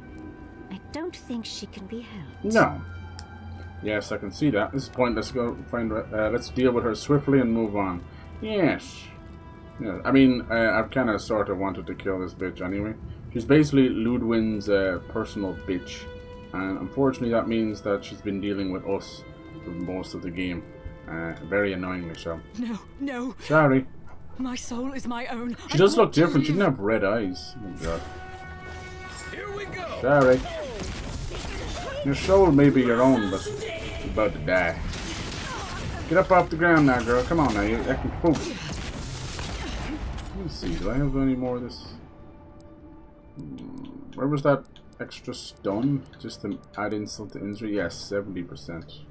I don't think she can be helped.
No. Yes, I can see that. This is pointless. Go find. Let's deal with her swiftly and move on. Yes. Yeah. I mean, I've kind of sort of wanted to kill this bitch anyway. She's basically LODWYN's personal bitch, and unfortunately that means that she's been dealing with us for most of the game. Very annoyingly so.
No.
Sorry.
My soul is my own.
She does look different. She didn't have red eyes. Oh my god.
Here we go.
Sorry. Your soul may be your own, but you're about to die. Get up off the ground now, girl. Come on now, you're acting fool. Let me see, do I have any more of this? Where was that extra stun? Just to add insult to injury? Yes, 70%.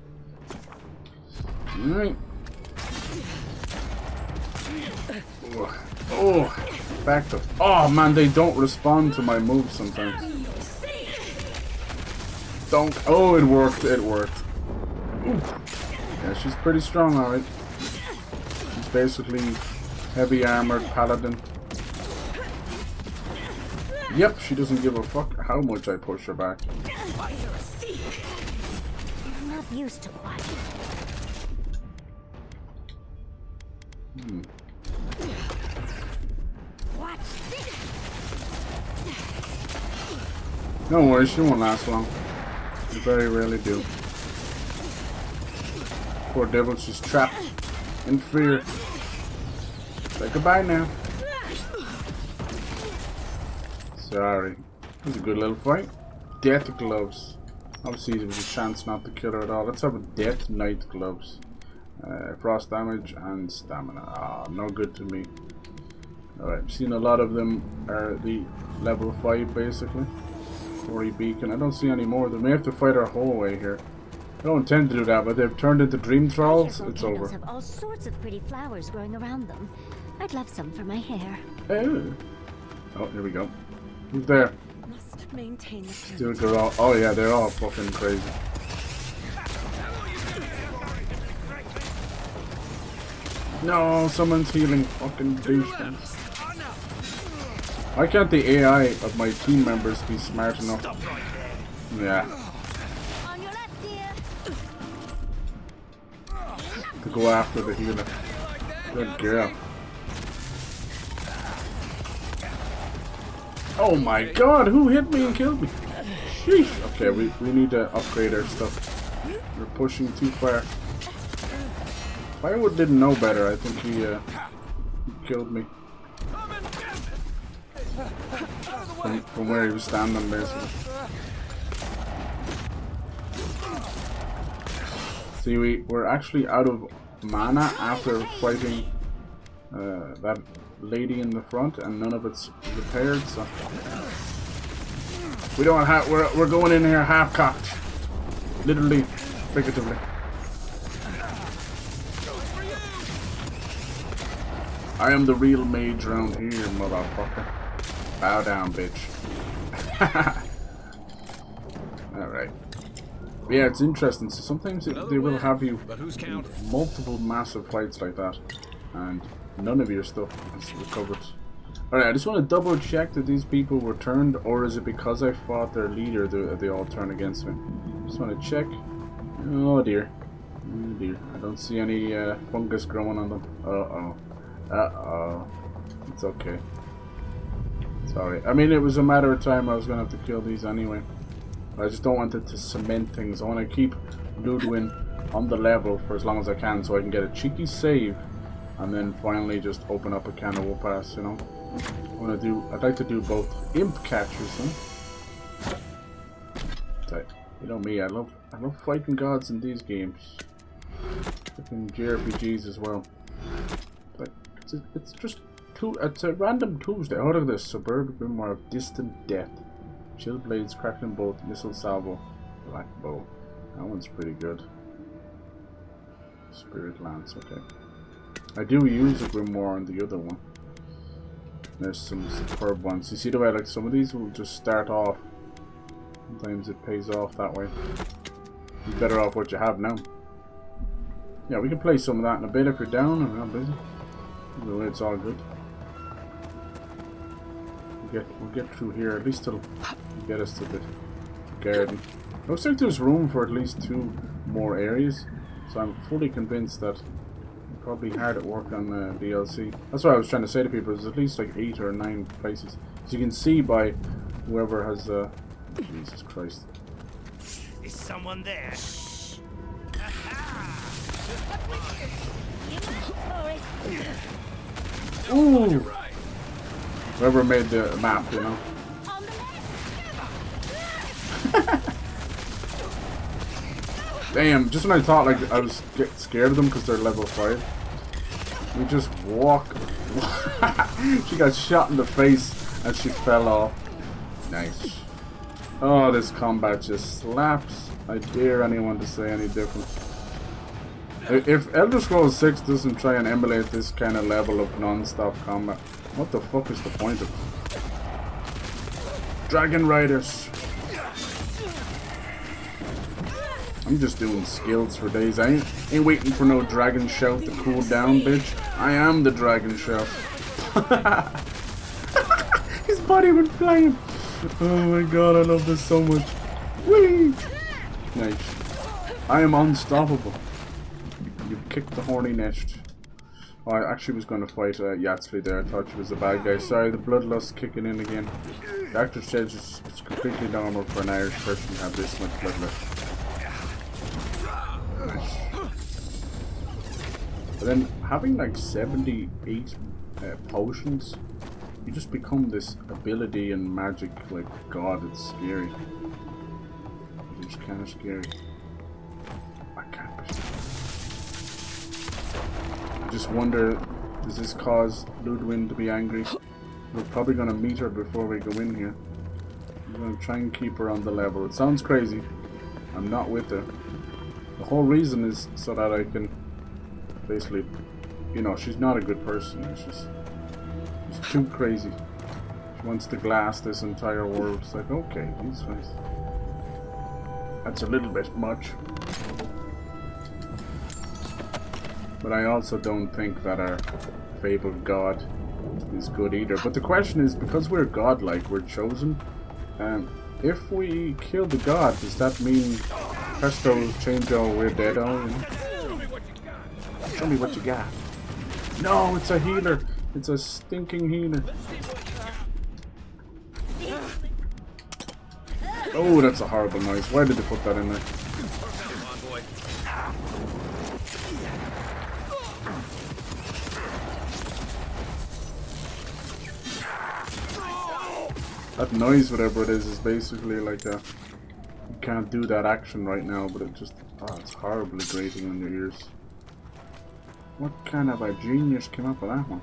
Alright. Oh, back to. Oh man, they don't respond to my moves sometimes. Don't. Oh, it worked. It worked. Ooh. Yeah, she's pretty strong, alright. She's basically heavy armored paladin. Yep, she doesn't give a fuck how much I push her back.
I'm not used to quiet.
Don't worry, she won't last long. They very rarely do. Poor devil, she's trapped in fear. Say goodbye now. Sorry. It was a good little fight. Death gloves. Obviously there was a chance not to kill her at all. Let's have a Death Knight gloves. Frost damage and stamina. Ah, no good to me. Alright, I've seen a lot of them are the level 5 basically. Quarry Beacon. I don't see any more of them. We have to fight our whole way here. I don't intend to do that, but they've turned into dream thralls. It's over.
Have all sorts of pretty flowers growing around them. I'd love some for my hair.
Oh, here we go. Who's there?
Must maintain the
Still girl. Oh yeah, they're all fucking crazy. No, someone's healing. Fucking douchebags. Why can't the AI of my team members be smart enough? Yeah. To go after the healer. Good girl. Oh my god, who hit me and killed me? Sheesh. Okay, we need to upgrade our stuff. We're pushing too far. Firewood didn't know better. I think he killed me. From where he was standing, basically. See, we're actually out of mana after fighting that lady in the front, and none of it's repaired, so we don't have. We're going in here half cocked, literally, figuratively. I am the real mage around here, motherfucker. Bow down, bitch. Alright. Yeah, it's interesting. So sometimes they will have you multiple massive fights like that, and none of your stuff is recovered. Alright, I just want to double check that these people were turned, or is it because I fought their leader they all turn against me? Just want to check. Oh dear. Oh dear. I don't see any fungus growing on them. Uh-oh. Uh-oh. It's okay. Sorry. I mean, it was a matter of time I was going to have to kill these anyway. I just don't want it to cement things. I want to keep LODWYN on the level for as long as I can so I can get a cheeky save and then finally just open up a can of whoop-ass, you know? I'd like to do both imp catchers, huh? You know me, I love fighting gods in these games. Fucking JRPGs as well. But it's just it's a random Tuesday. Out of this suburban grimoire of distant death. Chill blades, crackling bolt, missile salvo, black bow. That one's pretty good. Spirit lance, okay. I do use a grimoire on the other one. There's some superb ones. You see the way like some of these will just start off. Sometimes it pays off that way. You're better off what you have now. Yeah, we can play some of that in a bit if you're down and I'm busy. Either way, it's all good. We'll get through here. At least it'll get us to the garden. Looks like there's room for at least 2 more areas, so I'm fully convinced that I'm probably hard at work on DLC. That's what I was trying to say to people. There's at least like 8 or 9 places, as you can see by whoever has. Jesus Christ!
Is someone there?
Ooh! Whoever made the map, you know. Damn, just when I thought like I was getting scared of them because they're level 5, we just walk. She got shot in the face and she fell off. Nice. Oh, this combat just slaps. I dare anyone to say any different. If Elder Scrolls 6 doesn't try and emulate this kind of level of non-stop combat, what the fuck is the point of it? Dragon Riders. I'm just doing skills for days. I ain't waiting for no dragon shout to cool down, bitch. I am the dragon shout. His body went flying. Oh my god, I love this so much. Whee! Nice. I am unstoppable. You kicked the horny nest. Oh, I actually was going to fight Yatsley there. I thought she was a bad guy. Sorry, the bloodlust kicking in again. The actor says it's completely normal for an Irish person to have this much bloodlust. But then having like 78 potions, you just become this ability and magic like god. It's scary. It's kind of scary. I can't be. I just wonder, does this cause LODWYN to be angry? We're probably going to meet her before we go in here. I'm going to try and keep her on the level. It sounds crazy. I'm not with her. The whole reason is so that I can basically, you know, she's not a good person. She's too crazy. She wants to glass this entire world. It's like, okay, he's nice. That's a little bit much. But I also don't think that our fabled god is good either. But the question is, because we're godlike, we're chosen. If we kill the god, does that mean presto, change-o, we're dead on? Show me what you got. No, it's a healer. It's a stinking healer. Oh, that's a horrible noise. Why did they put that in there? That noise, whatever it is basically like a... You can't do that action right now, but it just... Oh, it's horribly grating on your ears. What kind of a genius came up with that one?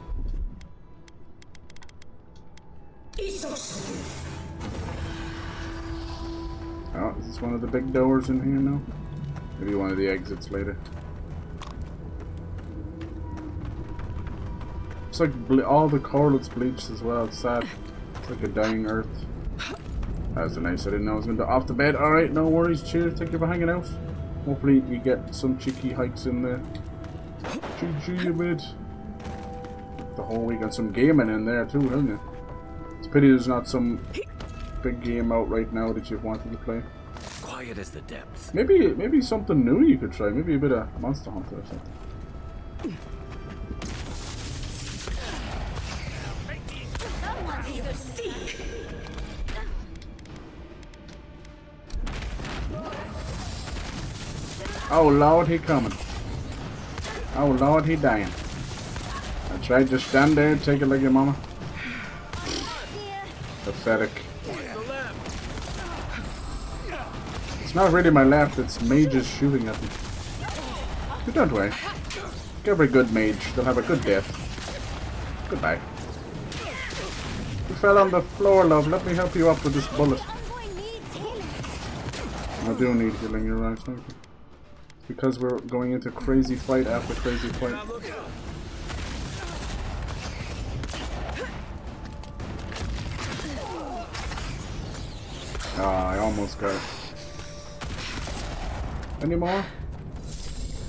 Oh, is this one of the big doors in here now? Maybe one of the exits later. It's like all the correlates bleached as well. It's sad. It's like a dying earth. That's nice. I didn't know I was going to off the bed. Alright, no worries. Cheers. Thank you for hanging out. Hopefully we get some cheeky hikes in there. GG a bit. The whole week and some gaming in there too, isn't it? It's a pity there's not some big game out right now that you've wanted to play.
Quiet as the depths.
Maybe something new you could try. Maybe a bit of Monster Hunter or something. Oh Lord, he coming. Oh Lord, he dying. That's right, just stand there and take it like your mama. Pathetic. It's not really my left, it's mages shooting at me. But don't worry. Every good mage, they'll have a good death. Goodbye. You fell on the floor, love. Let me help you up with this bullet. I do need healing, you're right. Thank you. Because we're going into crazy fight after crazy fight. Ah, I almost got it. Any more?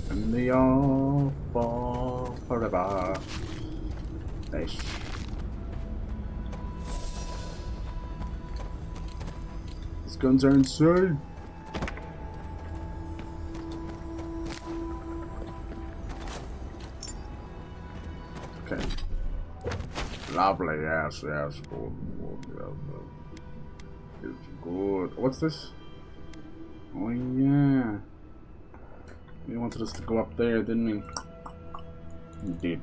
And they all fall forever. Nice. These guns are insane. Okay. Lovely, yes, yes, good, yes. It's good. What's this? Oh yeah. He wanted us to go up there, didn't he? He did.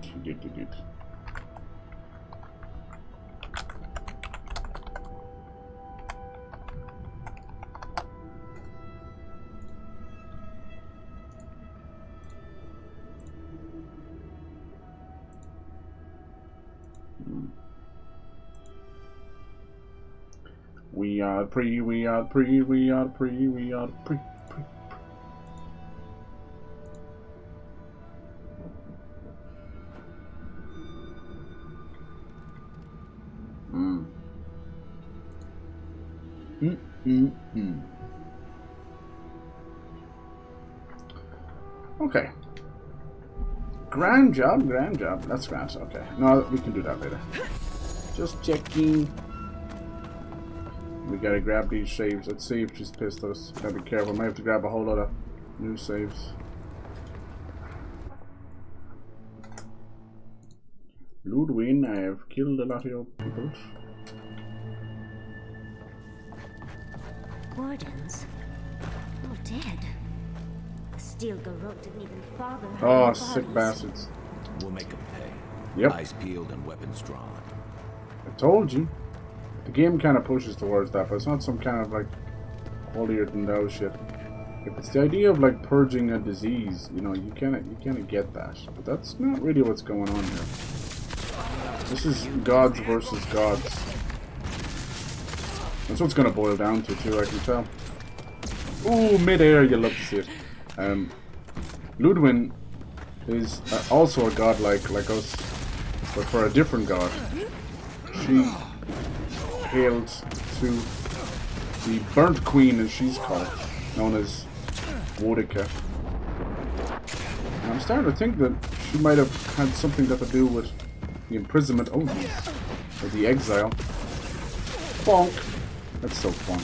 We are pre. Okay. Grand job. That's grand. Okay. No, we can do that later. Just checking. We gotta grab these saves. Let's see if she's pissed at us. Gotta be careful. Might have to grab a whole lot of new saves. LODWYN, I have killed a lot of your people.
Wardens? All dead. The steel garrote didn't even bother.
Oh, sick bastards.
We'll make them pay.
Yep.
Eyes peeled and weapons drawn.
I told you. The game kind of pushes towards that, but it's not some kind of like holier than thou shit. If it's the idea of like purging a disease, you know, you can't get that. But that's not really what's going on here. This is gods versus gods. That's what's gonna boil down to too, I can tell. Ooh, mid-air, you love to see it. LODWYN is also a god like us, but for a different god. She hails to the Burnt Queen, as she's called, known as Wodica. And I'm starting to think that she might have had something to do with the imprisonment, or the exile. Bonk! That's so fun.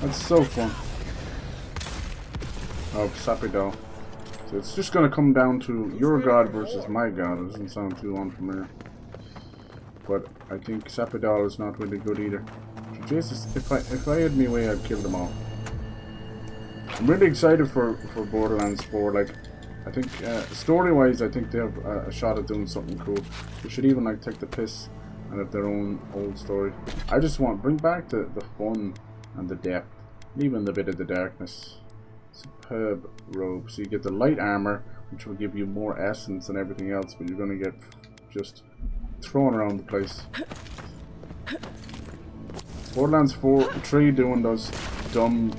That's so fun. Of Sapidal. So it's just gonna come down to your god versus my god. It doesn't sound too unfamiliar. But I think Sapidal is not really good either. Jesus, if I had me way, I'd kill them all. I'm really excited for Borderlands 4. Like, I think story-wise, I think they have a shot at doing something cool. They should even like take the piss and have their own old story. I just want bring back the fun and the depth, even the bit of the darkness. Superb robe. So you get the light armor, which will give you more essence and everything else, but you're gonna get just thrown around the place. Borderlands 3 doing those dumb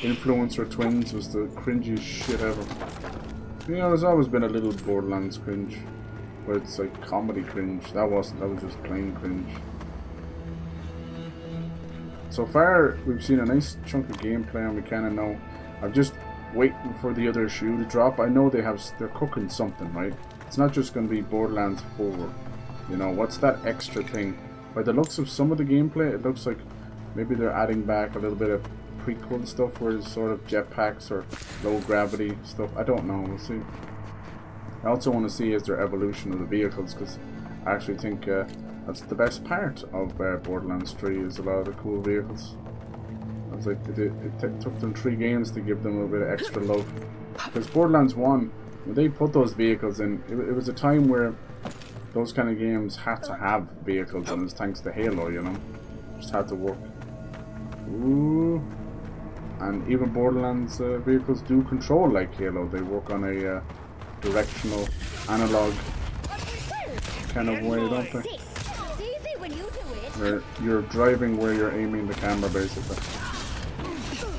influencer twins was the cringiest shit ever. You know, there's always been a little Borderlands cringe, but it's like comedy cringe. That wasn't. That was just plain cringe. So far, we've seen a nice chunk of gameplay, and we kind of know. I'm just waiting for the other shoe to drop. I know they're cooking something, right? It's not just going to be Borderlands 4. You know, what's that extra thing? By the looks of some of the gameplay, it looks like maybe they're adding back a little bit of prequel stuff where it's sort of jetpacks or low gravity stuff. I don't know. We'll see. I also want to see is their evolution of the vehicles, because I actually think that's the best part of Borderlands 3 is a lot of the cool vehicles. I was like, it took them 3 games to give them a little bit of extra love. Because Borderlands 1, when they put those vehicles in, it was a time where those kind of games had to have vehicles, and it was thanks to Halo, you know. Just had to work. Ooh. And even Borderlands vehicles do control like Halo. They work on a directional, analog kind of way, don't they? Where you're driving where you're aiming the camera, basically.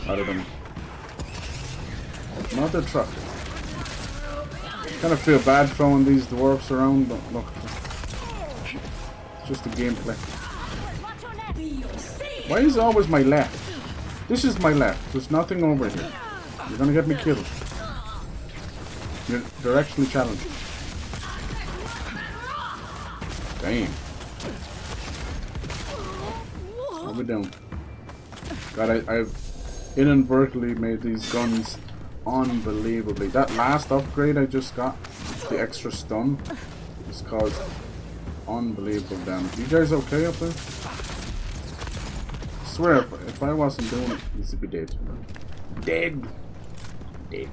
Rather than another truck. Kind of feel bad throwing these dwarfs around, but look, it's just the gameplay. Why is it always my left? This is my left. There's nothing over here. You're gonna get me killed. You're directionally challenged. Damn. What are we doing? God, I've inadvertently made these guns unbelievably. That last upgrade I just got, the extra stun, just caused unbelievable damage. You guys okay up there? I swear, if I wasn't doing it, he's to be dead. Dead. Dead.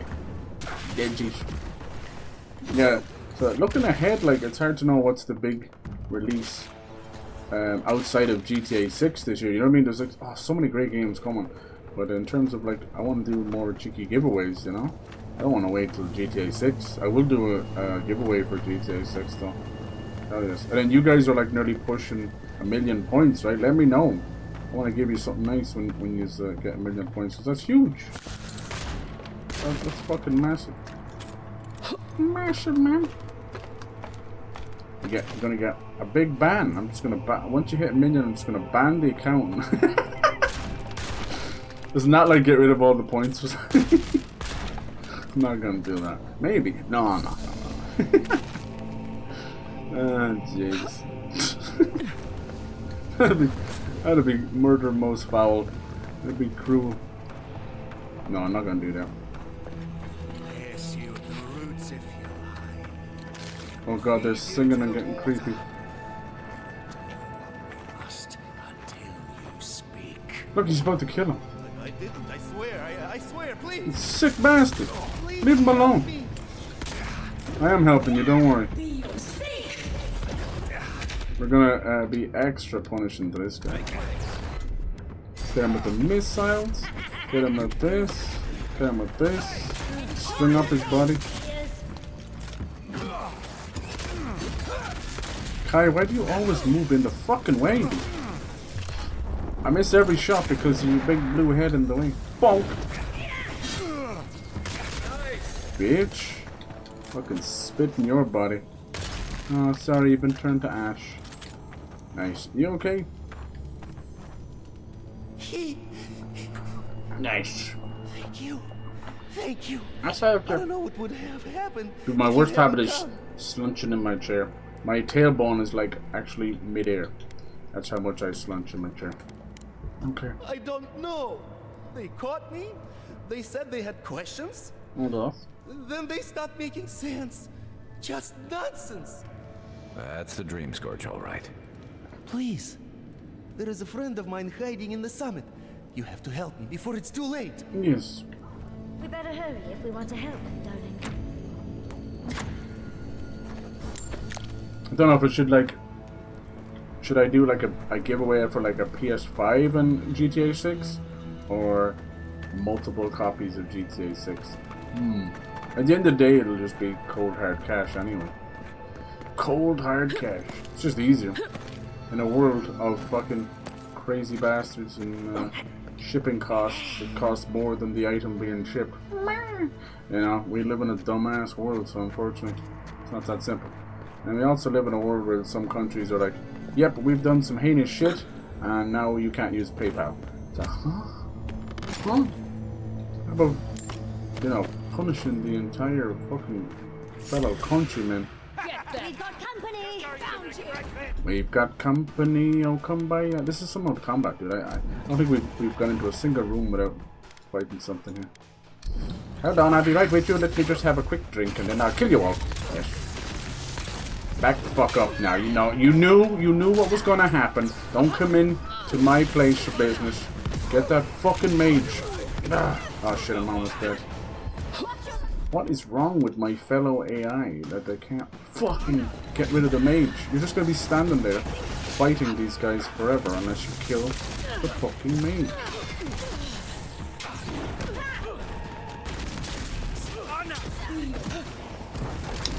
Dead. Yeah. So looking ahead, like it's hard to know what's the big release outside of GTA 6 this year. You know what I mean? There's like so many great games coming. But in terms of like, I want to do more cheeky giveaways, you know? I don't want to wait till GTA 6. I will do a giveaway for GTA 6 though. Hell yes. And then you guys are like nearly pushing 1,000,000 points, right? Let me know. I want to give you something nice when you get 1,000,000 points, because that's huge. That's fucking massive. Massive, man. You're gonna get a big ban. I'm just gonna once you hit 1,000,000, I'm just gonna ban the account. It's not like get rid of all the points or something. I'm not gonna do that. Maybe. No, I'm not. Oh, jeez. That'd be murder most foul. That'd be cruel. No, I'm not gonna do that. Oh god, they're singing and getting creepy. Look, he's about to kill him.
I didn't, I swear, please.
Sick bastard. Leave him alone. I am helping you, don't worry. We're gonna be extra punishing to this guy. Hit him with the missiles. Hit him with this. Hit him with this. String up his body. Kai, why do you always move in the fucking way? I miss every shot because of your big blue head in the way. Bonk! Bitch. Fucking spit in your body. Oh, sorry, you've been turned to ash. Nice. You okay? Nice.
Thank you. Thank you.
I
don't know what would have happened.
Dude, my worst habit is slunching in my chair. My tailbone is like actually mid-air. That's how much I slunch in my chair. Okay.
I don't know. They caught me. They said they had questions.
Hold off.
Then they stopped making sense. Just nonsense.
That's the Dream Scourge, all right.
Please. There is a friend of mine hiding in the summit. You have to help me before it's too late.
Yes.
We better hurry if we want to help, darling.
I don't know if I should like Should I do like a giveaway for like a PS5 and GTA 6? Or multiple copies of GTA 6? At the end of the day, it'll just be cold hard cash anyway. Cold hard cash. It's just easier. In a world of fucking crazy bastards and shipping costs that cost more than the item being shipped. You know, we live in a dumbass world, so unfortunately, it's not that simple. And we also live in a world where some countries are like, yep, we've done some heinous shit, and now you can't use PayPal. So, huh? How about, you know, punishing the entire fucking fellow countrymen?
We've got company! Found you!
We've got company, oh come by. This is some old combat, dude. I don't think we've gone into a single room without fighting something here. Hold on, I'll be right with you. Let me just have a quick drink and then I'll kill you all. Yes. Back the fuck up now. You knew what was gonna happen. Don't come in to my place of business. Get that fucking mage. Oh shit, I'm almost dead. What is wrong with my fellow AI that they can't fucking get rid of the mage? You're just gonna be standing there fighting these guys forever unless you kill the fucking mage.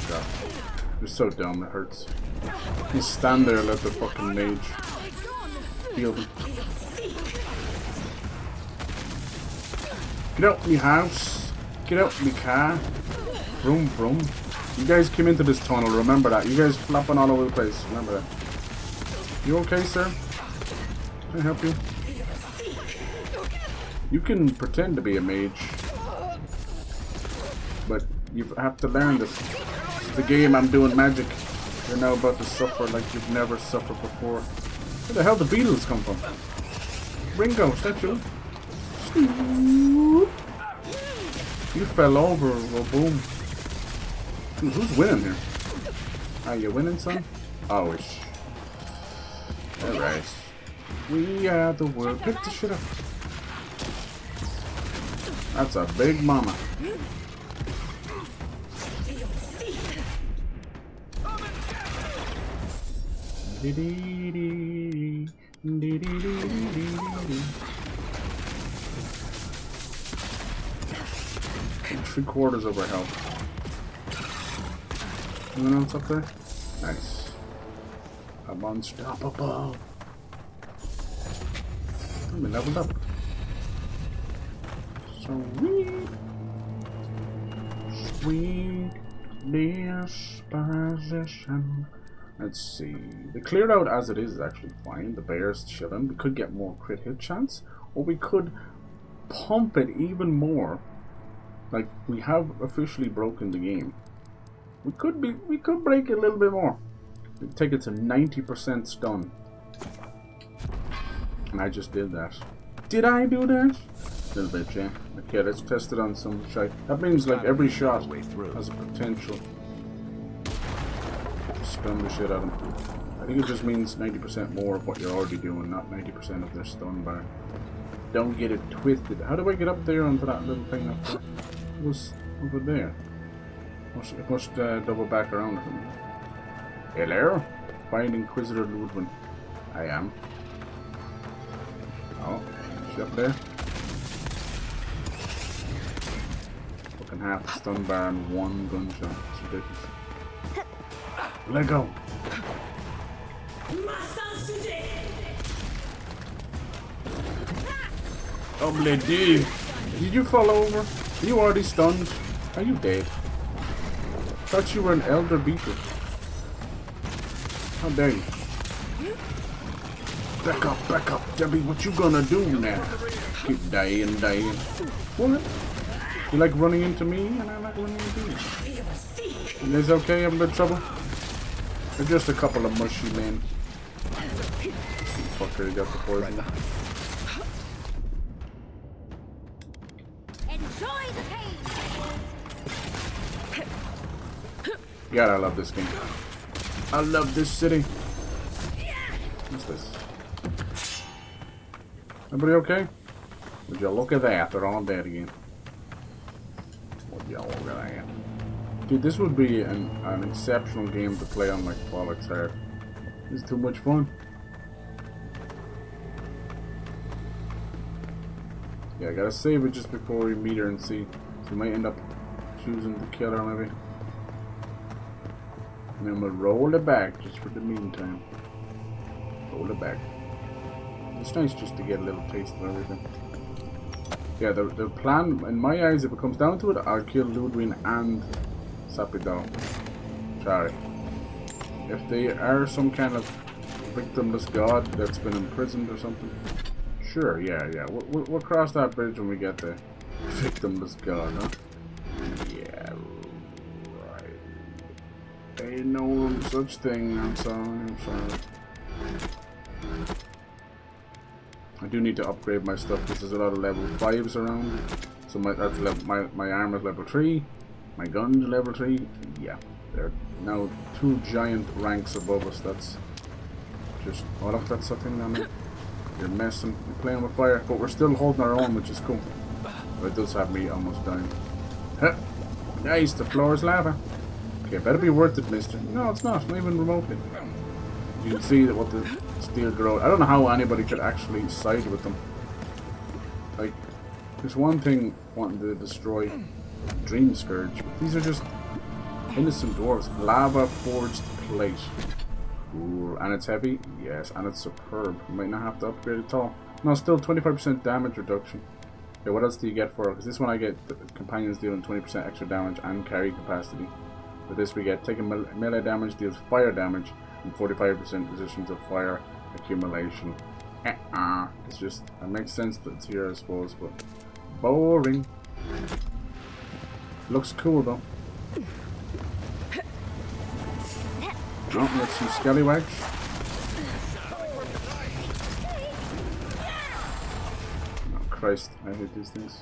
God. You're so dumb, it hurts. You stand there and let the fucking mage heal them. Get out me house. Get out me car. Vroom vroom. You guys came into this tunnel, remember that. You guys flopping all over the place, remember that. You okay, sir? Can I help you? You can pretend to be a mage. But you have to learn this. The game I'm doing magic. You're now about to suffer like you've never suffered before. Where the hell did the Beatles come from? Ringo, is that you? You fell over, well, boom. Dude, who's winning here? Are you winning, son? Oh, it's... Alright. We are the world. Pick the shit up. That's a big mama. Three-quarters of our health. Anyone else up there? Nice. I'm unstoppable. I'm leveled up. Sweet. Sweet disposition. Let's see. The cleared out as it is actually fine. The bear's chilling. We could get more crit hit chance. Or we could pump it even more. Like, we have officially broken the game. We could break it a little bit more. We'd take it to 90% stun. And I just did that. Did I do that? A little bit, yeah. Okay, let's test it on some shite. That means like every shot has a potential to stun the shit out of them. I think it just means 90% more of what you're already doing, not 90% of their stun bar. Don't get it twisted. How do I get up there onto that little thing up there? It was over there. It must double back around for me. Hello? Find Inquisitor LODWYN. I am. Oh, is she up there? Fucking half the stun bar and one gunshot. It's ridiculous. Let go! Oh, lady! Did you fall over? Are you already stunned? Are you dead? Thought you were an elder beater. How dare you? Back up, Debbie. What you gonna do now? Keep dying. What? You like running into me, and I like running into you. You guys okay? Having a bit of trouble? They're just a couple of mushy men. Fucker, you got the poison.
Enjoy the pain.
God, I love this game. I love this city. What's this? Everybody okay? Would you look at that? They're all dead again. Would you look at that? Dude, this would be an exceptional game to play on like Bollocks Hard. This is too much fun. Yeah, I gotta save it just before we meet her and see. So we might end up choosing to kill her maybe. And then we'll roll it back just for the meantime. Roll it back. It's nice just to get a little taste of everything. Yeah, the plan, in my eyes, if it comes down to it, I'll kill LODWYN and Sapido. Sorry. If they are some kind of victimless god that's been imprisoned or something, sure, yeah. We'll cross that bridge when we get there. Victimless god, huh? Yeah, right. Ain't no such thing. I'm sorry. I do need to upgrade my stuff because there's a lot of level 5s around. So my armor's level 3, my gun's level 3. Yeah, they're now 2 giant ranks above us. That's just, oh look, that's something down there. You're messing, you're playing with fire, but we're still holding our own, which is cool. But it does have me almost dying. Huh. Nice, the floor is lava. Okay, better be worth it, mister. No, it's not even remotely. You can see that what the steel grow. I don't know how anybody could actually side with them. Like, there's one thing wanting to destroy Dream Scourge, but these are just innocent dwarves. Lava forged plate. Cool. And it's heavy? Yes, and it's superb. You might not have to upgrade at all. No, still 25% damage reduction. Okay, what else do you get for it? Because this one I get the companions dealing 20% extra damage and carry capacity. For this we get taking melee damage, deals fire damage, and 45% resistance of fire accumulation. It's just, it makes sense that it's here, I suppose, but boring. Looks cool though. Oh, let's some scallywags. Oh Christ, I hate these things.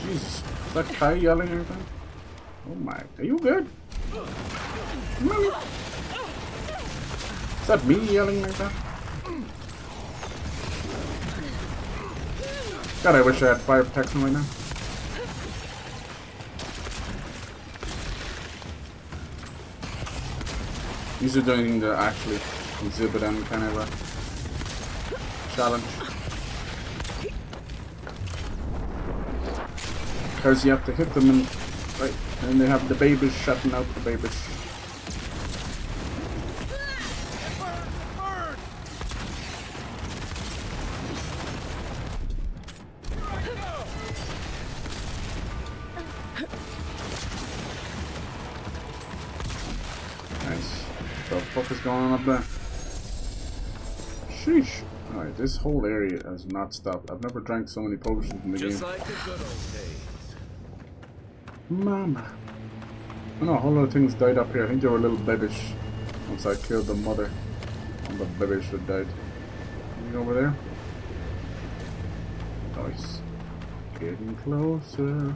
Jesus, is that Kai yelling or anything? Oh my, are you good? Is that me yelling like that? God, I wish I had fire protection right now. These are doing to actually exhibit any kind of a challenge. Because you have to hit them and right, and they have the babies shutting out the babies. Nice. What the fuck is going on up there? Sheesh. Alright, this whole area has not stopped. I've never drank so many potions in the game.
Just like the good old days.
Mama. Oh no, a whole lot of things died up here. I think they were little babish. Once I killed the mother, all the babish had died. Anything over there? Nice. Getting closer.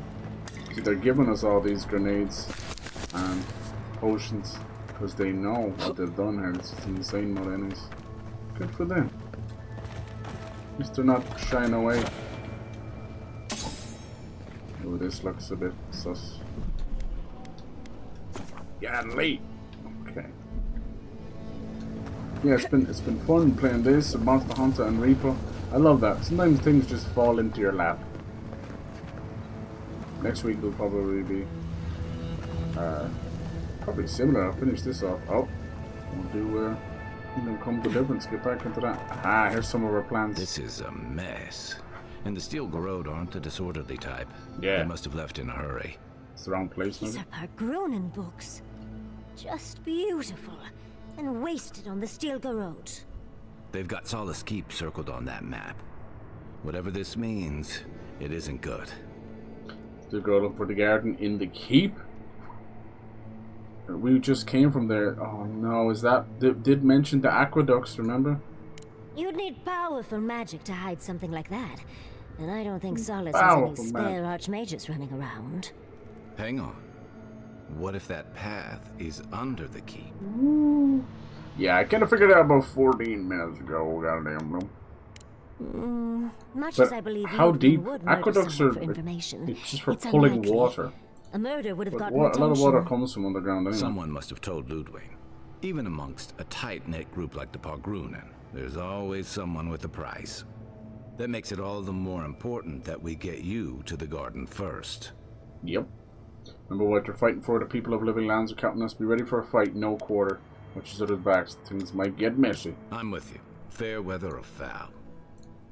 See, they're giving us all these grenades and potions because they know what they've done here. It's just insane amount of enemies. Good for them. At least they're not shying away. Oh, this looks a bit sus. Yeah, late. Okay. Yeah, it's been fun playing this, Monster Hunter and Reaper. I love that. Sometimes things just fall into your lap. Next week will probably be probably similar. I'll finish this off. Oh, we'll do Kingdom Come Deliverance. Get back into that. Ah, here's some of our plans.
This is a mess. And the Steel Garrod aren't the disorderly type.
Yeah.
They must have left in a hurry.
It's the wrong place,
These
maybe?
are Pargronen books. Just beautiful. And wasted on the Steel Garrod.
They've got Solace Keep circled on that map. Whatever this means, it isn't good.
To go look for the garden in the keep? We just came from there. Oh no, is that... They did mention the aqueducts, remember?
You'd need powerful magic to hide something like that. And I don't think Solace has any spare archmages running around.
Hang on. What if that path is under the keep?
Yeah, I kind of figured it out about 14 minutes ago, goddamn.
Much
But
as I believe
how
LODWYN
deep?
would murder
Aqueducts
someone
are
for information,
it's just for
it's
pulling
unlikely.
water.
A murder would have
But
gotten
a
attention.
lot of water comes from underground anyway.
Someone must have told LODWYN. Even amongst a tight-knit group like the Pargrunen, there's always someone with a price. That makes it all the more important that we get you to the garden first.
Yep. Remember what you're fighting for? The people of living lands are counting us. Be ready for a fight, no quarter. Watch each other's backs. Things might get messy.
I'm with you. Fair weather or foul.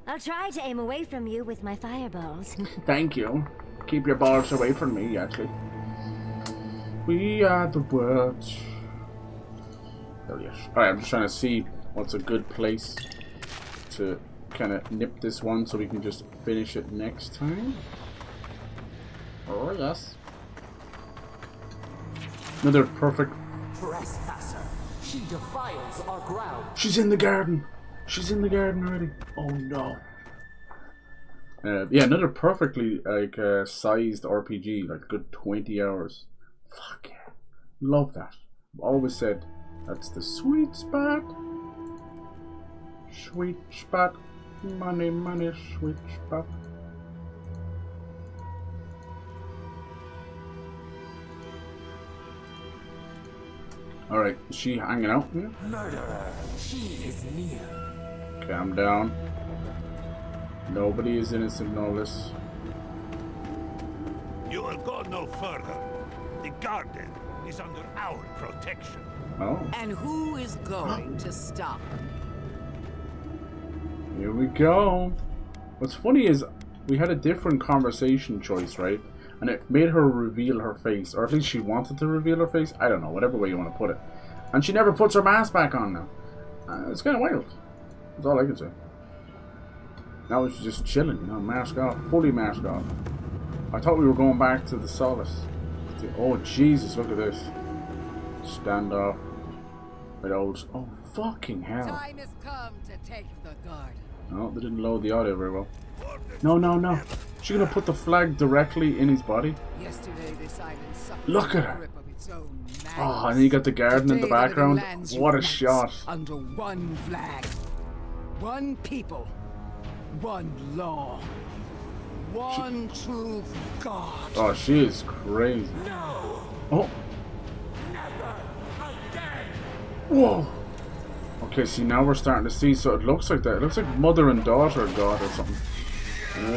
I'll try to aim away from you with my fireballs.
Thank you. Keep your balls away from me, actually. We are the world. Hell yes. Alright, I'm just trying to see what's a good place to kind of nip this one so we can just finish it next time. Oh, yes. Another perfect...
Trespasser. She defiles our ground.
She's in the garden. She's in the garden already. Oh no. Yeah, another perfectly like sized RPG, like good 20 hours. Fuck yeah. Love that. Always said that's the sweet spot. Sweet spot. Money, money, sweet spot. Alright, is she hanging out here?
Murderer. She is near.
Calm down. Nobody is innocent, no less.
You will go no further. The garden is under our protection.
Oh.
And who is going to stop?
Here we go. What's funny is we had a different conversation choice, right? And it made her reveal her face, or at least she wanted to reveal her face. I don't know, whatever way you want to put it. And she never puts her mask back on now. It's kind of wild. That's all I can say. Now she's just chilling, you know, mask off, fully mask off. I thought we were going back to the Solace. Oh Jesus, look at this. Standoff. With old. Oh fucking hell.
Time has come to take the garden.
No, they didn't load the audio very well. No, no, no. She gonna put the flag directly in his body?
Yesterday this island suffered
Look at
the
her.
grip of its own madness.
Oh, and then you got the garden in the
Today
background.
lands
What a
unites
shot.
Under one flag. One people. One law. One true God.
Oh, she is crazy.
No.
Oh.
Never again.
Whoa. Okay, see, now we're starting to see, so it looks like that. It looks like mother and daughter god or something.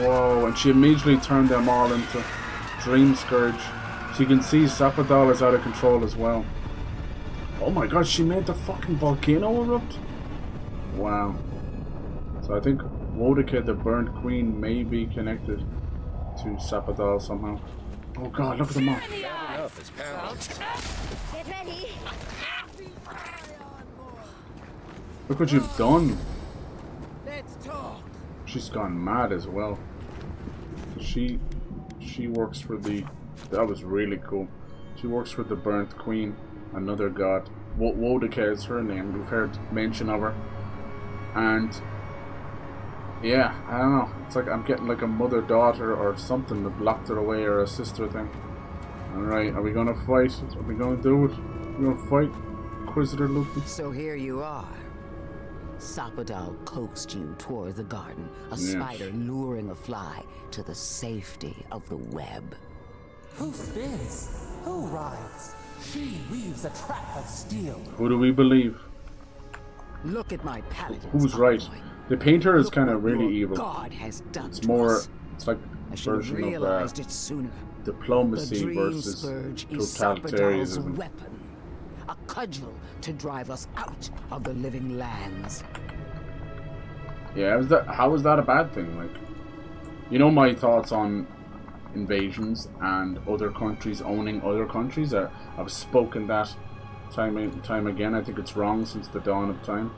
Whoa, and she immediately turned them all into Dream Scourge. So you can see Sapadal is out of control as well. Oh my god, she made the fucking volcano erupt? Wow. So I think Wodika, the Burnt Queen, may be connected to Sapadal somehow. Oh god, look at them all.
Get ready.
Look what you've done.
Let's talk.
She's gone mad as well. She works for the... That was really cool. She works for the Burnt Queen, another god. Wodika is her name. We've heard mention of her. And yeah, I don't know. It's like I'm getting like a mother-daughter or something that locked her away, or a sister thing. Alright, are we gonna fight? Are we gonna do it? We're gonna fight Inquisitor LODWYN?
So here you are. Sapadal coaxed you toward the garden, a
Yes.
spider luring a fly to the safety of the web.
Who spins? Who rides? She weaves a trap of steel.
Who do we believe?
Look at my paladins.
Who's right? The painter is kind of really
your
evil.
God has done
It's
to
more...
us.
It's like
I
a
should have
version of
realized it sooner.
diplomacy
The Dream
versus
Scourge is Sapadal's
totalitarianism.
weapon, a cudgel to drive us out of the living lands.
Yeah, how is that a bad thing? Like, you know my thoughts on invasions and other countries owning other countries. I've spoken that time and time again. I think it's wrong since the dawn of time.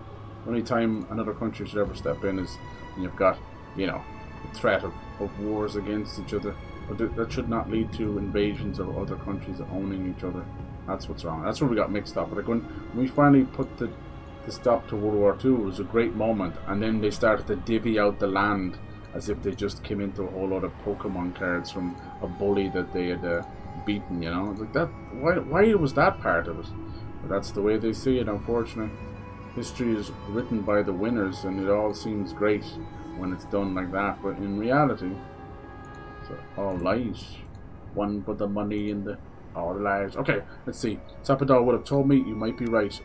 The only time another country should ever step in is when you've got, you know, the threat of wars against each other. But that should not lead to invasions of other countries owning each other. That's what's wrong. That's where we got mixed up. Like when we finally put the stop to World War II, it was a great moment, and then they started to divvy out the land as if they just came into a whole lot of Pokemon cards from a bully that they had beaten, you know? Like that, why was that part of it? But that's the way they see it, unfortunately. History is written by the winners, and it all seems great when it's done like that, but in reality, it's all lies. one for the money and the all the lives. Okay, let's see. Sapodal would have told me. You might be right.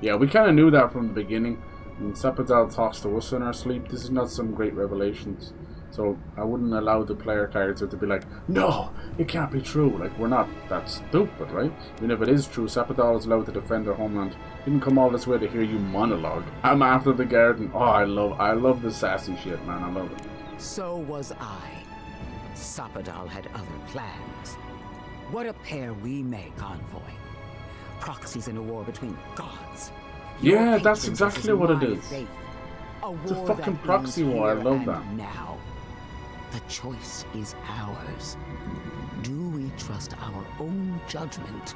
Yeah, we kind of knew that from the beginning. When Sapodal talks to us in our sleep, this is not some great revelations. So I wouldn't allow the player character to be like, no, it can't be true. Like, we're not that stupid, right? Even if it is true, Sapodal is allowed to defend their homeland. Didn't come all this way to hear you monologue. I'm after the garden. Oh, I love the sassy shit, man. I love it.
So was I. Sapodal had other plans. What a pair we make, Envoy. Proxies in a war between gods.
Yeah, that's exactly what it is. It's a fucking proxy war. I love that.
Now, the choice is ours. Do we trust our own judgment,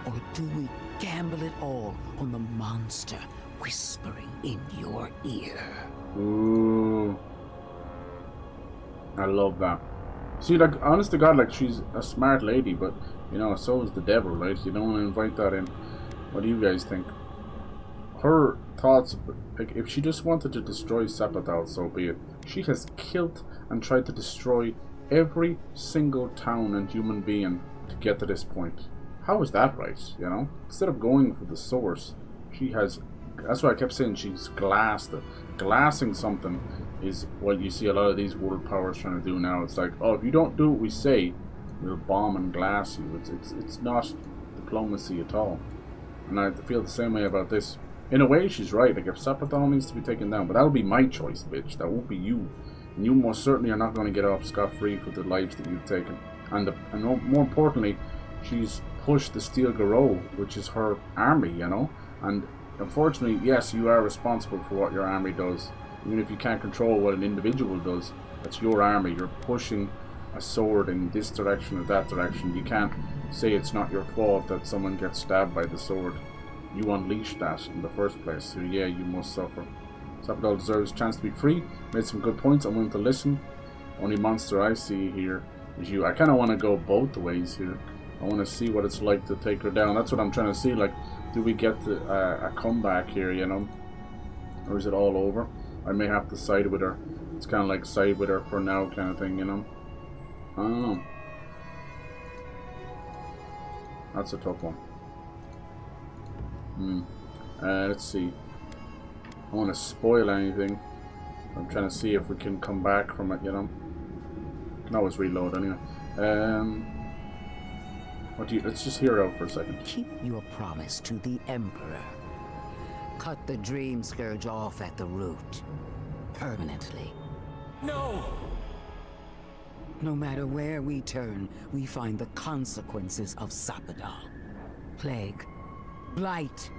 or do we gamble it all on the monster whispering in your ear?
Ooh, I love that. See, like, honest to God, like, she's a smart lady, but you know, so is the devil, right? You don't want to invite that in. What do you guys think? Her thoughts, like, if she just wanted to destroy Sapodal, so be it. She has killed and tried to destroy every single town and human being to get to this point. How is that right, you know? Instead of going for the source, she has... That's why I kept saying she's glassed it. Glassing something is what you see a lot of these world powers trying to do now. It's like, oh, if you don't do what we say, we'll bomb and glass you. It's not diplomacy at all. And I feel the same way about this. In a way, she's right. Like, if Sapodal needs to be taken down, but that'll be my choice, bitch. That won't be you. And you most certainly are not going to get off scot-free for the lives that you've taken. And more importantly, she's pushed the Steel Garou, which is her army, you know? And unfortunately, yes, you are responsible for what your army does. Even if you can't control what an individual does, that's your army. You're pushing a sword in this direction or that direction. You can't say it's not your fault that someone gets stabbed by the sword. You unleashed that in the first place, so yeah, you must suffer. Sapodal deserves a chance to be free. Made some good points. I'm willing to listen. Only monster I see here is you. I kind of want to go both ways here. I want to see what it's like to take her down. That's what I'm trying to see. Like, do we get a comeback here, you know? Or is it all over? I may have to side with her. It's kind of like side with her for now kind of thing, you know? I don't know. That's a tough one. Let's see. I don't want to spoil anything. I'm trying to see if we can come back from it, you know? Can always reload anyway. Let's just hear her out for a second.
Keep your promise to the Emperor. Cut the Dream Scourge off at the root. Permanently.
No!
No matter where we turn, we find the consequences of Sapodal. Plague. Blight.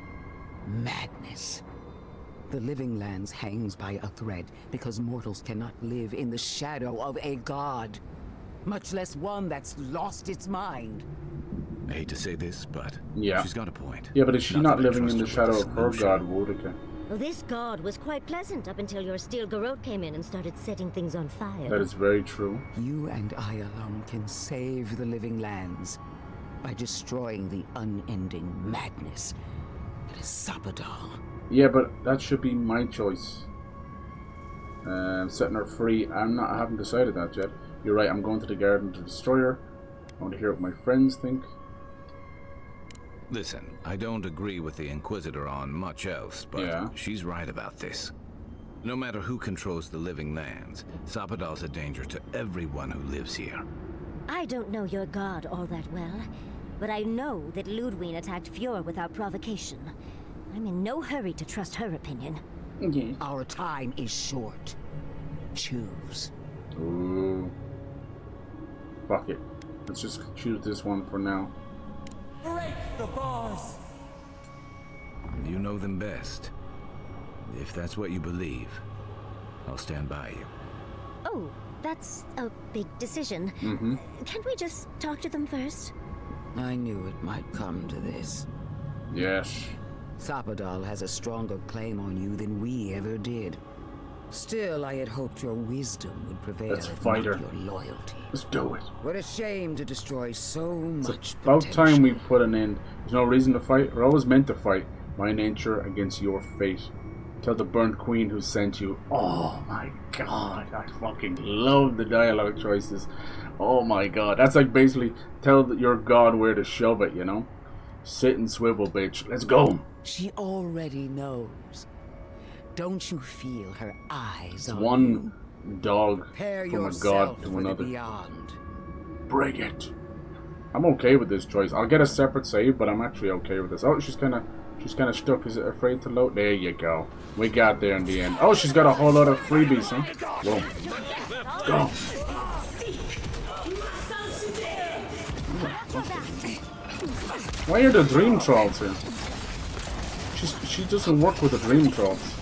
Madness. The Living Lands hangs by a thread because mortals cannot live in the shadow of a god. Much less one that's lost its mind.
I hate to say this, but
yeah,
she's got a point.
Yeah, but is she not living in the shadow of her god, Wodika?
Well, this god was quite pleasant up until your Steel Garou came in and started setting things on fire.
That is very true.
You and I alone can save the Living Lands by destroying the unending madness that is Sapodal.
Yeah, but that should be my choice. Setting her free. I haven't decided that yet. You're right, I'm going to the garden to destroy her. I want to hear what my friends think.
Listen, I don't agree with the Inquisitor on much else, but she's right about this. No matter who controls the Living Lands, Sapodal's a danger to everyone who lives here.
I don't know your god all that well, but I know that LODWYN attacked Fiora without provocation. I'm in no hurry to trust her opinion.
Okay.
Our time is short. Choose.
Ooh. Fuck it. Let's just choose this one for now.
Break the bars!
You know them best. If that's what you believe, I'll stand by you.
Oh, that's a big decision. Can't we just talk to them first?
I knew it might come to this.
Yes.
Sapodal has a stronger claim on you than we ever did. Still, I had hoped your wisdom would prevail.
Let's fight her.
Your loyalty.
Let's do it.
What a shame to destroy so much
It's about time we put an end. There's no reason to fight. We're always meant to fight. My nature against your fate. Tell the burnt queen who sent you. Oh my god, I fucking love the dialogue choices. Oh my god, that's like basically tell your god where to shove it, you know? Sit and swivel, bitch. Let's go.
She already knows. Don't you feel her eyes on
One dog
Prepare
from a
yourself
god to
for the
another.
beyond.
Bring it. I'm okay with this choice. I'll get a separate save, but I'm actually okay with this. Oh, she's kind of stuck. Is it afraid to load? There you go. We got there in the end. Oh, she's got a whole lot of freebies, huh? Whoa. Go. Why are the dream trolls here? She doesn't work with the dream trolls.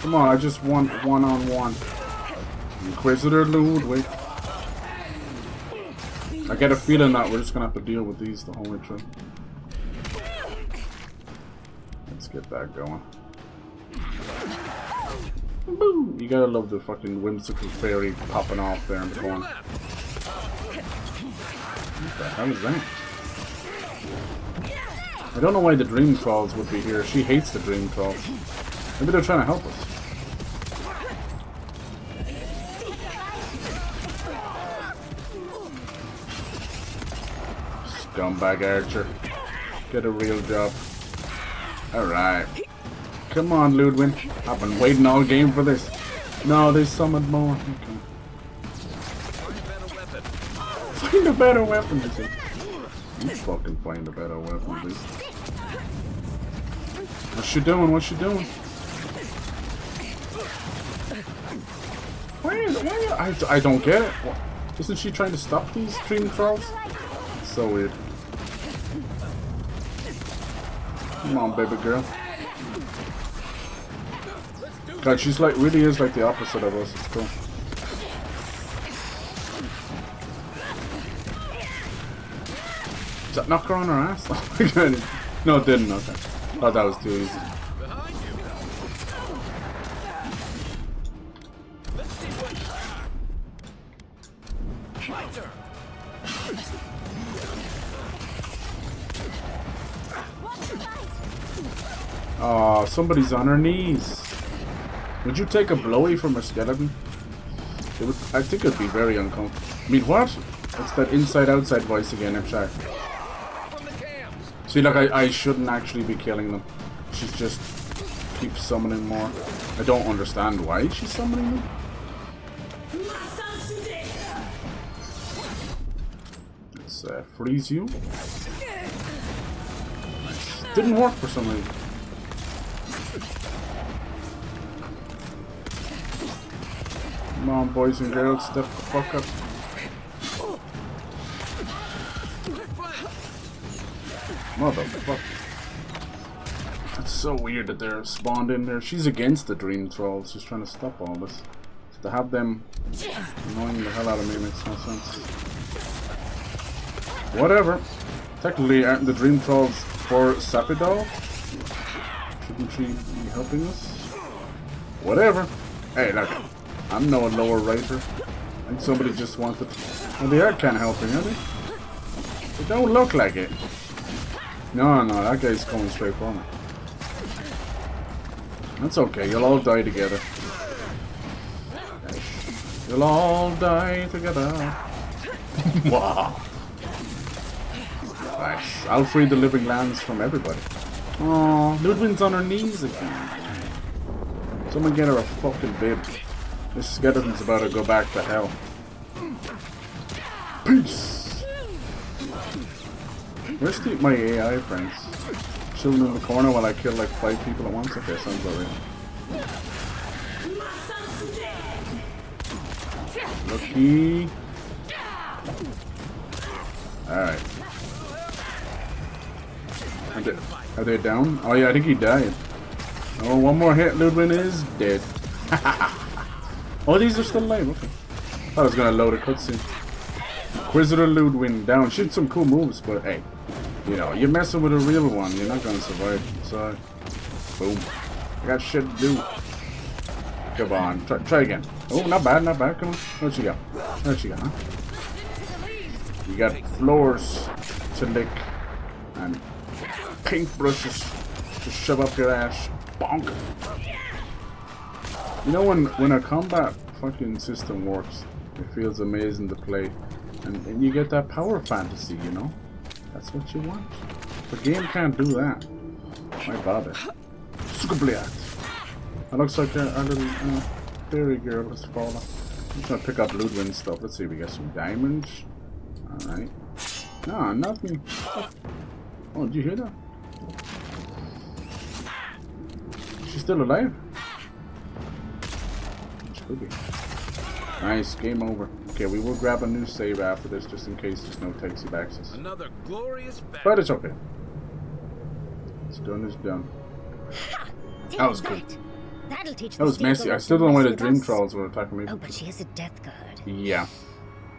Come on, I just want one-on-one. Inquisitor Ludwig. I get a feeling that we're just gonna have to deal with these the whole way through. Let's get that going. Boo! You gotta love the fucking whimsical fairy popping off there in the corner. What the hell is that? I don't know why the dream trolls would be here. She hates the dream trolls. Maybe they're trying to help us. Scumbag archer. Get a real job. Alright. Come on, LODWYN. I've been waiting all game for this. No, they summoned more. Okay. Find a better weapon, is it? You fucking find a better weapon, please. What's she doing? What's she doing? I don't get it. What? Isn't she trying to stop these dream trolls? It's so weird. Come on, baby girl. God, she's like, really is like the opposite of us. It's cool. Does that knock her on her ass? Oh my god. No, it didn't. Okay. Thought that was too easy. Oh, somebody's on her knees. Would you take a blowy from a skeleton? It would, I think it would be very uncomfortable. I mean, what? It's that inside-outside voice again, I'm sorry. See, look, I shouldn't actually be killing them. She's just keeps summoning more. I don't understand why she's summoning them. Let's freeze you. Nice. Didn't work for some reason. Come on, boys and girls, step the fuck up. Motherfucker. It's so weird that they're spawned in there. She's against the dream trolls. She's trying to stop all this. So to have them annoying the hell out of me makes no sense. Whatever. Technically, aren't the dream trolls for Sapidol? Shouldn't she be helping us? Whatever. Hey, look. I'm no lower rater. I think somebody just wanted... Well, they are kind of helping, are they? They don't look like it. No, that guy's coming straight for me. That's okay, you'll all die together. You'll all die together. Wow. Nice. I'll free the living lands from everybody. Oh, LODWYN's on her knees again. Someone get her a fucking bib. This skeleton's about to go back to hell. Peace! Where's my AI friends? Chilling in the corner while I kill like 5 people at once? Okay, sounds about right. Lucky. Alright. Are they down? Oh yeah, I think he died. Oh, one more hit, LODWYN is dead. Oh, these are still alive, okay. Thought I was gonna load a cutscene. Inquisitor LODWYN down. She had some cool moves, but hey, you know, you're messing with a real one, you're not gonna survive. Sorry. Boom. I got shit to do. Come on, try again. Oh, not bad, not bad. Come on. What you got? What you got, huh? You got floors to lick and paint brushes. Just shove up your ass. Bonk. You know when a combat fucking system works, it feels amazing to play. And you get that power fantasy, you know? That's what you want. The game can't do that. My bother. That looks like our little fairy girl has fallen. I'm just gonna pick up LODWYN stuff. Let's see, we got some diamonds. Alright. No, nothing. Oh, did you hear that? She's still alive? She could be. Nice, game over. Okay, we will grab a new save after this just in case there's no taxi access.
Another glorious battle.
But it's okay. It's done is done. That was good.
That'll teach
That was messy. I still don't know why the dream trolls were attacking me.
Oh, but she has a death guard.
Yeah.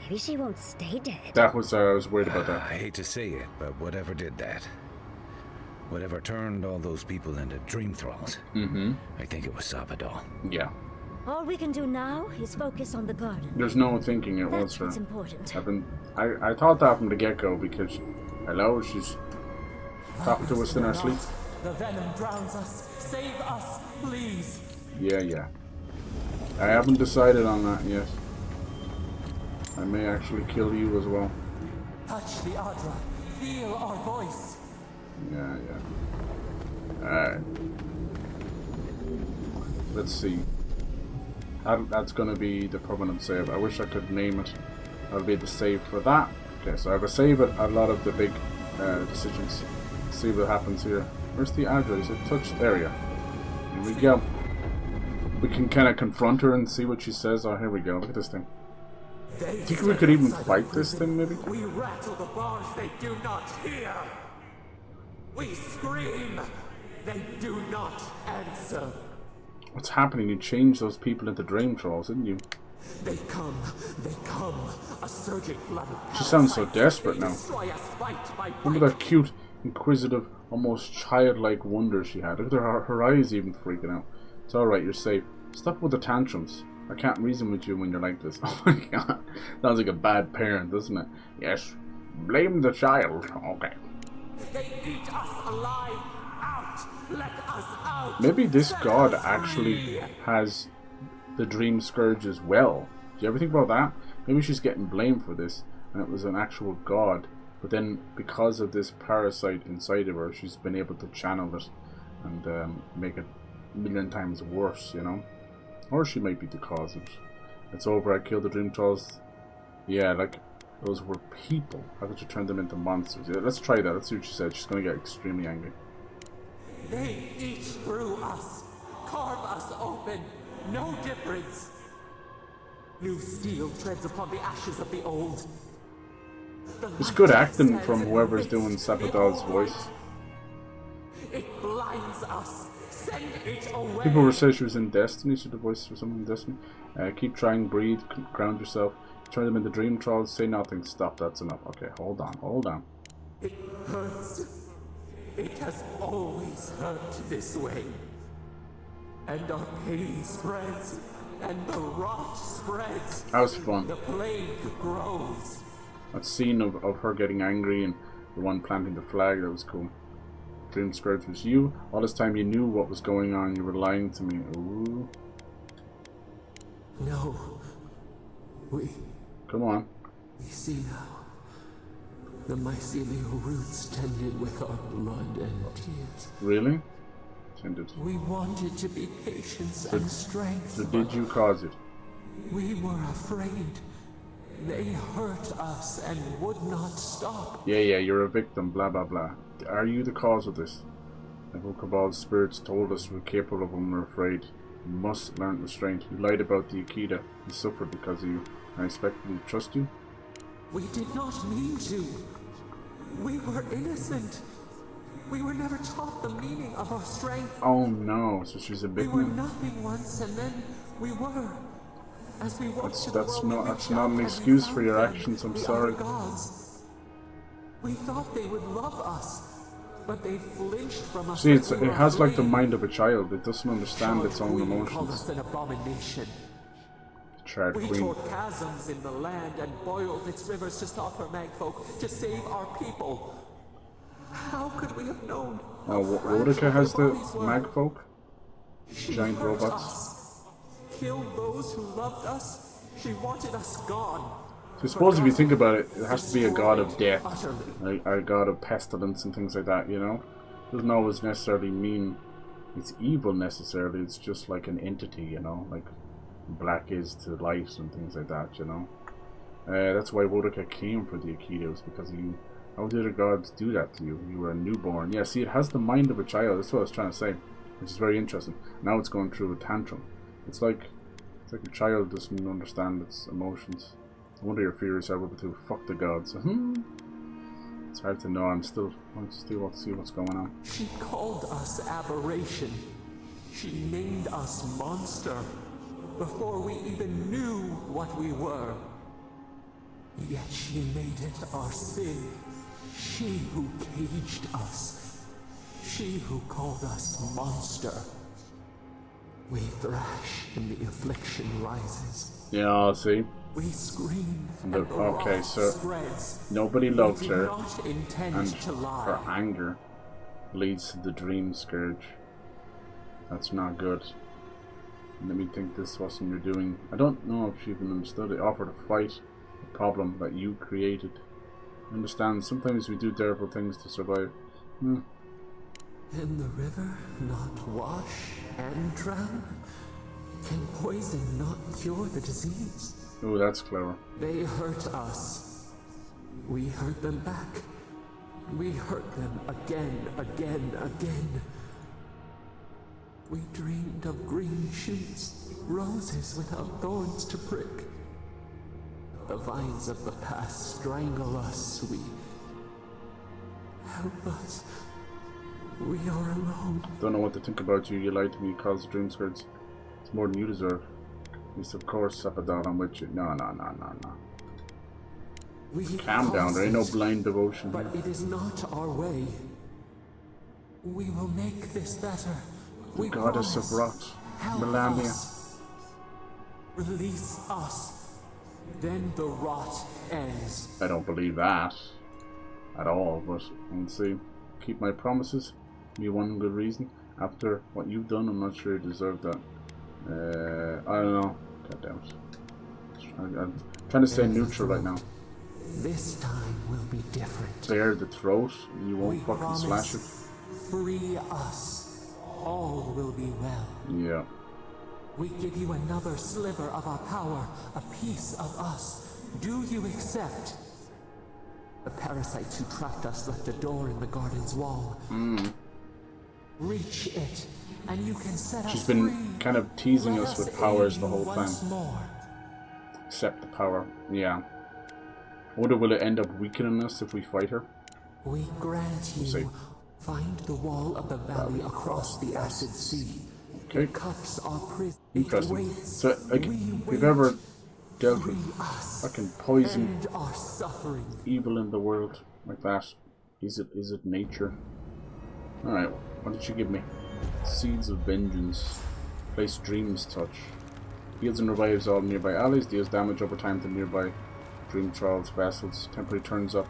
Maybe she won't stay dead.
That was, I was worried about that.
I hate to say it, but whatever did that, whatever turned all those people into dream thralls, I think it was Sabadell.
Yeah.
All we can do now is focus on the garden.
There's no thinking it was her.
That's important.
I thought that from the get-go because, hello, she's talking to us in our sleep.
The venom drowns us. Save us, please.
Yeah. I haven't decided on that yet. I may actually kill you as well.
Touch the Adra. Feel our voice.
Yeah. Alright. Let's see. That's gonna be the permanent save. I wish I could name it. That'll be the save for that. Okay, so I have a save at a lot of the big decisions. Let's see what happens here. Where's the Adra? Is it touched area? Here we go. We can kind of confront her and see what she says. Oh, here we go. Look at this thing. I think we could even fight this thing, maybe?
We rattle the bars they do not hear. We scream. They do not answer.
What's happening? You changed those people into dream trolls, didn't you?
They come. A surging flood of
She sounds so desperate now. Look at that cute, inquisitive, almost childlike wonder she had. Look at her eyes even freaking out. It's alright, you're safe. Stop with the tantrums. I can't reason with you when you're like this. Oh my god. Sounds like a bad parent, doesn't it? Yes. Blame the child. Okay.
They eat us alive. Out. Let us out.
Maybe this god actually has the dream scourge as well. Do you ever think about that? Maybe she's getting blamed for this and it was an actual god. But then because of this parasite inside of her, she's been able to channel it and make it a million times worse, you know? Or she might be the cause of it. It's over, I killed the dream trolls. Yeah, like, those were people. How could you turn them into monsters? Yeah, let's try that. Let's see what she said. She's gonna get extremely angry.
They eat through us. Carve us open. No difference. New steel treads upon the ashes of the old.
It's good acting from whoever's doing Sabadell's voice.
It blinds us. Send it away.
People were saying she was in Destiny. She did the voice for someone in Destiny. Keep trying, breathe, ground yourself. Turn them into dream trolls. Say nothing. Stop. That's enough. Okay, hold on.
It hurts. It has always hurt this way. And our pain spreads. And the rot spreads.
That was fun.
The plague grows.
That scene of her getting angry and the one planting the flag, that was cool. Dream Scourge was you. All this time you knew what was going on. You were lying to me. Ooh.
No.
Come on.
We see now. The mycelial roots tended with our blood and tears.
Really? Tended.
We wanted to be patience and strength.
So did you cause it?
We were afraid. They hurt us and would not stop.
Yeah, you're a victim, blah blah blah. Are you the cause of this? The Cabal's spirits told us we're capable of when we're afraid. You must learn restraint. You lied about the Akita. He suffered because of you. I expected him to trust you.
We did not mean to. We were innocent. We were never taught the meaning of our strength.
Oh no, so she's a victim.
We were nothing once and then we were. As we walked
that's not an excuse for your actions, I'm sorry.
Gods. We thought they would love us, but they flinched from us.
See, it has like the mind of a child. It doesn't understand its own emotions.
Called us an abomination.
Charred
we
Queen.
tore chasms in the land and boiled its rivers to stop her magfolk, to save our people. How could we have known?
Oh, Wodika has the mag folk? Giant robots.
Killed those who loved us. She wanted us gone.
So I suppose if you think about it, it has to be a god of death, like a god of pestilence and things like that, you know? Doesn't always necessarily mean it's evil necessarily, it's just like an entity, you know? Like black is to light and things like that, you know? That's why Wodika came for the Aikidos, because how did the gods do that to you? You were a newborn. Yeah, see, it has the mind of a child, that's what I was trying to say, which is very interesting. Now it's going through a tantrum. It's like a child doesn't understand its emotions. I wonder your fears are able to fuck the gods. It's hard to know. I still want to see what's going on.
She called us aberration. She named us monster before we even knew what we were. Yet she made it our sin. She who caged us. She who called us monster. We thrash and the affliction rises.
Yeah, I'll see.
We scream.
Okay, so nobody loved her, and her anger leads to the dream scourge. That's not good. Let me think this wasn't your doing. I don't know if she even understood it. Offered to fight a problem that you created. Understand, sometimes we do terrible things to survive.
In the river, not wash and drown? Can poison not cure the disease?
Oh, that's clever.
They hurt us. We hurt them back. We hurt them again, again. We dreamed of green shoots, roses without thorns to prick. The vines of the past strangle us. Help us. We are alone.
Don't know what to think about you. You lied to me. You caused dream skirts. It's more than you deserve. Yes, of course, Sapadal, I'm with you. No. Calm down. There ain't no blind devotion.
But it is not our way. We will make this better.
The goddess of rot, Melania.
Release us. Then the rot ends.
I don't believe that at all, but we'll see. Keep my promises. Be one good reason. After what you've done, I'm not sure you deserve that. I don't know. God damn it. I'm trying to stay neutral right now.
This time will be different.
Bare the throat, and you won't fucking slash it.
Free us. All will be well.
Yeah.
We give you another sliver of our power, a piece of us. Do you accept? The parasites who trapped us left a door in the garden's wall. Reach it, and you can set us free.
She's been kind of teasing us with powers the whole time. Accept the power. Yeah. Or will it end up weakening us if we fight her?
We grant you. Find the wall of the valley across the acid sea.
Okay.
Cups are prison.
Interesting. So, like, if you've ever dealt with fucking poison, evil in the world like that, is it nature? All right. What did she give me? Seeds of Vengeance. Place Dream's Touch. Heals and revives all nearby allies. Deals damage over time to nearby Dream Trolls vessels. Temporarily turns up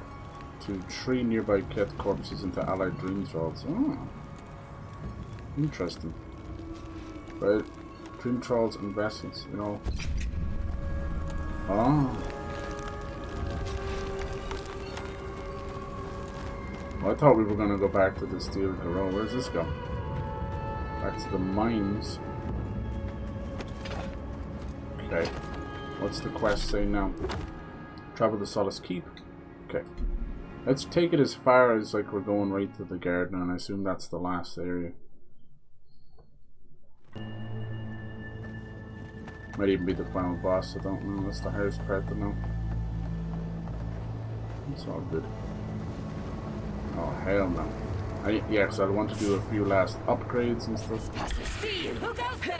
to 3 nearby Keth corpses into allied Dream Trolls. Oh. Interesting. Right. Dream Trolls and vessels, you know. Oh. Well, I thought we were going to go back to the Steel Garou. Where's this go? Back to the mines. Okay. What's the quest say now? Travel to Solace Keep. Okay. Let's take it as far as like we're going right to the garden, and I assume that's the last area. Might even be the final boss, I don't know. That's the hardest part to know. It's all good. Oh, hell no. Yeah, because I want to do a few last upgrades and stuff.
Who goes there?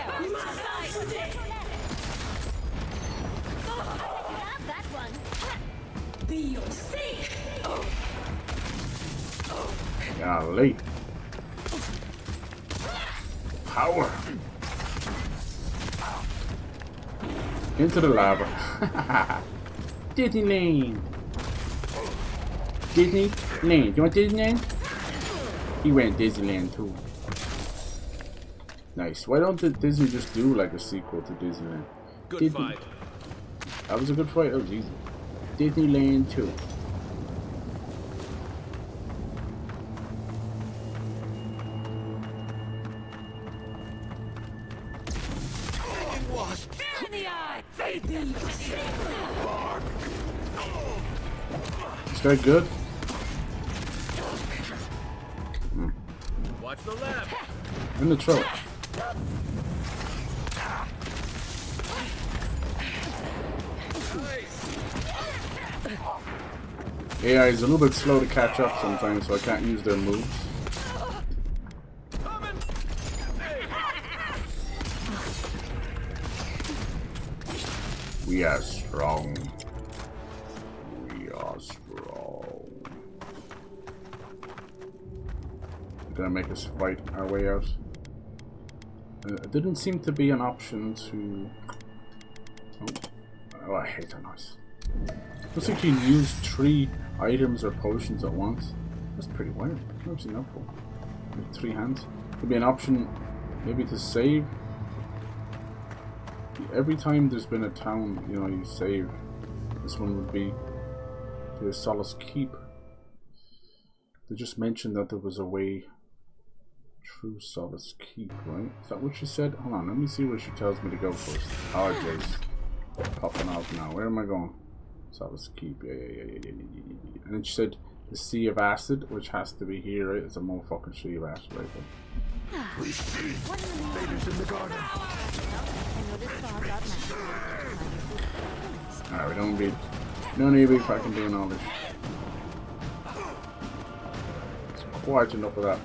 That one.
Be your sake.
Golly. Power. Into the lava. Disneyland. Disneyland. You want Disneyland? He went Disneyland too. Nice. Why don't Disney just do like a sequel to Disneyland?
Good fight.
That was a good fight. That was easy. Disneyland 2. Is that good?
Watch the left.
In the throat. AI is a little bit slow to catch up sometimes, so I can't use their moves. We are strong. We are strong. Gonna make us fight our way out. It didn't seem to be an option to... Oh, I hate that noise. Looks like you can use 3 items or potions at once. That's pretty weird. I've never seen that before. With 3 hands. Could be an option maybe to save. Every time there's been a town, you know, you save. This one would be the Solace Keep. They just mentioned that there was a way through Solace Keep, right? Is that what she said? Hold on, let me see where she tells me to go first. Oh, jeez. Popping off now. Where am I going? Solace Keep. Yeah. And then she said the Sea of Acid, which has to be here, right? It's a motherfucking Sea of Acid right there.
We see invaders in the garden.
Alright, we don't need to be fucking doing all this. It's quite enough of that.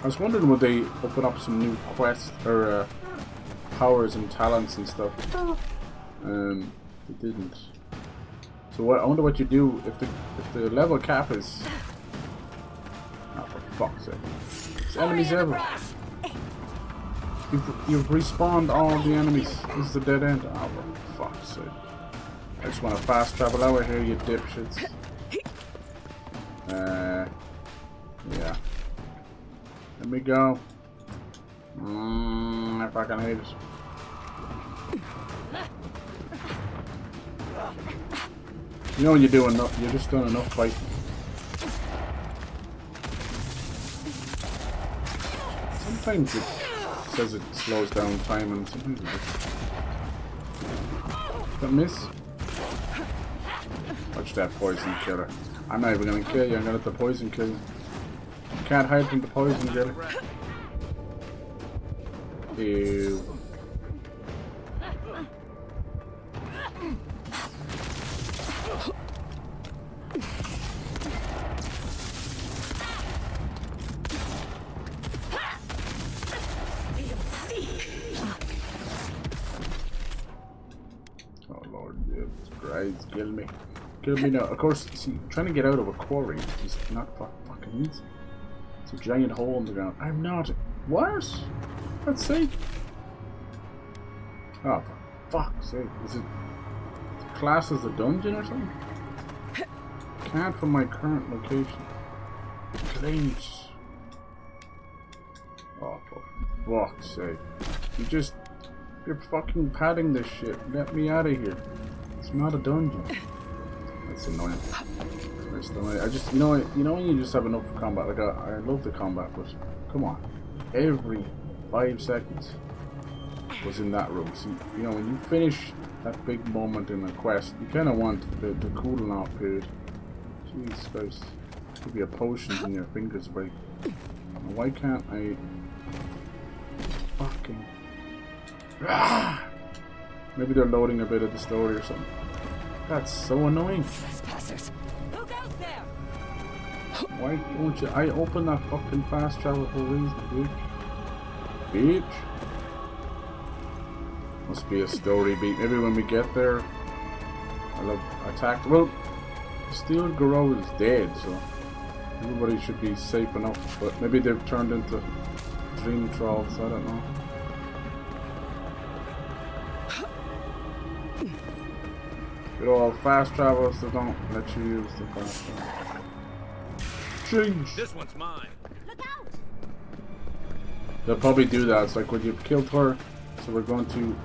I was wondering would they open up some new quests or powers and talents and stuff. They didn't. So what? I wonder what you do if the level cap is. Oh, for fuck's sake! It's enemies everywhere. You've respawned all the enemies. This is the dead end. Oh, for fuck's sake! I just want to fast travel out of here, you dipshits. Yeah. Let me go. I fucking hate it. You know when you're doing enough, you're just doing enough fighting. Sometimes it says it slows down time and sometimes it just... Don't miss. Watch that poison killer. I'm not even gonna kill you, I'm gonna let the poison kill you. You can't hide from the poison killer. Ew. Oh Lord, Christ, kill me. Kill me now. Of course, see, trying to get out of a quarry is not fucking easy. It's a giant hole in the ground. I'm not. What? Let's see. Oh, for fuck's sake. Is it classed as a dungeon or something? Can't from my current location. Please. Oh, for fuck's sake. You're fucking padding this shit. Get me out of here. It's not a dungeon. That's annoying. I just, you know when you just have enough combat. Like I love the combat, but come on, every 5 seconds was in that room. See, you know when you finish that big moment in the quest, you kind of want the cooling off period. Jesus Christ, could be a potion in your fingers break. Why can't I? Fucking. Maybe they're loading a bit of the story or something. That's so annoying.
Trespassers. Who goes there?
Why won't you? I open that fucking fast travel for a reason, bitch. Must be a story beat. Maybe when we get there, I'll have attacked. Well, Steel Garou is dead, so everybody should be safe enough. But maybe they've turned into dream trolls. I don't know. Good old fast travelers that don't let you use the fast travel. Change.
This one's mine.
They'll probably do that. It's like when you've killed her, so we're going to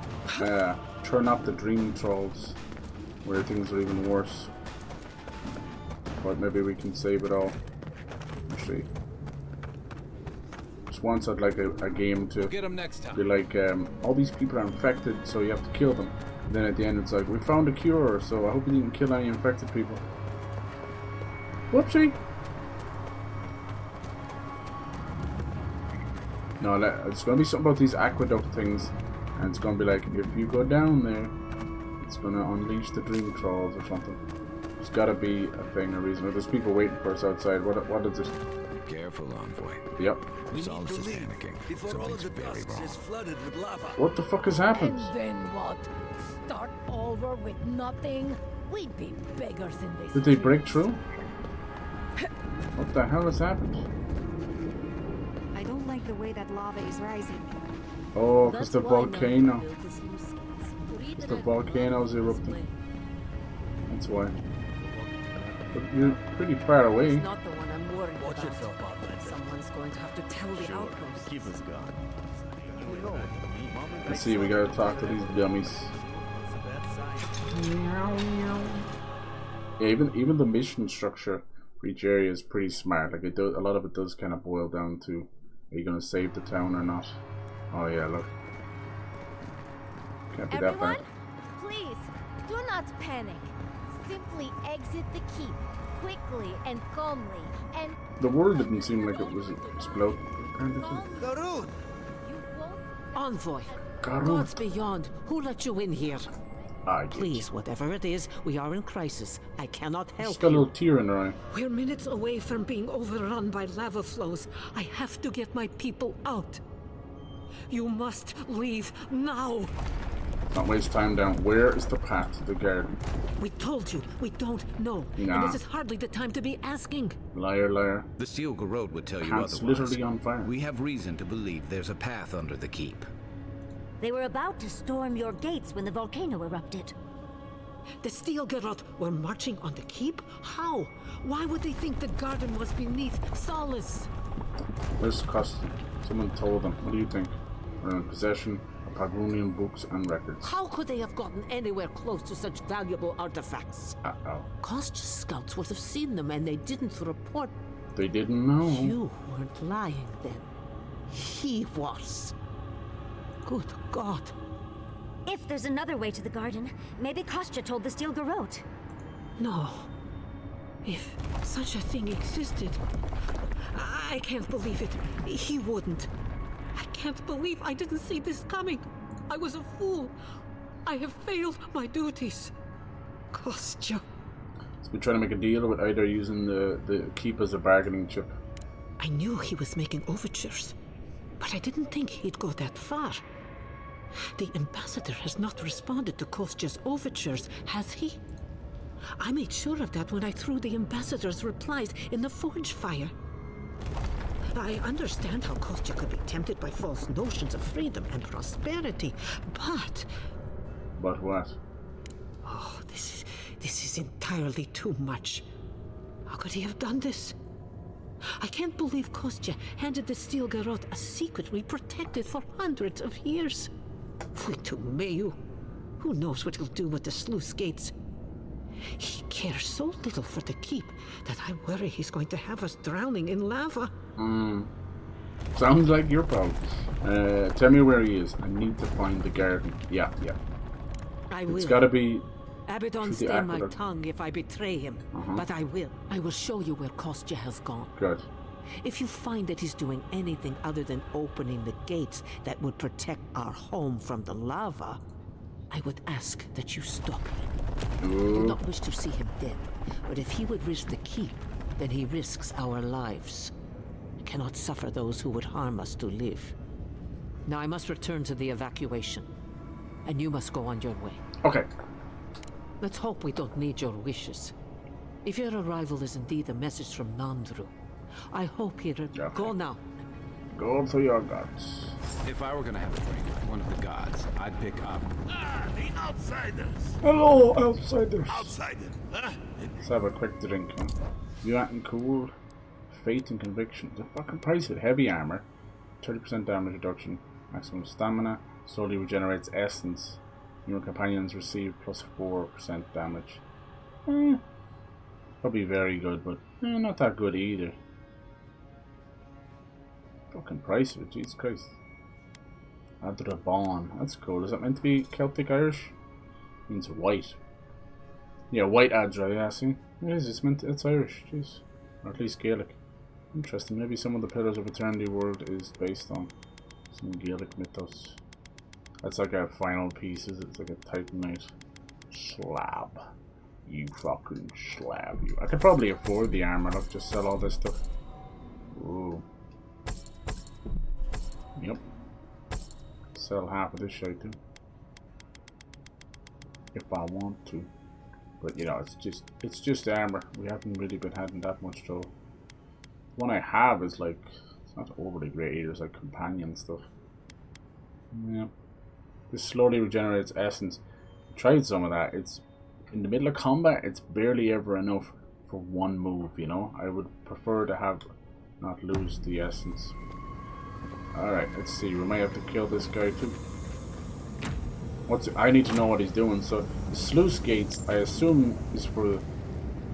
turn up the dream trolls, where things are even worse. But maybe we can save it all. Actually, just once I'd like a game to
Get 'em next time.
be like, all these people are infected, so you have to kill them. And then at the end it's like, we found a cure, so I hope you didn't kill any infected people. Whoopsie! No, it's going to be something about these aqueduct things, and it's going to be like, if you go down there, it's going to unleash the dream trolls or something. There's got to be a thing, a reason. There's people waiting for us outside. What is it?
Careful, Envoy.
Yep.
Solus is panicking. Something's very wrong.
What the fuck has happened?
And then what? Start over with nothing? We'd be beggars in this.
Did they break through? What the hell has happened?
I don't like the way that lava is rising.
Oh, because the volcano. The volcano's erupting. That's why. But you're pretty far away.
It's not the one I'm worried about. Watch yourself out, someone's going to have to tell the outpost.
Keep us gone.
Let's see, we gotta talk to these dummies. Yeah, even the mission structure for each area is pretty smart. Like a lot of it does kind of boil down to, are you gonna save the town or not? Oh yeah, look. Can't be that
Everyone,
bad.
please, do not panic. Simply exit the keep, quickly and calmly, and...
The world didn't seem like it was exploding.
Garud!
Envoy.
Garud.
Gods beyond. Who let you in here?
I did.
Please, whatever it is, we are in crisis. I cannot help
She's got a
you.
little tear in her eye.
We're minutes away from being overrun by lava flows. I have to get my people out. You must leave now.
Not waste time down. Where is the path to the garden?
We told you, we don't know.
Nah.
And this is hardly the time to be asking.
Liar, liar.
The Steel Garrote would tell you
Path's
otherwise.
literally on fire.
We have reason to believe there's a path under the keep.
They were about to storm your gates when the volcano erupted.
The Steel Garrote were marching on the keep? How? Why would they think the garden was beneath Solus?
Where's Custom? Someone told them. What do you think? We're in possession of Pagrunian books and records.
How could they have gotten anywhere close to such valuable artifacts?
Uh-oh.
Kostya's scouts would have seen them and they didn't report.
They didn't know.
You weren't lying then. He was. Good God.
If there's another way to the garden, maybe Kostya told the Steel Garrote.
No. If such a thing existed, I can't believe it. He wouldn't. I can't believe I didn't see this coming. I was a fool. I have failed my duties. Kostya.
So we're trying to make a deal with either using the keep as a bargaining chip.
I knew he was making overtures, but I didn't think he'd go that far. The ambassador has not responded to Kostya's overtures, has he? I made sure of that when I threw the ambassador's replies in the forge fire. I understand how Kostya could be tempted by false notions of freedom and prosperity, but...
But what?
Oh, this is entirely too much. How could he have done this? I can't believe Kostya handed the Steel Garrote a secret we protected for hundreds of years. Mayu. Who knows what he'll do with the sluice gates? He cares so little for the keep that I worry he's going to have us drowning in lava.
Sounds like your problem. Tell me where he is. I need to find the garden. Yeah.
I will.
It's gotta be...
Abaddon stay my tongue if I betray him, but I will. I will show you where Kostya has gone.
Good.
If you find that he's doing anything other than opening the gates that would protect our home from the lava, I would ask that you stop him. I do not wish to see him dead, but if he would risk the keep, then he risks our lives. I cannot suffer those who would harm us to live. Now I must return to the evacuation, and you must go on your way.
Okay.
Let's hope we don't need your wishes. If your arrival is indeed a message from Nandru, I hope he'll go now.
Go to your gods.
If I were gonna have a drink with one of the gods, I'd pick up.
The outsiders.
Hello, outsiders.
Outsiders, huh?
Let's have a quick drink, huh? You acting cool? faith and conviction. The fucking price of heavy armor. 30% damage reduction. Maximum stamina. Slowly regenerates essence. Your companions receive plus 4% damage. Probably very good, but not that good either. Fucking price of it, Jesus Christ. Add to the bond. That's cool. Is that meant to be Celtic Irish? Means white. Yeah, white adds right, yeah, see? It is, it's Irish, jeez. Or at least Gaelic. Interesting, maybe some of the Pillars of Eternity world is based on some Gaelic mythos. That's like a final piece, is it? It's like a Titanite slab. You fucking slab, you. I could probably afford the armor, look, just sell all this stuff. Ooh. Yep. Sell half of this shit too. If I want to. But you know, it's just armor. We haven't really been having that much trouble. The one I have is like, it's not overly great either, it's like companion stuff. Yeah. This slowly regenerates essence. I tried some of that. It's in the middle of combat, it's barely ever enough for one move, you know? I would prefer to have not lose the essence. Alright, let's see. We might have to kill this guy too. I need to know what he's doing. So the sluice gates, I assume, is for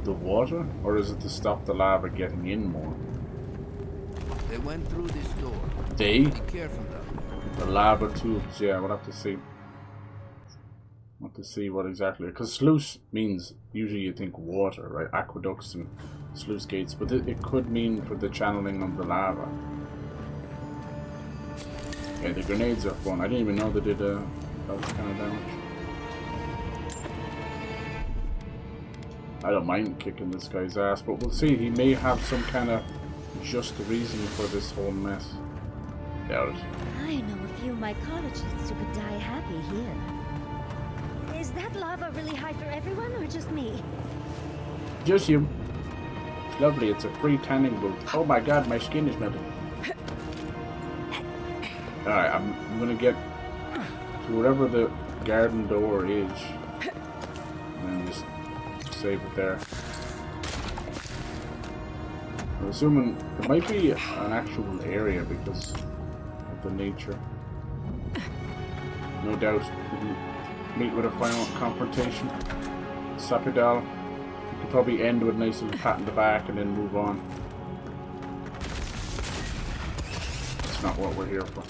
the water, or is it to stop the lava getting in more?
They went through this door.
They?
Be careful though.
The lava tubes, yeah, we'll have to see. We'll have to see what exactly, because sluice means usually you think water, right? Aqueducts and sluice gates, but it could mean for the channeling of the lava. Okay, the grenades are fun. I didn't even know they did that kind of damage. I don't mind kicking this guy's ass, but we'll see. He may have some kind of just reason for this whole mess. Doubt it.
I know a few mycologists who could die happy here. Is that lava really high for everyone, or just me?
Just you. It's lovely. It's a free tanning booth. Oh my god, my skin is melting. Alright, I'm gonna get to wherever the garden door is. And then just save it there. I'm assuming it might be an actual area because of the nature. No doubt we'll meet with a final confrontation. Sapidal. You could probably end with a nice little pat in the back and then move on. That's not what we're here for.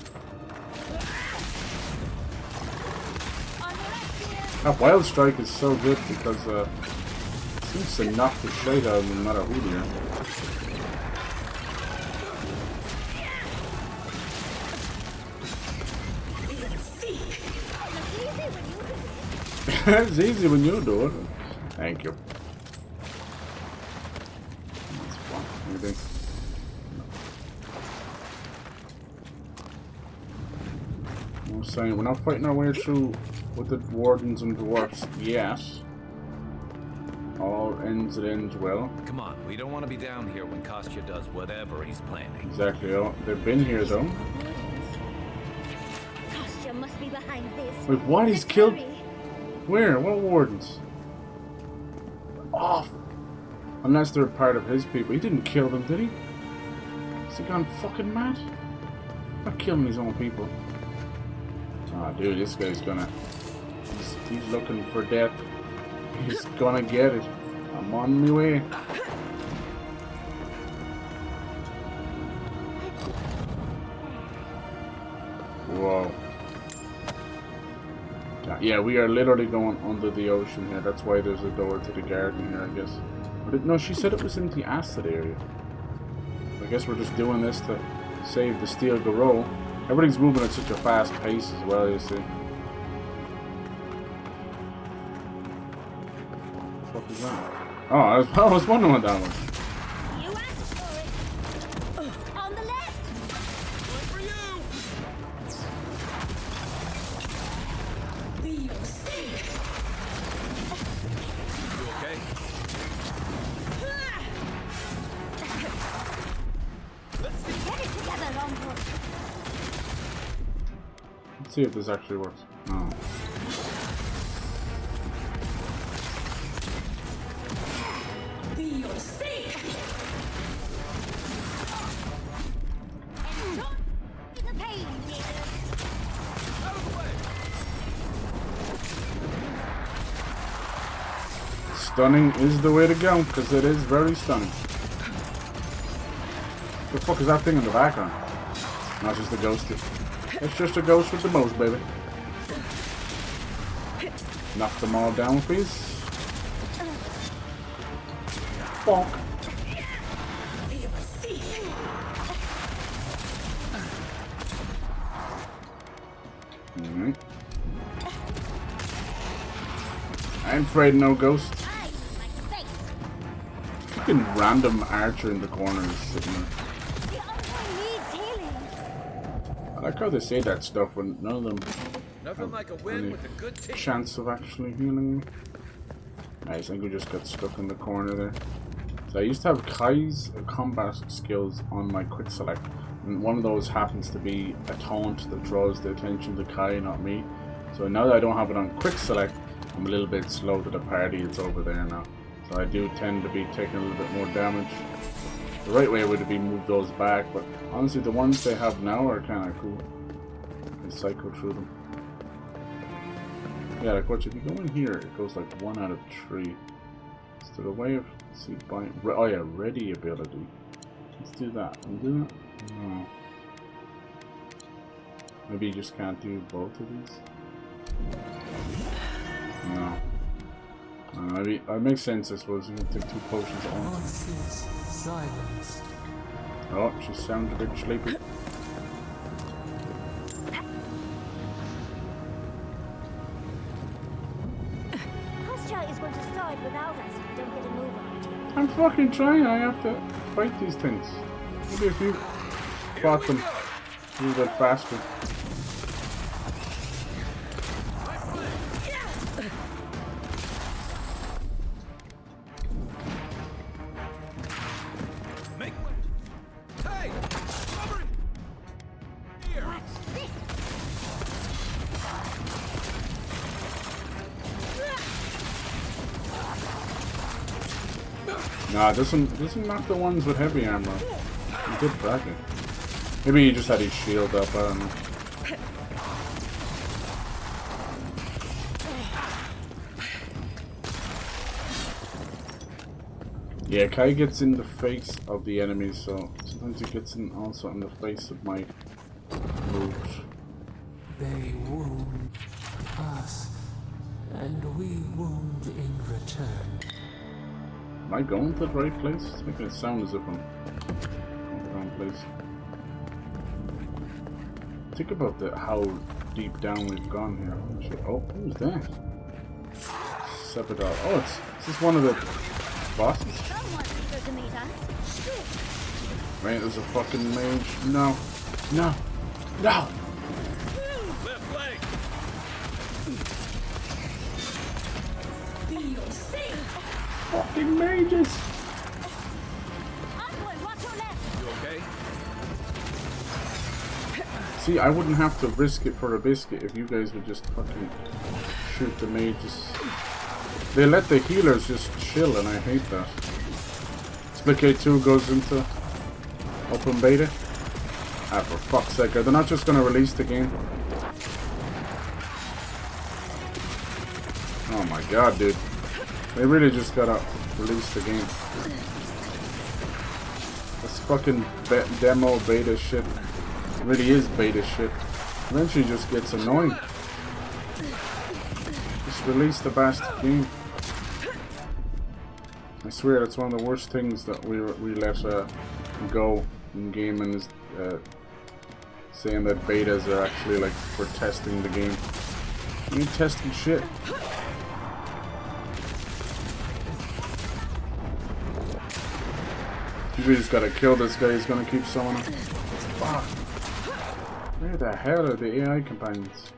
That Wild Strike is so good because it seems to knock the shit out of them no matter who they are. It's easy when you do it. Thank you. That's fun. Anything? I'm saying we're not fighting our way through with the wardens and dwarfs yet. All ends, it ends well.
Come on, we don't want to be down here when Kostya does whatever he's planning.
Exactly. Oh, they've been here though.
Kostya must be behind this.
Wait, what? He's killed? Where? What wardens? Off. Unless they're part of his people. He didn't kill them, did he? Has he gone fucking mad? Not killing his own people. Ah, oh, dude, this guy's gonna... He's looking for death. He's gonna get it. I'm on my way. Whoa. Yeah, we are literally going under the ocean here. That's why there's a door to the garden here, I guess. But no, she said it was in the acid area. I guess we're just doing this to save the Steel Garou. Everything's moving at such a fast pace as well, you see. What is that? Oh, I was wondering what that was.
You asked for it. On the left. One for you.
Be safe.
You okay?
Get it together, Longboard.
Let's see if this actually works. No.
Be your sake.
Stunning is the way to go, because it is very stunning. The fuck is that thing in the background? Not just a ghost. It's just a ghost with the most, baby. Knock them all down, please. Bonk. Alright. I'm afraid no ghost. Fucking random archer in the corner is sitting there. I like how they say that stuff when none of them have
like a win
any
with a good team.
chance of actually healing me. I think we just got stuck in the corner there. So I used to have Kai's combat skills on my quick select, and one of those happens to be a taunt that draws the attention to Kai, not me. So now that I don't have it on quick select, I'm a little bit slow to the party. It's over there now. So I do tend to be taking a little bit more damage. The right way would be move those back, but honestly the ones they have now are kind of cool. I cycle through them. Yeah, like watch, if you go in here, it goes like 1 out of 3. Is there a way of, let's see, buying, oh yeah, ready ability. Let's do that. And do that? No. Maybe you just can't do both of these? No. Maybe it makes sense, I suppose. You can take 2 potions at once.
Silenced.
Oh, she sounded a bit sleepy.
Posture is going to start without us if we don't get a move on.
I'm fucking trying. I have to fight these things. Maybe if you fought them a little bit faster. Nah, doesn't knock the ones with heavy armor. You did crack it. Maybe he just had his shield up, I don't know. Yeah, Kai gets in the face of the enemies, so sometimes he gets in also in the face of my moves.
They wound us, and we wound in return.
Am I going to the right place? It's making it sound as if I'm in the wrong place. Think about how deep down we've gone here. Oh, who's that? Sepidal. Oh, is this one of the bosses? Man, there's a fucking mage. No. No. No!
Left leg.
Fucking mages!
You okay?
See, I wouldn't have to risk it for a biscuit if you guys would just fucking shoot the mages. They let the healers just chill, and I hate that. Split 2 goes into open beta. Ah, for fuck's sake, they're not just gonna release the game. Oh my god, dude. They really just gotta release the game. This fucking demo beta shit really is beta shit. Eventually just gets annoying. Just release the bastard game. I swear that's one of the worst things that we let go in gaming is saying that betas are actually like for testing the game. You ain't testing shit. You just gotta kill this guy, he's gonna keep summoning. Fuck. Where the hell are the AI companions?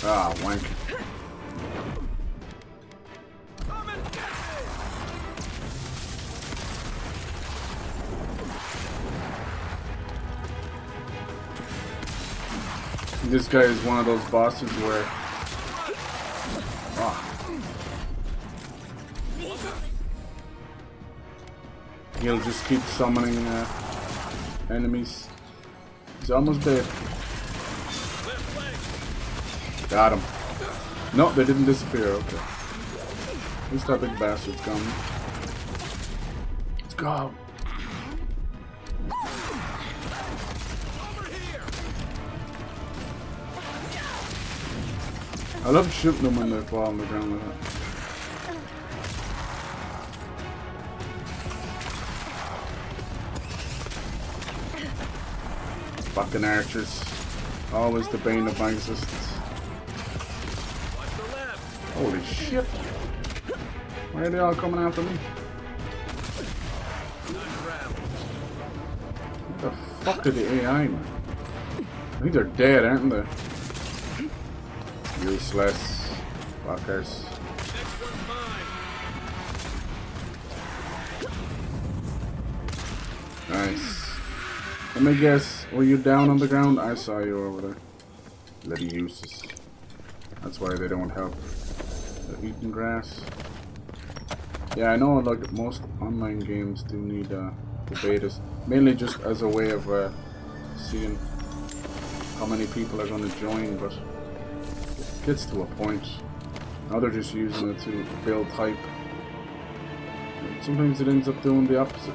Ah, wank. This guy is one of those bosses where... Ah. he'll just keep summoning enemies. He's almost dead. Got him. No, they didn't disappear. Okay. At least that big bastard's gone. Let's go. I love shooting them when they fall on the ground like that. Fucking archers. Always the bane of my existence. Holy shit. Why are they all coming after me? What the fuck are the AI, man? I think they're dead, aren't they? Useless. Fuckers. Nice. Let me guess, were you down on the ground? I saw you over there. Bloody useless. That's why they don't help. They're eating grass. Yeah, I know like most online games do need the betas. Mainly just as a way of seeing how many people are going to join, but it gets to a point. Now they're just using it to build hype. And sometimes it ends up doing the opposite.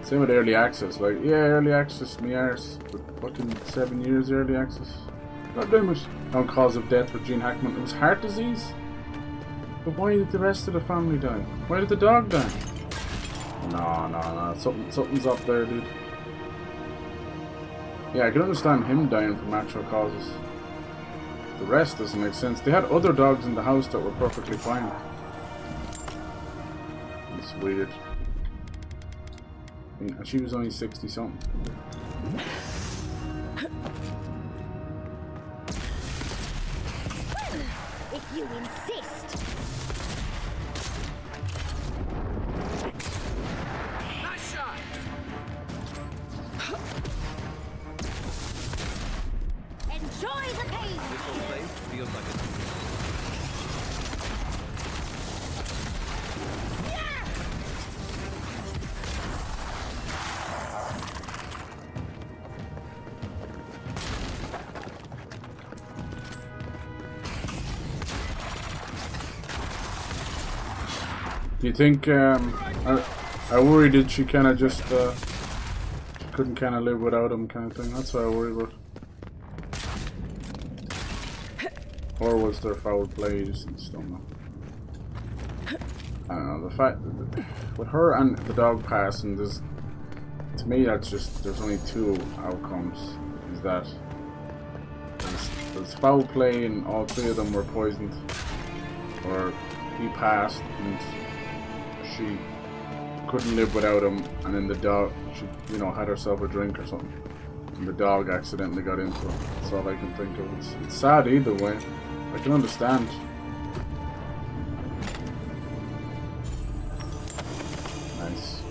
Same with early access, like, yeah, early access, me arse, but fucking 7 years early access. God damn it. No cause of death for Gene Hackman. It was heart disease? But why did the rest of the family die? Why did the dog die? No. Something's up there, dude. Yeah, I can understand him dying from natural causes. The rest doesn't make sense. They had other dogs in the house that were perfectly fine. It's weird. And she was only 60 something.
If you insist.
Nice shot.
Enjoy the pain.
This whole place feels like a
Do you think, I worry that she kind of just, she couldn't kind of live without him kind of thing. That's what I worry about. Or was there foul play? Just don't know. I don't know, the fact that with her and the dog passing, there's, to me that's just, there's only two outcomes. Is that there's foul play and all three of them were poisoned, or he passed and she couldn't live without him, and then the dog, she, you know, had herself a drink or something, and the dog accidentally got into him. That's all I can think of. It's sad either way. I can understand. Nice.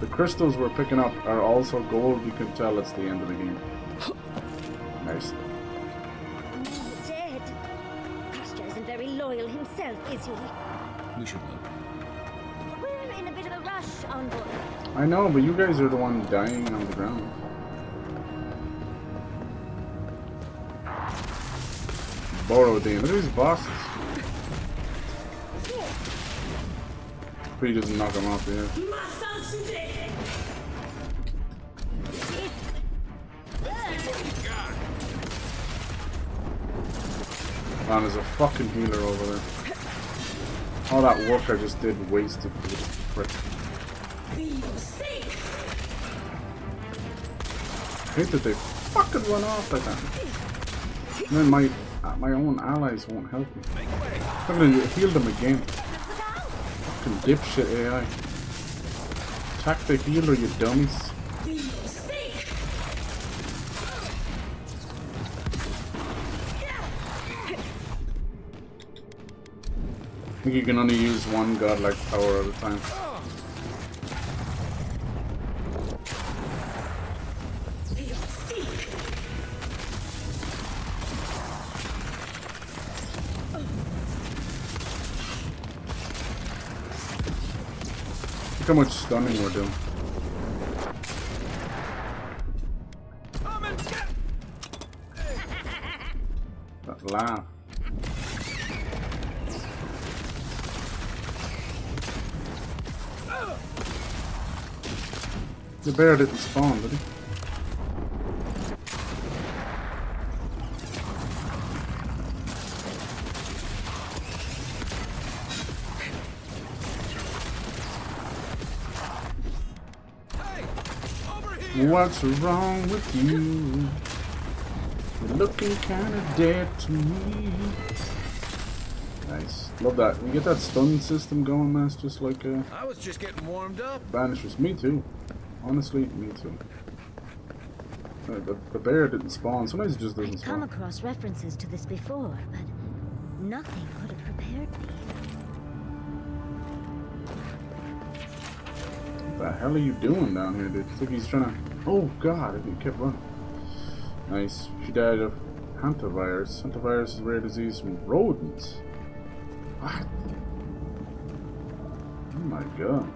The crystals we're picking up are also gold. You can tell it's the end of the game. Nice.
Dead. Pastor isn't very loyal himself, is he?
We should move.
We're in a bit of a rush, Envoy.
I know, but you guys are the one dying on the ground. Borodin. Look at these bosses. If he doesn't knock him off the edge. Man, there's a fucking healer over there. All that work I just did wasted for this prick. I hate that they fucking run off like that. And then my own allies won't help me. I'm gonna heal them again. Fucking dipshit AI. Attack the healer, you dummies. I think you can only use one godlike power at a time. Look how much stunning we're doing. That laugh. The bear didn't spawn, did he? What's wrong with you? You're looking kinda dead to me. Nice. Love that. We get that stun system going, man. It's just like
I was just getting warmed up.
Banishers. Me too. Honestly, me too. The bear didn't spawn. Sometimes it just doesn't
I've come
spawn.
across references to this before, but nothing could have prepared me.
What the hell are you doing down here, dude? It's like he's trying to... Oh god, he kept running. Nice. She died of hantavirus. Hantavirus is a rare disease from rodents. What? Oh my god.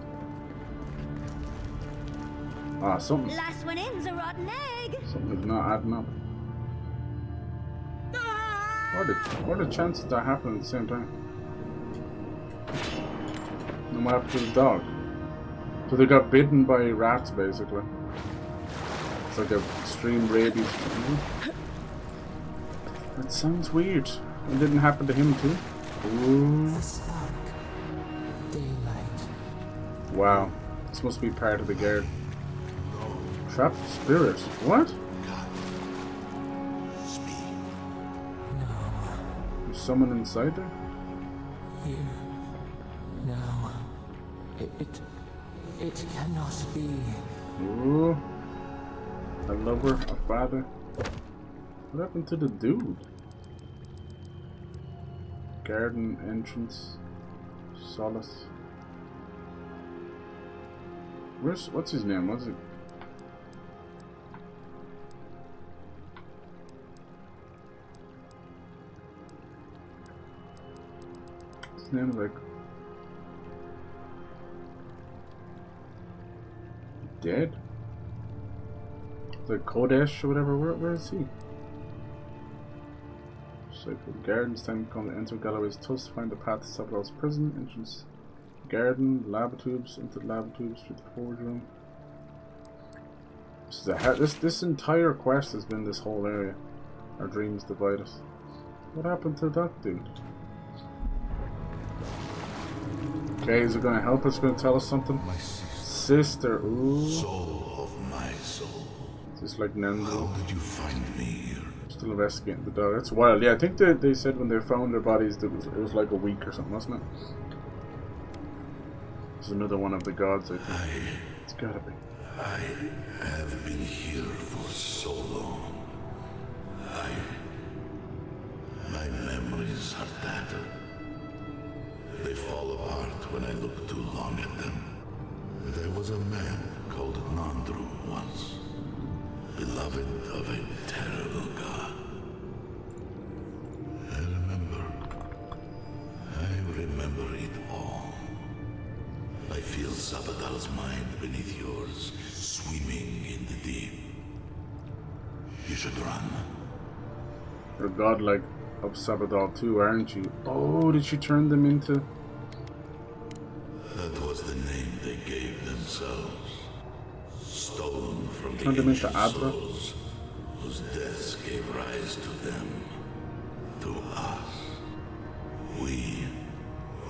Ah, something.
Last one in's a rotten egg.
Something's not adding up. What are the chances that happen at the same time? And what happened to the dog? So they got bitten by rats, basically. It's like an extreme rabies. That sounds weird. It didn't happen to him too. Ooh. Wow. This must be part of the guard. Trapped spirit. What? There's someone inside there?
Here. No. It cannot be.
Ooh. A lover, a father. What happened to the dude? Garden entrance. Solace. What's his name? What's it? His name is like dead? The Kodesh or whatever, where is he? Sacred Gardens, time to come to enter Galloway's Tusk, find the path to Sabadell's prison, entrance garden, lava tubes, into the lava tubes, through the forge room. This entire quest has been this whole area. Our dreams divide us. What happened to that dude? Okay, is it gonna help us? Gonna tell us something? My sister, ooh.
Soul of my soul.
Just like Nando.
How did you find me here?
Still investigating the dog. That's wild. Yeah, I think they said when they found their bodies it was like a week or something, wasn't it? It's another one of the gods, I think. It's gotta be.
I have been here for so long. My memories are tattered. They fall apart when I look too long at them. There was a man called Nandru once, beloved of a terrible god. I remember it all. I feel Sabadell's mind beneath yours, swimming in the deep. You should run.
You're godlike of Sabadell too, aren't you? Oh, did she turn them into...
That was the name they gave themselves. Stolen from the
Turned them into
ancient
Adra?
souls, whose deaths gave rise to them. To us. We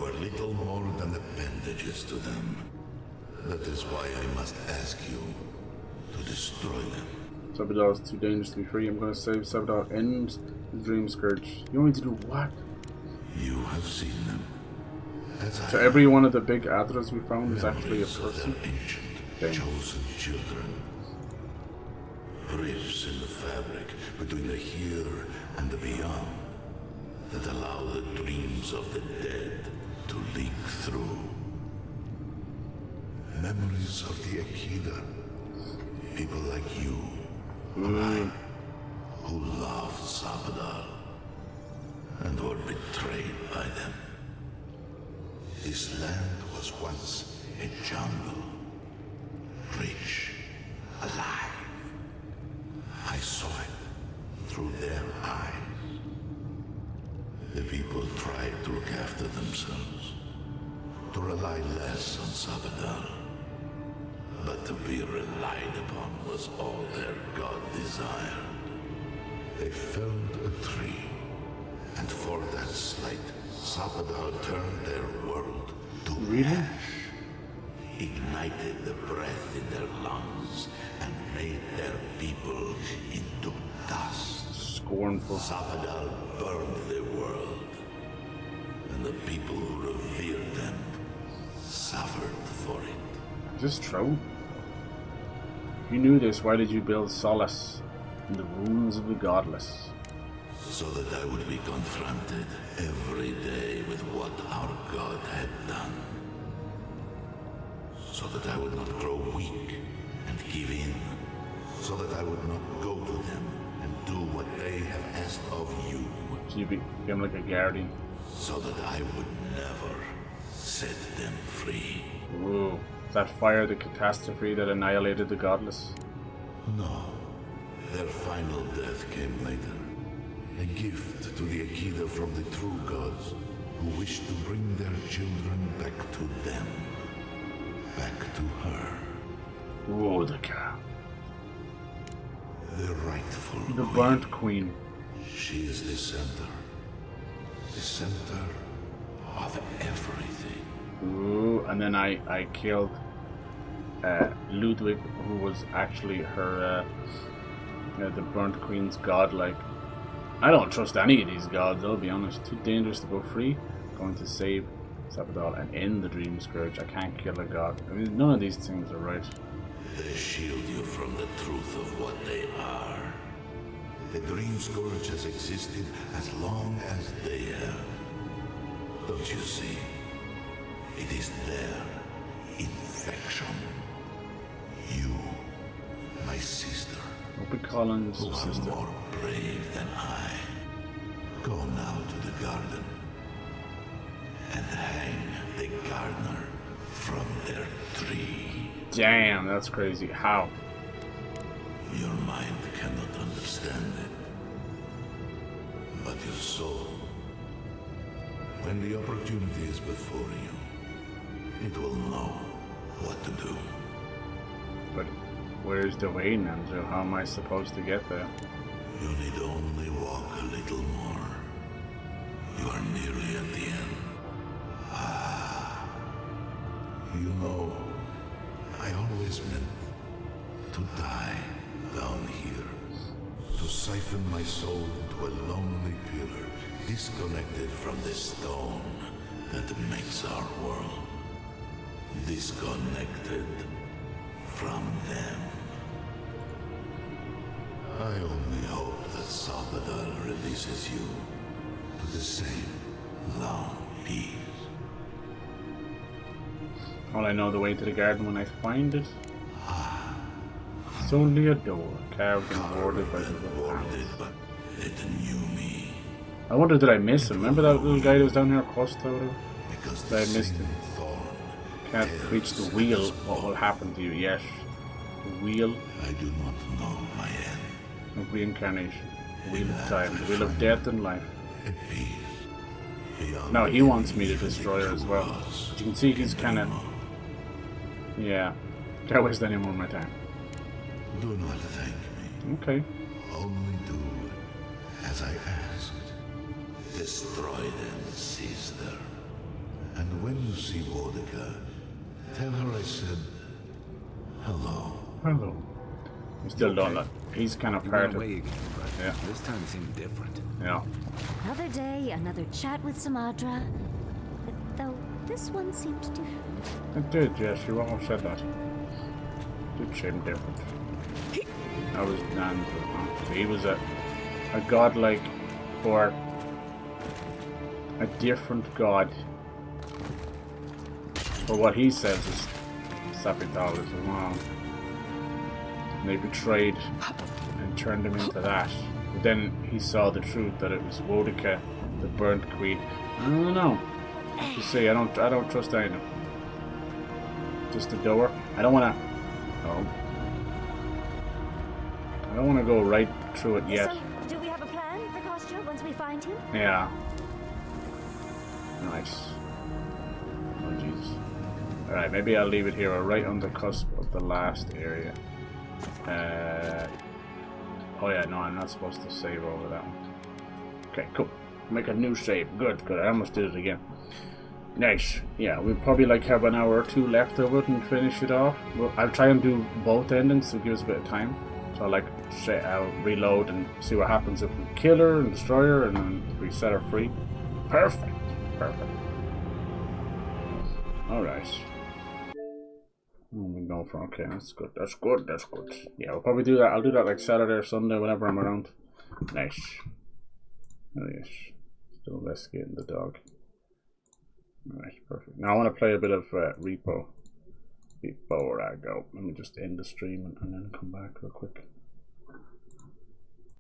were little more than appendages to them. That is why I must ask you to destroy them.
Sabadell is too dangerous to be free. I'm gonna save Sabadell. End the Dream Scourge. You want me to do what?
You have seen them.
So every one of the big Adras we found is actually a person?
Chosen children. Rips in the fabric between the here and the beyond that allow the dreams of the dead to leak through. Memories of the Akida. People like you, or I, who loved Sabadell and were betrayed by them. This land was once a jungle, rich, alive. I saw it through their eyes. The people tried to look after themselves, to rely less on Sabadell. But to be relied upon was all their god desired. They felled a tree, and for that slight, Sabadell turned their world to ash, ignited the breath in their lungs, and made their people into dust.
Scornful.
Sabadell burned the world, and the people who revered them suffered for it.
Is this true? If you knew this, why did you build Solace in the ruins of the godless?
So that I would be confronted every day with what our god had done. So that I would not grow weak and give in. So that I would not go to them and do what they have asked of you.
So you became like a guardian.
So that I would never set them free.
Ooh. That fire, the catastrophe that annihilated the godless?
No. Their final death came later. A gift to the Akida from the true gods, who wished to bring their children back to them. Back to her.
Boudica.
The rightful
The burnt queen.
She is the center. The center of everything.
Ooh, and then I killed LODWYN, who was actually her, the burnt queen's god. Like, I don't trust any of these gods, I'll be honest. Too dangerous to go free. Going to save Sabadell and end the Dream Scourge. I can't kill a god. I mean, none of these things are right.
They shield you from the truth of what they are. The Dream Scourge has existed as long as they have. Don't you see? It is their infection. You, my sister,
Opie Collins'
who are
sister.
more brave than I, go now to the garden and hang the gardener from their tree.
Damn, that's crazy. How?
Your mind cannot understand it, but your soul, when the opportunity is before you, it will know what to do.
But where's Dwayne, Andrew? How am I supposed to get there?
You need only walk a little more. You are nearly at the end. Ah. You know, I always meant to die down here. To siphon my soul into a lonely pillar, disconnected from the stone that makes our world. Disconnected from them. I only hope that Sabadell releases you to the same long peace.
All I know the way to the garden when I find it. It's only a door, carved and warded by the little hands.
It knew me.
I wonder, did I miss him? Remember that little guy that was down here, Costa or whatever? Did I miss him? Can't reach the wheel. What will happen to you? Yes. The wheel.
I do not know my end.
Of reincarnation. The wheel of time. The wheel of death and life. No, he wants me to destroy her as well. As you can see, he's kind of... Yeah. Can't waste any more of my time.
Do not thank me.
Okay.
Only do as I asked. Destroy them, sister. And when you see Boudica, tell her I said hello.
Hello. We still don't know. He's kind of part of
again, but
yeah.
This time seemed different.
Yeah.
Another day, another chat with Samadra. Though this one seemed different.
It did, yes. You almost said that. Did seem different. I was Nandro. He was a godlike for a different god. For what he says is Sabadell as well. And they betrayed and turned him into that. But then he saw the truth that it was Boudica, the burnt queen. I don't know. You see, I don't trust anyone. just the door. I don't want to. Oh. I don't want to go right through it yet.
So, do we have a plan for Kostya once we find him?
Yeah. Nice. Oh Jesus. Alright, maybe I'll leave it here. We're right on the cusp of the last area. Oh yeah, no, I'm not supposed to save over that one. Okay, cool. Make a new save. Good, good. I almost did it again. Nice. Yeah, we'll probably like have an hour or two left of it and finish it off. Well, I'll try and do both endings to give us a bit of time. So I'll like I'll reload and see what happens if we kill her and destroy her and then we set her free. Perfect. Perfect. Alright. We go for okay, that's good, that's good, that's good. Yeah, we'll probably do that. I'll do that like Saturday or Sunday whenever I'm around. Nice. Oh yes. Still investigating the dog. Alright, perfect. Now I want to play a bit of Repo before I go. Let me just end the stream and then come back real quick.